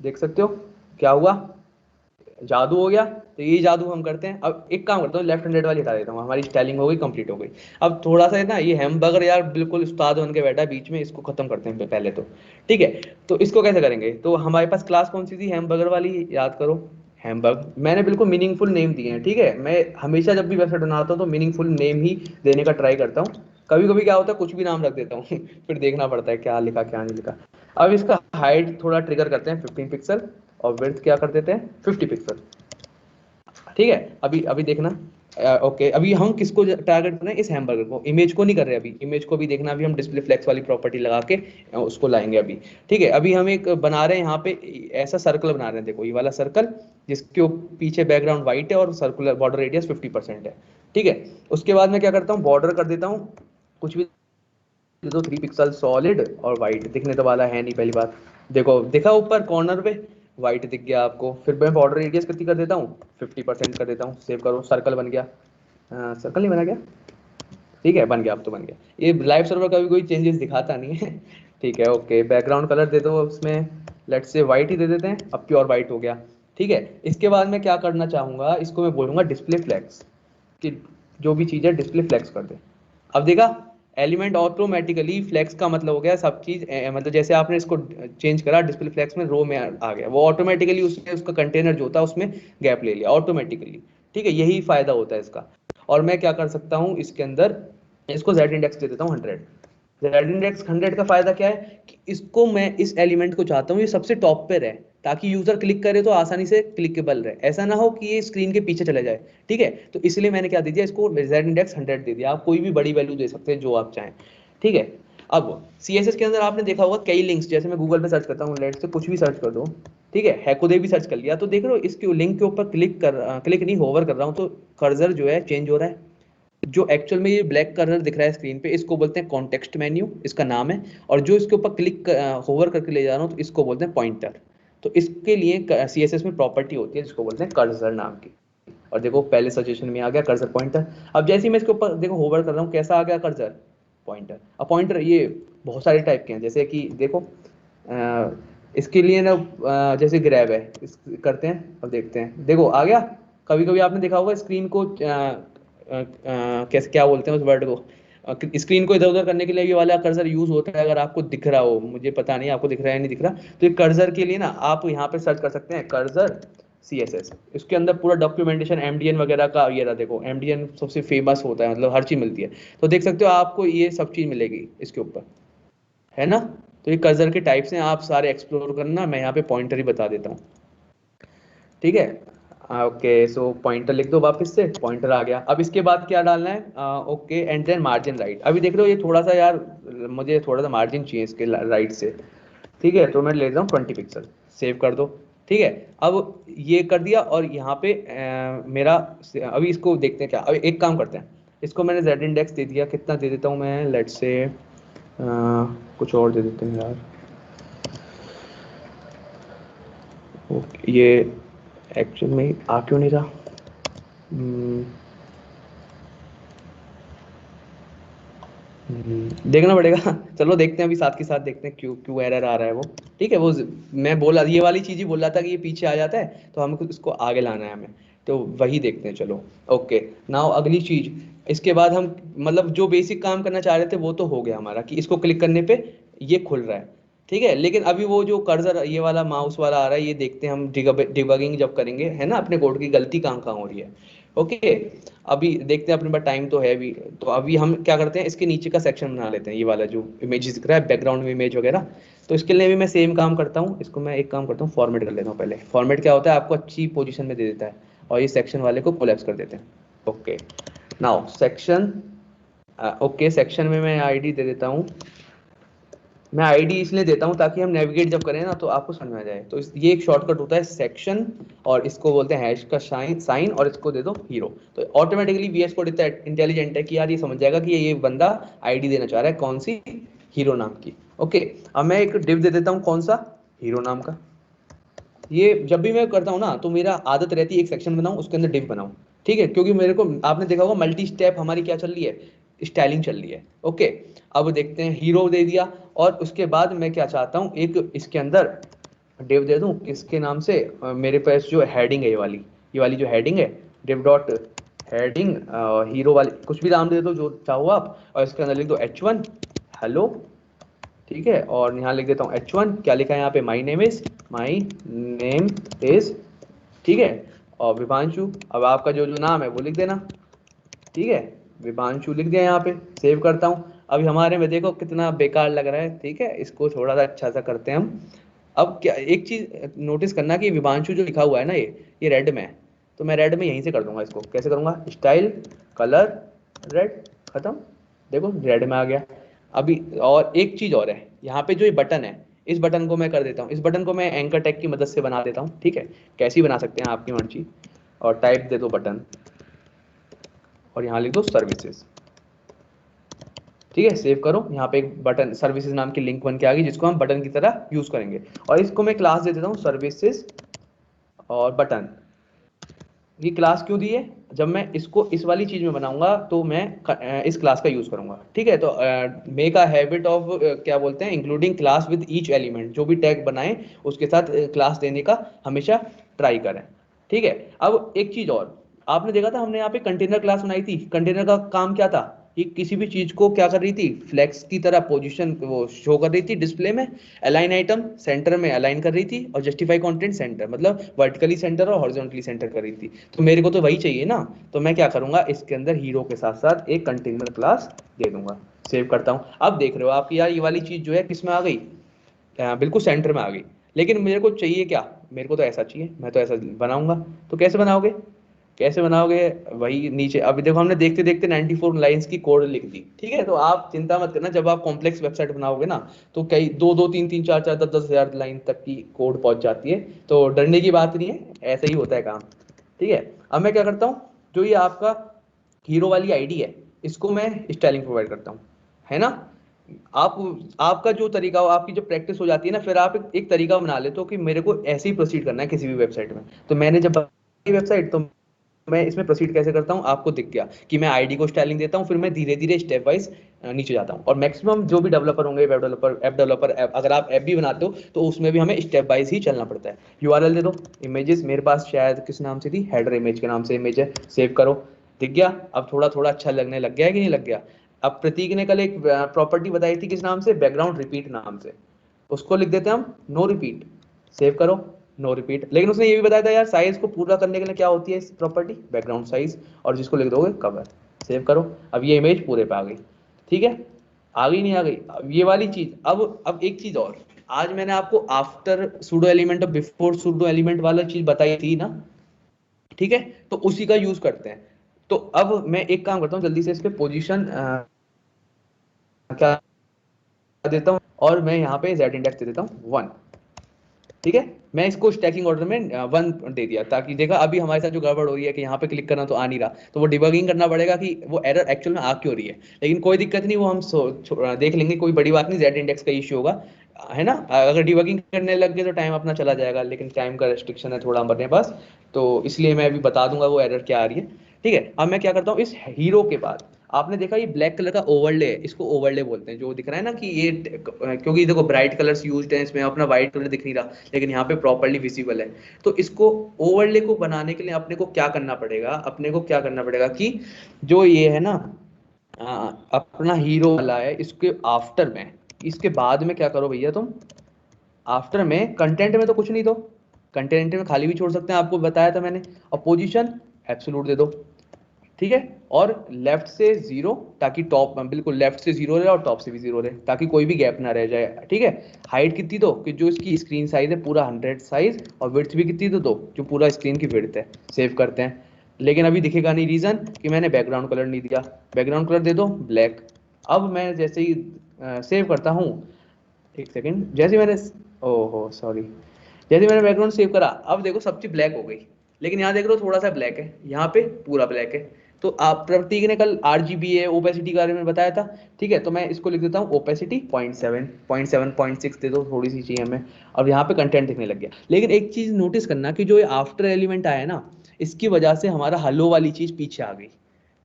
देख सकते हो क्या हुआ, जादू हो गया। तो ये जादू हम करते हैं। अब एक काम करता हूँ, लेफ्ट हैंडेड वाली हटा देता हूँ, हमारी स्टाइलिंग हो गई, कंप्लीट हो गई। अब थोड़ा सा है ना, ये हैमबर्गर यार बिल्कुल उस्ताद बन के बैठा है बीच में, इसको खत्म करते हैं पहले तो। ठीक है, तो इसको कैसे करेंगे, तो हमारे पास क्लास कौन सी थी, हैमबर्गर वाली, याद करो। हैमबर्ग मैंने बिल्कुल मीनिंगफुल नेम दिए हैं। ठीक है, मैं हमेशा जब भी वेबसाइट बनाता हूँ तो मीनिंगफुल नेम ही देने का ट्राई करता हूँ। कभी कभी क्या होता है कुछ भी नाम रख देता हूँ फिर देखना पड़ता है क्या लिखा क्या नहीं लिखा। अब इसका हाइट थोड़ा ट्रिगर करते हैं 15 पिक्सल, और विड्थ क्या कर देते हैं 50 पिक्सल। ठीक है, अभी अभी देखना, ओके अभी हम किसको टारगेट कर रहे हैं, इस हैमबर्गर को, इमेज को नहीं कर रहे अभी, इमेज को भी देखना, अभी हम डिस्प्ले फ्लेक्स वाली प्रॉपर्टी लगा के उसको लाएंगे अभी। ठीक है, अभी हम एक बना रहे हैं यहाँ पे, ऐसा सर्कल बना रहे हैं, देखो ये वाला सर्कल जिसके पीछे बैकग्राउंड व्हाइट है और सर्कुलर बॉर्डर रेडियस 50% है। ठीक है, उसके बाद मैं क्या करता हूँ, बॉर्डर कर देता हूँ कुछ भी दे दो, 3 पिक्सल सॉलिड और वाइट, दिखने तो वाला है नहीं पहली बात। देखो दिखा ऊपर कॉर्नर पे वाइट दिख गया आपको। फिर मैं बॉर्डर रेडियस कितनी कर देता हूँ, 50% कर देता हूँ, सेव करो, सर्कल बन गया। सर्कल नहीं बना क्या, ठीक है बन गया, अब तो बन गया। ये लाइव सर्वर का भी कोई चेंजेस दिखाता नहीं है ठीक है, ओके बैकग्राउंड कलर दे दो उसमें, लेट्स से वाइट ही दे देते हैं, अब प्योर वाइट हो गया। ठीक है, इसके बाद मैं क्या करना चाहूंगा, इसको मैं बोलूंगा डिस्प्ले फ्लैग्स, कि जो भी चीज़ है डिस्प्ले फ्लैग्स कर दे। अब देखा, एलिमेंट ऑटोमेटिकली फ्लैक्स का मतलब हो गया सब चीज मतलब जैसे आपने इसको चेंज करा डिस्प्ले फ्लैक्स में, रो में आ गया वो ऑटोमेटिकली, उसने उसका कंटेनर जो था उसमें गैप ले लिया ऑटोमेटिकली। ठीक है, यही फायदा होता है इसका। और मैं क्या कर सकता हूँ इसके अंदर, इसको जेड इंडेक्स दे देता हूँ 100। जेड इंडेक्स 100 का फायदा क्या है कि इसको मैं इस एलिमेंट को चाहता हूँ ये सबसे टॉप पे रहे, ताकि यूजर क्लिक करे तो आसानी से क्लिकेबल रहे, ऐसा ना हो कि ये स्क्रीन के पीछे चले जाए। ठीक है, तो इसलिए मैंने क्या दे दिया, इसको जेड इंडेक्स 100 दे दिया। आप कोई भी बड़ी वैल्यू दे सकते हैं जो आप चाहें। ठीक है, अब CSS के अंदर आपने देखा होगा कई लिंक्स, जैसे मैं गूगल पे सर्च करता हूँ, लेट से कुछ भी सर्च कर दो, ठीक है, हैकोदे भी सर्च कर लिया, तो देख रहे हो इसके लिंक के ऊपर क्लिक नहीं, होवर कर रहा हूँ तो कर्सर जो है चेंज हो रहा है। जो एक्चुअल में ये ब्लैक कर्सर दिख रहा है स्क्रीन पे, इसको बोलते हैं कॉन्टेक्स्ट मेन्यू, इसका नाम है। और जो इसके ऊपर होवर करके ले जा रहा हूँ तो इसको बोलते हैं पॉइंटर। तो इसके लिए CSS में प्रॉपर्टी होती है जिसको बोलते हैं कर्सर नाम की। और देखो पहले सजेशन में आ गया कर्सर पॉइंटर। अब जैसे ही मैं इसके ऊपर देखो होवर कर रहा हूँ, कैसा आ गया कर्सर पॉइंटर। अब पॉइंटर ये बहुत सारे टाइप के हैं, जैसे कि देखो इसके लिए ना जैसे ग्रैब है, करते हैं, अब देखते हैं, देखो आ गया। कभी कभी आपने देखा होगा स्क्रीन को कैसे क्या बोलते हैं उस वर्ड को, स्क्रीन को इधर उधर करने के लिए ये वाला कर्सर यूज होता है। अगर आपको दिख रहा हो, मुझे पता नहीं आपको दिख रहा है या नहीं दिख रहा, तो ये कर्सर के लिए ना आप यहाँ पे सर्च कर सकते हैं कर्सर CSS। इसके अंदर पूरा डॉक्यूमेंटेशन MDN वगैरह का ये रहा, देखो MDN सबसे फेमस होता है, मतलब हर चीज मिलती है। तो देख सकते हो आपको ये सब चीज मिलेगी इसके ऊपर, है ना। तो ये कर्सर के टाइप्स हैं, आप सारे एक्सप्लोर करना, मैं यहाँ पे पॉइंटर ही बता देता हूँ, ठीक है। ओके, सो पॉइंटर लिख दो, वापस से पॉइंटर आ गया। अब इसके बाद क्या डालना है, okay, and then margin right. अभी देख रहे हो ये थोड़ा सा यार, मुझे थोड़ा सा मार्जिन चाहिए इसके राइट से, ठीक है, तो मैं ले रहा हूँ 20 पिक्सल, सेव कर दो, ठीक है। अब ये कर दिया, और यहाँ पे मेरा अभी इसको देखते हैं क्या। अभी एक काम करते हैं, इसको मैंने Z इंडेक्स दे दिया, कितना दे देता हूँ मैं, लेट से कुछ और दे देते हैं यार। ओके, ये एक्चुअल में आ क्यों नहीं रहा, देखना पड़ेगा। चलो देखते हैं, अभी साथ के साथ देखते हैं क्यों क्यों एरर आ रहा है वो, ठीक है। वो मैं बोला, ये वाली चीज ही बोल रहा था कि ये पीछे आ जाता है, तो हमको इसको आगे लाना है हमें, तो वही देखते हैं, चलो। ओके, नाउ अगली चीज, इसके बाद हम मतलब जो बेसिक काम करना चाह रहे थे वो तो हो गया हमारा, कि इसको क्लिक करने पे ये खुल रहा है, ठीक है। लेकिन अभी वो जो कर्सर ये वाला माउस वाला आ रहा है, ये देखते हैं हम डिबगिंग जब करेंगे, है ना, अपने कोड की गलती कहाँ कहाँ हो रही है। ओके, अभी देखते हैं, अपने पास टाइम तो है भी, तो अभी हम क्या करते हैं, इसके नीचे का सेक्शन बना लेते हैं, ये वाला जो इमेज दिख रहा है बैकग्राउंड में इमेज वगैरह। तो इसके लिए भी मैं सेम काम करता हूँ, इसको मैं एक काम करता हूँ, फॉर्मेट कर लेता हूँ पहले। फॉर्मेट क्या होता है, आपको अच्छी पोजीशन में दे देता है, और ये सेक्शन वाले को कोलैप्स कर देते हैं। Okay, now section, okay, section में मैं आईडी दे देता हूँ। मैं आईडी इसलिए देता हूँ ताकि हम नेविगेट जब करें ना तो आपको समझ में आ जाए। तो ये एक शॉर्टकट होता है सेक्शन, और इसको बोलते हैं हैश का साइन, और इसको दे दो हीरो। तो ऑटोमेटिकली VS कोड इतना इंटेलिजेंट है कि यार ये समझ जाएगा कि ये बंदा आईडी देना चाह रहा है कौन सी, हीरो नाम की। ओके, अब मैं एक डिव दे देता हूँ, कौन सा, हीरो नाम का। ये जब भी मैं करता हूँ ना तो मेरा आदत रहती है एक सेक्शन बनाऊं, उसके अंदर डिव बनाऊं, ठीक है, क्योंकि मेरे को आपने देखा होगा मल्टी स्टेप हमारी क्या चल रही है, स्टाइलिंग चल रही है। ओके, अब देखते हैं, हीरो दे दिया, और उसके बाद मैं क्या चाहता हूँ, एक इसके अंदर डिव दे दूं इसके नाम से, मेरे पास जो हेडिंग है ये वाली जो हेडिंग है, डिव डॉट हेडिंग, हीरो वाली कुछ भी नाम दे दो जो चाहो आप, और इसके अंदर लिख दो H1 हेलो, ठीक है। और यहाँ लिख देता हूँ H1, क्या लिखा है यहाँ पे, माई नेम इज, ठीक है, और विभांशु। अब आपका जो जो नाम है वो लिख देना, ठीक है, विभांशु लिख दिया यहाँ पे, सेव करता हूँ। अभी हमारे में देखो कितना बेकार लग रहा है, ठीक है, इसको थोड़ा सा अच्छा सा करते हैं हम। अब क्या एक चीज नोटिस करना कि विभांशु जो लिखा हुआ है ना, ये रेड में है, तो मैं रेड में यहीं से कर दूंगा। इसको कैसे करूंगा, स्टाइल कलर रेड, खत्म, देखो रेड में आ गया। अभी और एक चीज और है, यहाँ पे जो ये बटन है, इस बटन को मैं कर देता हूँ, इस बटन को मैं एंकर टैग की मदद से बना देता हूँ, ठीक है। कैसी बना सकते हैं आपकी मर्जी, और टाइप दे दो बटन, और यहाँ लिख दो सर्विसेज, ठीक है, सेव करो। यहाँ पे एक बटन सर्विसेज नाम की लिंक बन के आ गई, जिसको हम बटन की तरह यूज करेंगे। और इसको मैं क्लास दे देता हूँ सर्विसेज और बटन। ये क्लास क्यों दी है, जब मैं इसको इस वाली चीज में बनाऊंगा तो मैं इस क्लास का यूज करूंगा, ठीक है। तो मेक अ हैबिट ऑफ क्या बोलते हैं, including class with each element, जो भी टैग बनाए उसके साथ क्लास देने का हमेशा ट्राई करें, ठीक है। अब एक चीज और, आपने देखा था हमने यहाँ पे कंटेनर क्लास बनाई थी, कंटेनर का काम क्या था, ये किसी भी चीज को क्या कर रही थी, फ्लेक्स की तरह पोजीशन वो शो कर रही थी डिस्प्ले में, अलाइन आइटम सेंटर में अलाइन कर रही थी, और जस्टिफाई कंटेंट सेंटर मतलब वर्टिकली सेंटर और हॉरिजॉन्टली सेंटर कर रही थी। तो मेरे को तो वही चाहिए ना, तो मैं क्या करूंगा, इसके अंदर हीरो के साथ साथ एक कंटेनर क्लास दे दूंगा। सेव करता हूं। अब देख रहे हो आप यार, ये वाली चीज जो है किस में आ गई, बिल्कुल सेंटर में आ गई। लेकिन मेरे को चाहिए क्या, मेरे को तो ऐसा चाहिए, मैं तो ऐसा बनाऊंगा। तो कैसे बनाओगे, कैसे बनाओगे? वही नीचे अभी देखो हमने देखते देखते 94 लाइंस की कोड लिख दी, ठीक है। तो आप चिंता मत करना, जब आप कॉम्प्लेक्स वेबसाइट बनाओगे ना तो कई दो दो तीन तीन चार चार 10 10 हज़ार लाइन तक की कोड पहुंच जाती है, तो डरने की बात नहीं है, ऐसे ही होता है काम, ठीक है। अब मैं क्या करता हूँ, जो ये आपका हीरो वाली आईडी है इसको मैं स्टाइलिंग प्रोवाइड करता हूँ, है ना। आप आपका जो तरीका हो, आपकी जो प्रैक्टिस हो जाती है ना, फिर आप एक तरीका बना लेते हो कि मेरे को ऐसे ही प्रोसीड करना है किसी भी वेबसाइट में। तो मैंने जब वेबसाइट, तो मैं इसमें प्रोसीड कैसे करता हूँ आपको दिख गया कि मैं आईडी को स्टाइलिंग देता हूँ, फिर मैं धीरे धीरे स्टेप वाइज नीचे जाता हूँ। और मैक्सिमम जो भी डेवलपर होंगे, वेब डेवलपर, ऐप डेवलपर, अगर आप ऐप भी बनाते हो तो उसमें भी हमें स्टेप वाइज ही चलना पड़ता है। यूआरएल दे दो, इमेजेस मेरे पास शायद किस नाम से थी, हेडर इमेज के नाम से इमेज है, सेव करो, दिख गया। अब थोड़ा थोड़ा अच्छा लगने लग गया है कि नहीं लग गया? अब प्रतीक ने कल एक प्रॉपर्टी बताई थी किस नाम से, बैकग्राउंड रिपीट नाम से, उसको लिख देते हैं हम नो रिपीट, सेव करो, नो रिपीट। लेकिन उसने ये भी बताया था यार, साइज को पूरा करने के लिए क्या होती है इस प्रॉपर्टी, बैकग्राउंड साइज, और जिसको लिख दोगे कवर, सेव करो। अब ये इमेज पूरे पे आ गई, ठीक है। आ गई नहीं आ गई? अब ये वाली चीज, अब एक चीज और, आज मैंने आपको आफ्टर सूडो एलिमेंट और बिफोर सूडो एलिमेंट वाला चीज बताई थी ना, ठीक है। तो उसी का यूज करते हैं। तो अब मैं एक काम करता हूँ, जल्दी से इस पे पोजीशन क्या देता हूँ, और मैं यहाँ पे z इंडेक्स दे देता हूँ 1, ठीक है। मैं इसको स्टैकिंग ऑर्डर में 1 दे दिया, ताकि देखा अभी हमारे साथ जो गड़बड़ हो रही है कि यहाँ पे क्लिक करना तो आ नहीं रहा, तो वो डिबगिंग करना पड़ेगा कि वो एरर एक्चुअल में आ क्यों रही है। लेकिन कोई दिक्कत नहीं, वो हम देख लेंगे, कोई बड़ी बात नहीं, z इंडेक्स का इश्यू होगा, है ना। अगर डिबगिंग करने लग गए तो टाइम अपना चला जाएगा, लेकिन टाइम का रेस्ट्रिक्शन है थोड़ा हमारे पास, तो इसलिए मैं अभी बता दूंगा वो एरर क्या आ रही है, ठीक है। अब मैं क्या करता हूँ, इस हीरो के बाद आपने देखा ये ब्लैक कलर का ओवरले है, इसको ओवरले बोलते हैं, जो दिख रहा है ना कि ये, क्योंकि देखो ब्राइट कलर्स यूज्ड हैं इसमें, अपना व्हाइट कलर दिख नहीं रहा, लेकिन यहाँ पे प्रॉपर्ली विजिबल है। तो इसको ओवरले को बनाने के लिए अपने को क्या करना पड़ेगा, अपने को क्या करना पड़ेगा कि जो ये है ना अपना हीरो वाला है, इसके आफ्टर में, इसके बाद में क्या करो भैया तुम, आफ्टर में कंटेंट में तो कुछ नहीं दो, कंटेंट में खाली भी छोड़ सकते हैं, आपको बताया था मैंने। और पोजीशन एब्सोल्यूट दे दो, ठीक है। और लेफ्ट से 0, ताकि टॉप बिल्कुल लेफ्ट से 0 रहे और टॉप से भी 0 रहे, ताकि कोई भी गैप ना रह जाए, ठीक है। हाइट कितनी दो कि जो इसकी स्क्रीन साइज है पूरा 100 साइज, और विड्थ भी कितनी दो जो पूरा स्क्रीन की विड्थ है, सेव करते हैं। लेकिन अभी दिखेगा नहीं, रीजन कि मैंने बैकग्राउंड कलर नहीं दिया, बैकग्राउंड कलर दे दो ब्लैक। अब मैं जैसे ही सेव करता हूँ, एक सेकेंड, जैसे मैंने, ओहो सॉरी, जैसे मैंने बैकग्राउंड सेव करा, अब देखो सब चीज ब्लैक हो गई, लेकिन यहाँ देख रहे हो थोड़ा सा ब्लैक है, यहाँ पे पूरा ब्लैक है। तो आप प्रतीक ने कल RGBA ओपेसिटी के बारे में बताया था, ठीक है। तो मैं इसको लिख देता हूँ ओपेसिटी 0.7, 0.7, 0.6 दे दो, थोड़ी सी चाहिए हमें। अब यहाँ पे कंटेंट दिखने लग गया। लेकिन एक चीज नोटिस करना कि जो ये आफ्टर एलिमेंट आया ना, इसकी वजह से हमारा हलो वाली चीज पीछे आ गई।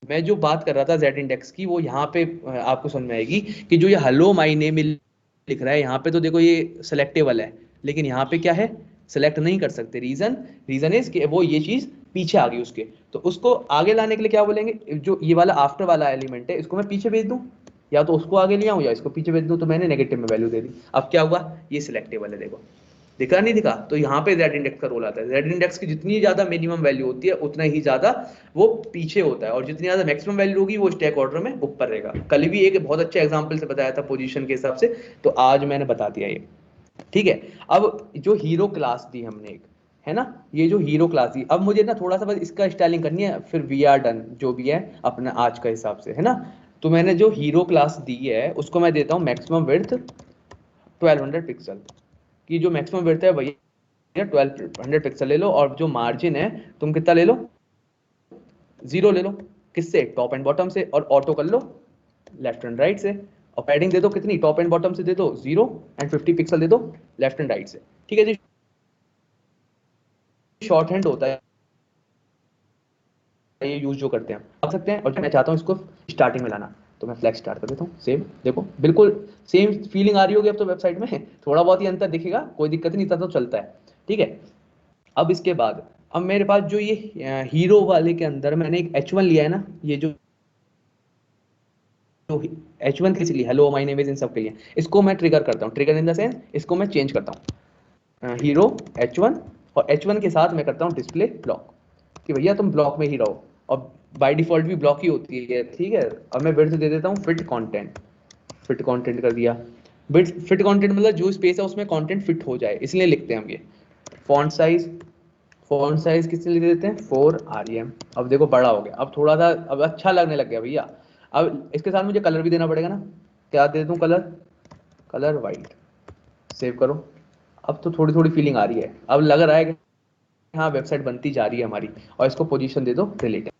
मैं जो बात कर रहा था z इंडेक्स की, वो यहाँ पे आपको समझ में आएगी कि जो ये हेलो माय नेम लिख रहा है, यहाँ पे तो देखो ये सेलेक्टेबल है, लेकिन यहाँ पे क्या है, सेलेक्ट नहीं कर सकते। रीजन इज कि वो ये चीज पीछे आ गई उसके। तो उसको आगे लाने के लिए क्या बोलेंगे, जो ये वाला आफ्टर वाला एलिमेंट है इसको मैं पीछे भेज दूं, या तो उसको आगे ले आऊं या इसको पीछे भेज दूं। तो मैंने नेगेटिव में वैल्यू दे दी, अब क्या हुआ, ये सिलेक्टेबल है, देखो दिखा नहीं दिखा। तो यहाँ पे z इंडेक्स का रोल आता है, z इंडेक्स की जितनी ज्यादा मिनिमम वैल्यू होती है उतना ही ज्यादा वो पीछे होता है, और जितनी ज्यादा मैक्सिमम वैल्यू होगी वो स्टैक ऑर्डर में ऊपर रहेगा। कल भी एक बहुत अच्छे एग्जांपल से बताया था पोजीशन के हिसाब से, तो आज मैंने बता दिया ये, ठीक है। अब जो हीरो क्लास दी हमने एक, है ना, ये जो हीरो क्लास दी, अब मुझे ना थोड़ा सा बस इसका स्टाइलिंग करनी है, फिर वी आर डन जो भी है अपना आज का हिसाब से, है ना। तो मैंने जो हीरो क्लास दी है उसको मैं देता हूँ मैक्सिमम विड्थ 1200 पिक्सल की, जो मैक्सिमम विड्थ है भैया 1200 पिक्सल ले लो, और जो मार्जिन है तुम कितना ले लो, 0 ले लो। किससे, टॉप एंड बॉटम से, और ऑटो कर लो लेफ्ट एंड राइट से। और पैडिंग दे दो कितनी, टॉप एंड बॉटम से दे दो 0, एंड 50 पिक्सल दे दो लेफ्ट एंड राइट से, ठीक है जी। शॉर्ट हैंड होता है ये यूज जो करते हैं आप सकते हैं। और मैं चाहता हूँ इसको स्टार्टिंग में लाना, तो मैं फ्लैग स्टार्ट कर देता हूँ, सेम देखो बिल्कुल सेम फीलिंग आ रही होगी अब तो वेबसाइट में, थोड़ा बहुत ही अंतर दिखेगा, कोई दिक्कत नहीं, इतना तो चलता है, ठीक है। अब इसके बाद, अब मेरे पास जो ये हीरो वाले के अंदर मैंने एक H1 लिया है ना, ये जो H1 किस लिए, हेलो माय नेम इज, इन सब के लिए, इसको मैं ट्रिगर करता हूँ, ट्रिगर इन द सेंस इसको मैं चेंज करता हूँ हीरो H1, और H1 के साथ मैं करता हूँ डिस्प्ले ब्लॉक, कि भैया तुम ब्लॉक में ही रहो, और बाय डिफॉल्ट भी ब्लॉक ही होती है, ठीक है। अब मैं विड्थ दे देता हूँ फिट कंटेंट, फिट कंटेंट कर दिया। फिट कंटेंट मतलब जो स्पेस है उसमें कंटेंट फिट हो जाए, इसलिए लिखते हैं हम ये। फॉन्ट साइज फॉन्ट साइज किससे ले देते हैं 4 REM। अब देखो बड़ा हो गया, अब थोड़ा सा अब अच्छा लगने लग गया भैया। अब इसके साथ मुझे कलर भी देना पड़ेगा ना, क्या दे दूं कलर, कलर वाइट। सेव करो। अब तो थोड़ी थोड़ी फीलिंग आ रही है, अब लग रहा है कि हाँ वेबसाइट बनती जा रही है हमारी। और इसको पोजीशन दे दो रिलेटेड।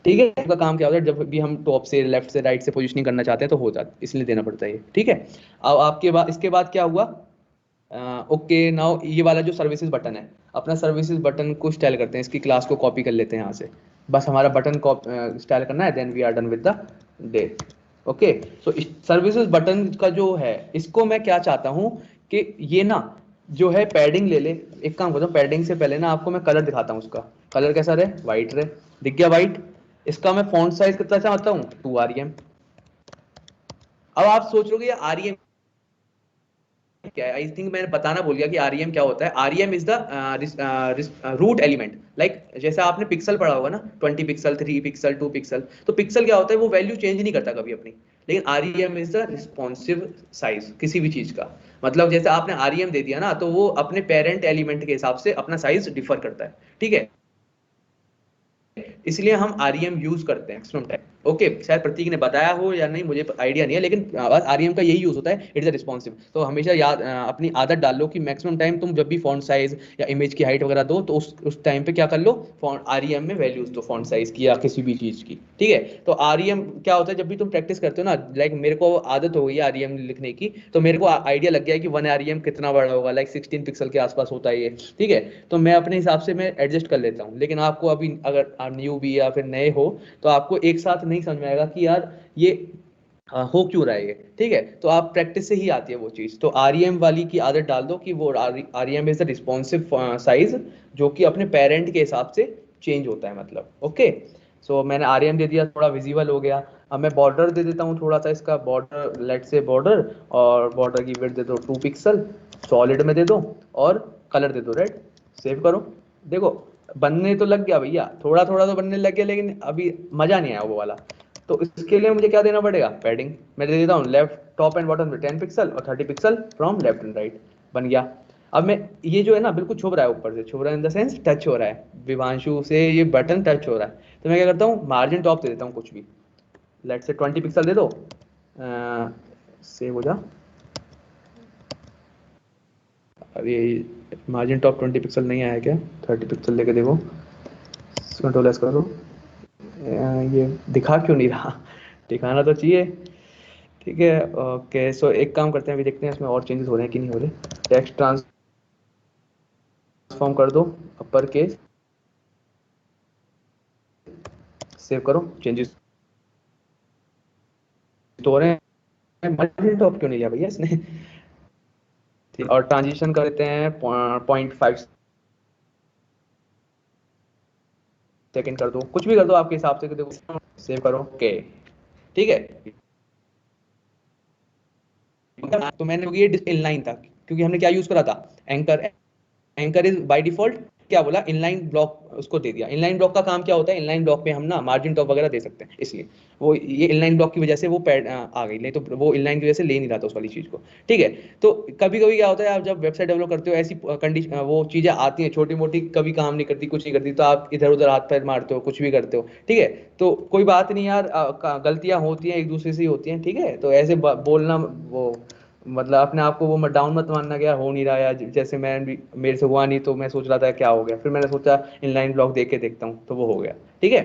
ठीक है, इसका काम क्या होता है, जब भी हम टॉप से लेफ्ट से राइट से पोजीशनिंग करना चाहते हैं तो हो जाता है, इसलिए देना पड़ता है ये। ठीक है, अब आपके बाद इसके बाद क्या हुआ, ओके नाउ ये वाला जो सर्विसेज बटन है, अपना सर्विसेज बटन को स्टाइल करते हैं, इसकी क्लास को कॉपी कर लेते हैं यहाँ से। बस हमारा बटन को स्टाइल करना है, then we are done with the day. Okay, so services button का जो है, इसको मैं क्या चाहता हूँ कि ये ना जो है पैडिंग ले ले। एक काम करता हूँ, पैडिंग से पहले ना आपको मैं कलर दिखाता हूँ, उसका कलर कैसा रहे, व्हाइट रहे। दिख गया व्हाइट। इसका मैं फॉन्ट साइज कितना चाहता हूँ 2 REM। अब आप सोच रहे हो ये REM क्या है, आई थिंक मैंने बताना भूल गया कि आरईएम क्या होता है। REM is the root element. Like जैसे आपने पिक्सल पढ़ा होगा ना, 20 पिक्सल, 3 पिक्सल, 2 पिक्सल, तो पिक्सल क्या होता है, वो वैल्यू चेंज नहीं करता कभी अपनी। लेकिन REM is the responsive size किसी भी चीज का। मतलब जैसे आपने आरईएम दे दिया ना, तो वो अपने पेरेंट एलिमेंट के हिसाब से अपना साइज डिफर करता है। ठीक है, इसलिए हम आरईएम यूज करते हैं मैक्सिमम टाइम। ओके, शायद प्रतीक ने बताया हो या नहीं मुझे आइडिया नहीं है, लेकिन आरईएम का यही यूज होता है, इट इज रिस्पॉन्सिव। तो हमेशा याद अपनी आदत डाल लो कि मैक्सिमम टाइम तुम जब भी फॉन्ट साइज या इमेज की हाइट वगैरह दो, तो उस टाइम पे क्या कर लो, फॉन्ट आरईएम में वैल्यूज दो फॉन्ट साइज की या किसी भी चीज की। ठीक है, तो आरईएम क्या होता है, जब भी तुम प्रैक्टिस करते हो ना, लाइक मेरे को आदत हो गई है आरईएम लिखने की, तो मेरे को आइडिया लग गया है कि 1 आरईएम कितना बड़ा होगा, लाइक 16 पिक्सल के आसपास होता है ये। ठीक है, तो मैं अपने हिसाब से मैं एडजस्ट कर लेता हूँ। लेकिन आपको अभी अगर आप न्यू भी या फिर नए हो, तो आपको एक साथ नहीं समझ में आएगा कि यार ये हो क्यों रहा है ये। ठीक है, तो आप प्रैक्टिस से ही आती है वो चीज। तो आरईएम वाली की आदत डाल दो कि वो REM is the responsive size, जो कि अपने पेरेंट के हिसाब से चेंज होता है, मतलब। ओके, सो मैंने आरईएम दे दिया, थोड़ा विजिबल हो गया। अब मैं बॉर्डर दे देता हूँ थोड़ा सा, इसका बॉर्डर लेट से बॉर्डर, और बॉर्डर की विड्थ दे दो 2 पिक्सल, सॉलिड में दे दो, और कलर दे दो रेड। सेव करो। देखो बनने तो लग गया भैया, थोड़ा थोड़ा तो बनने लग गया, लेकिन अभी मजा नहीं आया वो वाला। तो इसके लिए मुझे क्या देना पड़ेगा, पैडिंग मैं दे देता हूँ लेफ्ट टॉप एंड बॉटम में 10 पिक्सल और 30 pixel from left and right. बन गया। अब मैं ये जो है ना बिल्कुल छुप रहा है, ऊपर से छुप रहा है इन द सेंस टच हो रहा है, विवांशु से ये बटन टच हो रहा है। तो मैं क्या करता हूँ, मार्जिन टॉप दे देता हूँ कुछ भी, लेट से 20 पिक्सल दे दो। सेव हो जा। अब ये मार्जिन टॉप 20 पिक्सल नहीं आया क्या, 30 पिक्सल लेके देखो, कंट्रोल एस करो। ये दिखा क्यों नहीं रहा, दिखाना तो चाहिए। ठीक है, ओके, सो एक काम करते हैं, अभी देखते हैं इसमें और चेंजेस हो रहे हैं कि नहीं हो रहे। टेक्स्ट ट्रांसफॉर्म कर दो अपर केस, सेव करो, चेंजेस तो हो रहे हैं। मार्जिन टॉप क्यों नहीं लिया भैया इसने। ठीक, और ट्रांजिशन कर देते हैं 0.5 सेकंड कर दो, कुछ भी कर दो आपके हिसाब से, देखो सेव करो। ओके, ठीक है। तो मैंने ये इनलाइन था, क्योंकि हमने क्या यूज करा था, anchor. Anchor is by default क्या बोला, इनलाइन ब्लॉक उसको दे दिया। इनलाइन ब्लॉक का काम क्या होता है, इनलाइन ब्लॉक में हम ना मार्जिन टॉप वगैरह दे सकते हैं, इसलिए वो ये इनलाइन ब्लॉक की वजह से वो पैड आ गई, नहीं तो वो इनलाइन की वजह से ले नहीं रहा था उस वाली चीज को। ठीक है, तो कभी कभी क्या होता है, आप जब वेबसाइट डेवलप करते हो, ऐसी कंडीशन वो चीजें आती हैं छोटी मोटी, कभी काम नहीं करती, कुछ नहीं करती, तो आप इधर उधर हाथ पैर मारते हो, कुछ भी करते हो। ठीक है, तो कोई बात नहीं यार, गलतियां होती हैं, एक दूसरे से ही होती हैं। ठीक है, तो ऐसे बोलना वो मतलब अपने आप को वो मत डाउन मत मानना कि यार हो नहीं रहा यार, जैसे मैं भी मेरे से हुआ नहीं, तो मैं सोच रहा था क्या हो गया, फिर मैंने सोचा इनलाइन ब्लॉक देख के देखता हूँ, तो वो हो गया। ठीक है,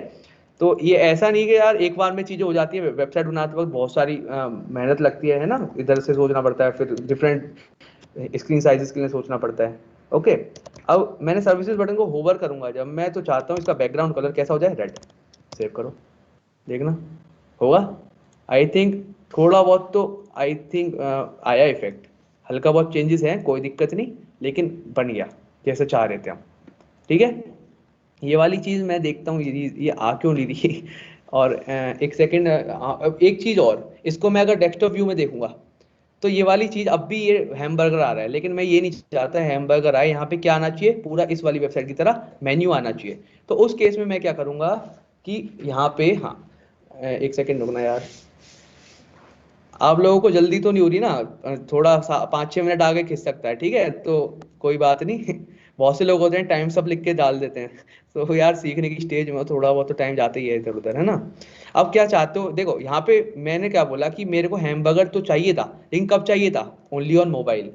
तो ये ऐसा नहीं कि यार एक बार में चीजें हो जाती है। वेबसाइट बनाते वक्त बहुत सारी मेहनत लगती है ना, इधर से सोचना पड़ता है, फिर डिफरेंट स्क्रीन साइजेस के लिए सोचना पड़ता है। ओके, अब मैंने सर्विसेज बटन को होवर करूंगा जब मैं, तो चाहता हूँ इसका बैकग्राउंड कलर कैसा हो जाए, रेड। सेव करो, देखना होगा। आई थिंक थोड़ा बहुत तो, आई थिंक आया इफेक्ट, हल्का बहुत चेंजेस है, कोई दिक्कत नहीं, लेकिन बन गया जैसे चाह रहे थे हम। ठीक है, ये वाली चीज मैं देखता हूँ ये आ क्यों नहीं रही। और एक सेकेंड, एक चीज और, इसको मैं अगर डेस्कटॉप व्यू में देखूंगा, तो ये वाली चीज अब भी ये हैमबर्गर आ रहा है, लेकिन मैं ये नहीं चाहता हैमबर्गर आए, यहाँ पे क्या आना चाहिए, पूरा इस वाली वेबसाइट की तरह मेन्यू आना चाहिए। तो उस केस में मैं क्या करूंगा कि यहाँ पे, हाँ एक सेकेंड रुकना यार, आप लोगों को जल्दी तो नहीं हो रही ना, थोड़ा 5-6 मिनट आगे खिंच सकता है, ठीक है, तो कोई बात नहीं। बहुत से लोग होते हैं टाइम सब लिख के डाल देते हैं तो यार सीखने की स्टेज में थोड़ा बहुत तो टाइम जाता ही है इधर उधर, है ना। अब क्या चाहते हो, देखो यहाँ पे मैंने क्या बोला कि मेरे को हैमबर्गर तो चाहिए था, लेकिन कब चाहिए था, ओनली ऑन मोबाइल,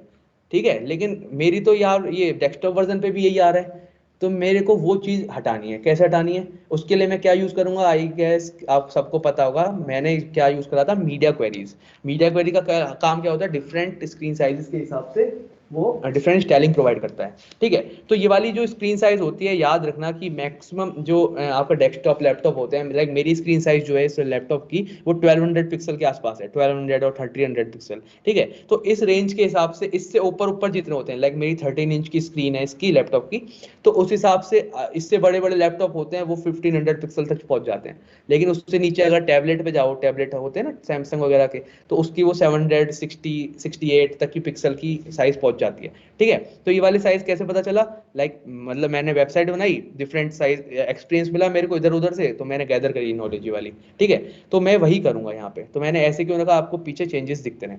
ठीक है। लेकिन मेरी तो यार ये डेस्कटॉप वर्जन पे भी यही आ रहा है, तो मेरे को वो चीज़ हटानी है। कैसे हटानी है, उसके लिए मैं क्या यूज़ करूंगा, आई गेस आप सबको पता होगा मैंने क्या यूज़ करा था, मीडिया क्वेरीज। मीडिया क्वेरी का काम क्या होता है, डिफरेंट स्क्रीन साइजेस के हिसाब से वो डिफरेंट स्टाइलिंग प्रोवाइड करता है, ठीक है। तो ये वाली जो स्क्रीन साइज होती है, याद रखना कि मैक्सिमम जो आपका डेस्कटॉप लैपटॉप होते हैं, लाइक मेरी स्क्रीन साइज जो है इस लैपटॉप की वो 1200 पिक्सल के आसपास है, 1200 और 1300 पिक्सल, ठीक है। तो इस रेंज के हिसाब से इससे ऊपर ऊपर जितने होते हैं, लाइक मेरी 13 इंच की स्क्रीन है इसकी लैपटॉप की, तो उस हिसाब से इससे बड़े बड़े लैपटॉप होते हैं वो 1500 पिक्सल तक पहुंच जाते हैं। लेकिन उससे नीचे अगर टैबलेट पे जाओ, टैबलेट होते हैं ना सैमसंग वगैरह के, तो उसकी वो 768 तक की पिक्सल की साइज पहुंच जाती है, ठीक है। तो ये वाली साइज कैसे पता चला, लाइक मतलब मैंने वेबसाइट बनाई, डिफरेंट साइज एक्सपीरियंस मिला मेरे को इधर उधर से, तो मैंने गैदर करी नॉलेज ये वाली, ठीक है। तो मैं वही करूंगा यहाँ पे, तो मैंने ऐसे क्यों रखा, आपको पीछे चेंजेस दिखते रहे।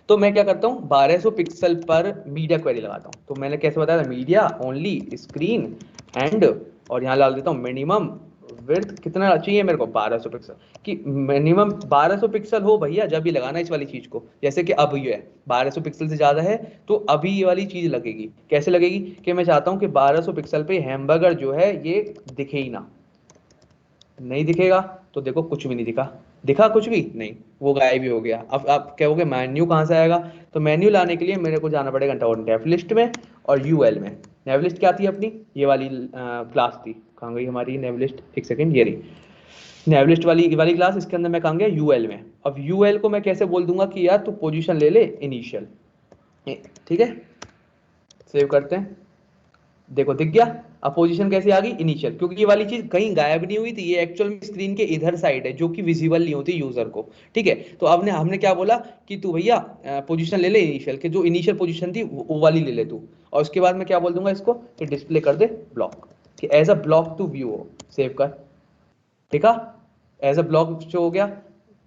तो मैं क्या करता हूँ, 1200 पिक्सल पर मीडिया क्वेरी लगाता हूँ। तो मैंने कैसे बताया था, मीडिया ओनली स्क्रीन एंड, और यहाँ डाल देता हूँ मिनिमम विड्थ कितना चाहिए मेरे को, 1200 पिक्सल, कि मिनिमम 1200 पिक्सल हो भैया जब भी लगाना इस वाली चीज को। जैसे कि अब ये है 1200 पिक्सल से ज्यादा है, तो अभी ये वाली चीज लगेगी। कैसे लगेगी, कि मैं चाहता हूँ कि 1200 पिक्सल पे हैमबर्गर जो है ये दिखे ही ना, नहीं दिखेगा। तो देखो कुछ भी नहीं दिखा, दिखा कुछ भी नहीं, वो गायब ही हो गया। अब आप कहोगे मेन्यू कहाँ से आएगा, तो मेन्यू लाने के लिए मेरे को जाना पड़ेगा नेव लिस्ट में और यूएल में। नेव लिस्ट क्या थी अपनी, ये वाली क्लास थी, कहाँ गई हमारी नेव लिस्ट, एक सेकंड, ये रही नेव लिस्ट वाली वाली क्लास, इसके अंदर मैं कहाँ गया, यूएल में। अब यूएल को मैं कैसे बोल दूंगा कि यार तू पोजीशन ले ले इनिशियल, ठीक है। सेव करते हैं, देखो दिख गया। अब पोजीशन कैसे आ गई, इनिशियल, क्योंकि ये वाली चीज कहीं गायब नहीं हुई थी, ये एक्चुअल में स्क्रीन के इधर साइड है जो कि विजिबल नहीं होती यूजर को, ठीक है। तो अब हमने क्या बोला कि तू भैया पोजीशन ले ले इनिशियल, कि जो इनिशियल पोजीशन थी वो वाली ले ले तू। और उसके बाद मैं क्या बोल दूंगा इसको, कि डिस्प्ले कर दे ब्लॉक, कि as a block to view हो। सेव कर, ठीक है, एज अ ब्लॉक शो हो गया,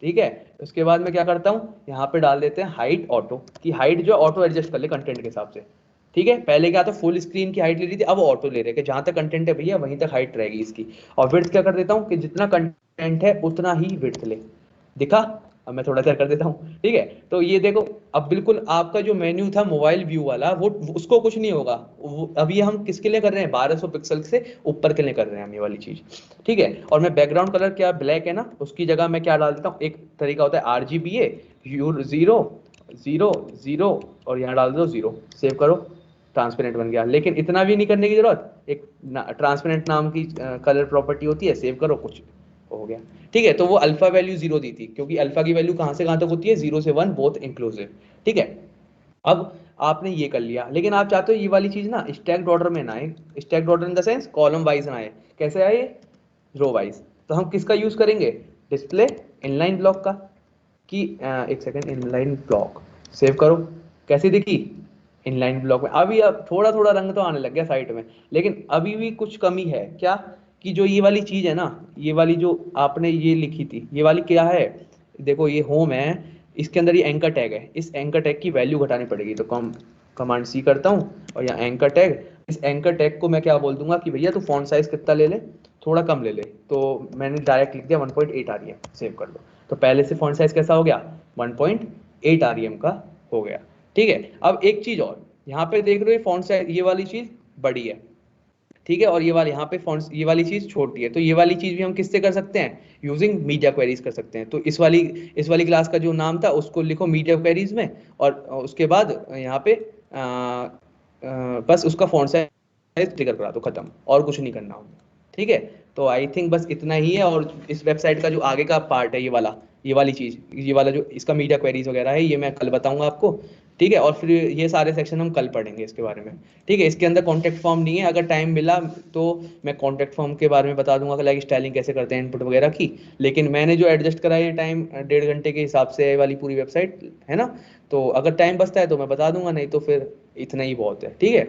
ठीक है। उसके बाद मैं क्या करता हूँ, यहाँ पे डाल देते हैं हाइट ऑटो, की हाइट जो ऑटो एडजस्ट कर ले कंटेंट के हिसाब से, ठीक है। पहले क्या था, फुल स्क्रीन की हाइट ले रही थी, अब ऑटो ले रहे हैं कि जहां तक कंटेंट है भैया वहीं तक हाइट रहेगी इसकी। और विड्थ क्या कर देता हूँ, कि जितना कंटेंट है उतना ही विड्थ ले, दिखा। अब मैं थोड़ा सा कर देता हूँ, ठीक है। तो ये देखो, अब बिल्कुल आपका जो मेन्यू था मोबाइल व्यू वाला, वो उसको कुछ नहीं होगा। अभी हम किसके लिए कर रहे हैं, 1200 पिक्सल से ऊपर के लिए कर रहे हैं हम ये वाली चीज, ठीक है। और मैं बैकग्राउंड कलर क्या ब्लैक है ना, उसकी जगह मैं क्या डाल देता हूँ, एक तरीका होता है RGBA, जीरो जीरो जीरो, और यहाँ डाल दो जीरो। सेव करो, ट्रांसपेरेंट बन गया। लेकिन इतना भी नहीं करने की जरूरत, एक ट्रांसपेरेंट नाम की कलर प्रॉपर्टी होती है, सेव करो, कुछ हो गया, ठीक है। तो वो अल्फा वैल्यू जीरो दी थी, क्योंकि अल्फा की वैल्यू कहां से कहां तक होती है, 0 से 1 बोथ इंक्लूसिव, ठीक है। अब आपने ये कर लिया, लेकिन आप चाहते हो ये वाली चीज ना स्टैक्ड ऑर्डर में ना आए, stacked order in the sense column wise ना आए। कैसे आए, रो वाइज। तो हम किसका यूज करेंगे, डिस्प्ले इनलाइन ब्लॉक का, कि एक सेकंड, इनलाइन ब्लॉक। सेव करो, कैसी दिखी, इनलाइन ब्लॉक में। अभी अब थोड़ा थोड़ा रंग तो आने लग गया साइड में, लेकिन अभी भी कुछ कमी है क्या, कि जो ये वाली चीज है ना, ये वाली जो आपने ये लिखी थी, ये वाली क्या है, देखो ये होम है, इसके अंदर ये एंकर टैग है, इस एंकर टैग की वैल्यू घटानी पड़ेगी। तो कमांड सी करता हूँ, और यहाँ एंकर टैग, इस एंकर टैग को मैं क्या बोल दूंगा, कि भैया तू फॉन्ट साइज कितना ले ले, थोड़ा कम ले ले। तो मैंने डायरेक्ट लिख दिया 1.8 आ रही है, सेव कर दो। तो पहले से फॉन्ट साइज कैसा हो गया, 1.8 REM का हो गया, ठीक है। अब एक चीज और, यहाँ पे देख रहे हो फॉन्ट साइज ये वाली चीज बड़ी है, ठीक है, और ये वाली यहाँ पे फॉन्ट ये वाली चीज छोटी है। तो ये वाली चीज भी हम किससे कर सकते हैं, यूजिंग मीडिया क्वेरीज कर सकते हैं। तो इस वाली क्लास का जो नाम था उसको लिखो मीडिया क्वेरीज में, और उसके बाद यहाँ पे बस उसका फॉन्ट साइज ट्रिगर करा दो, खत्म, और कुछ नहीं करना होगा, ठीक है। तो आई थिंक बस इतना ही है। और इस वेबसाइट का जो आगे का पार्ट है, ये वाली चीज, ये वाला जो इसका मीडिया क्वेरीज वगैरह है, ये मैं कल बताऊंगा आपको, ठीक है। और फिर ये सारे सेक्शन हम कल पढ़ेंगे इसके बारे में, ठीक है। इसके अंदर कॉन्टैक्ट फॉर्म नहीं है, अगर टाइम मिला तो मैं कॉन्टैक्ट फॉर्म के बारे में बता दूंगा, लाइक स्टाइलिंग कैसे करते हैं, इनपुट वगैरह की। लेकिन मैंने जो एडजस्ट करा है टाइम 1.5 घंटे के हिसाब से है वाली पूरी वेबसाइट, है ना। तो अगर टाइम बचता है तो मैं बता दूंगा, नहीं तो फिर इतना ही बहुत है, ठीक है।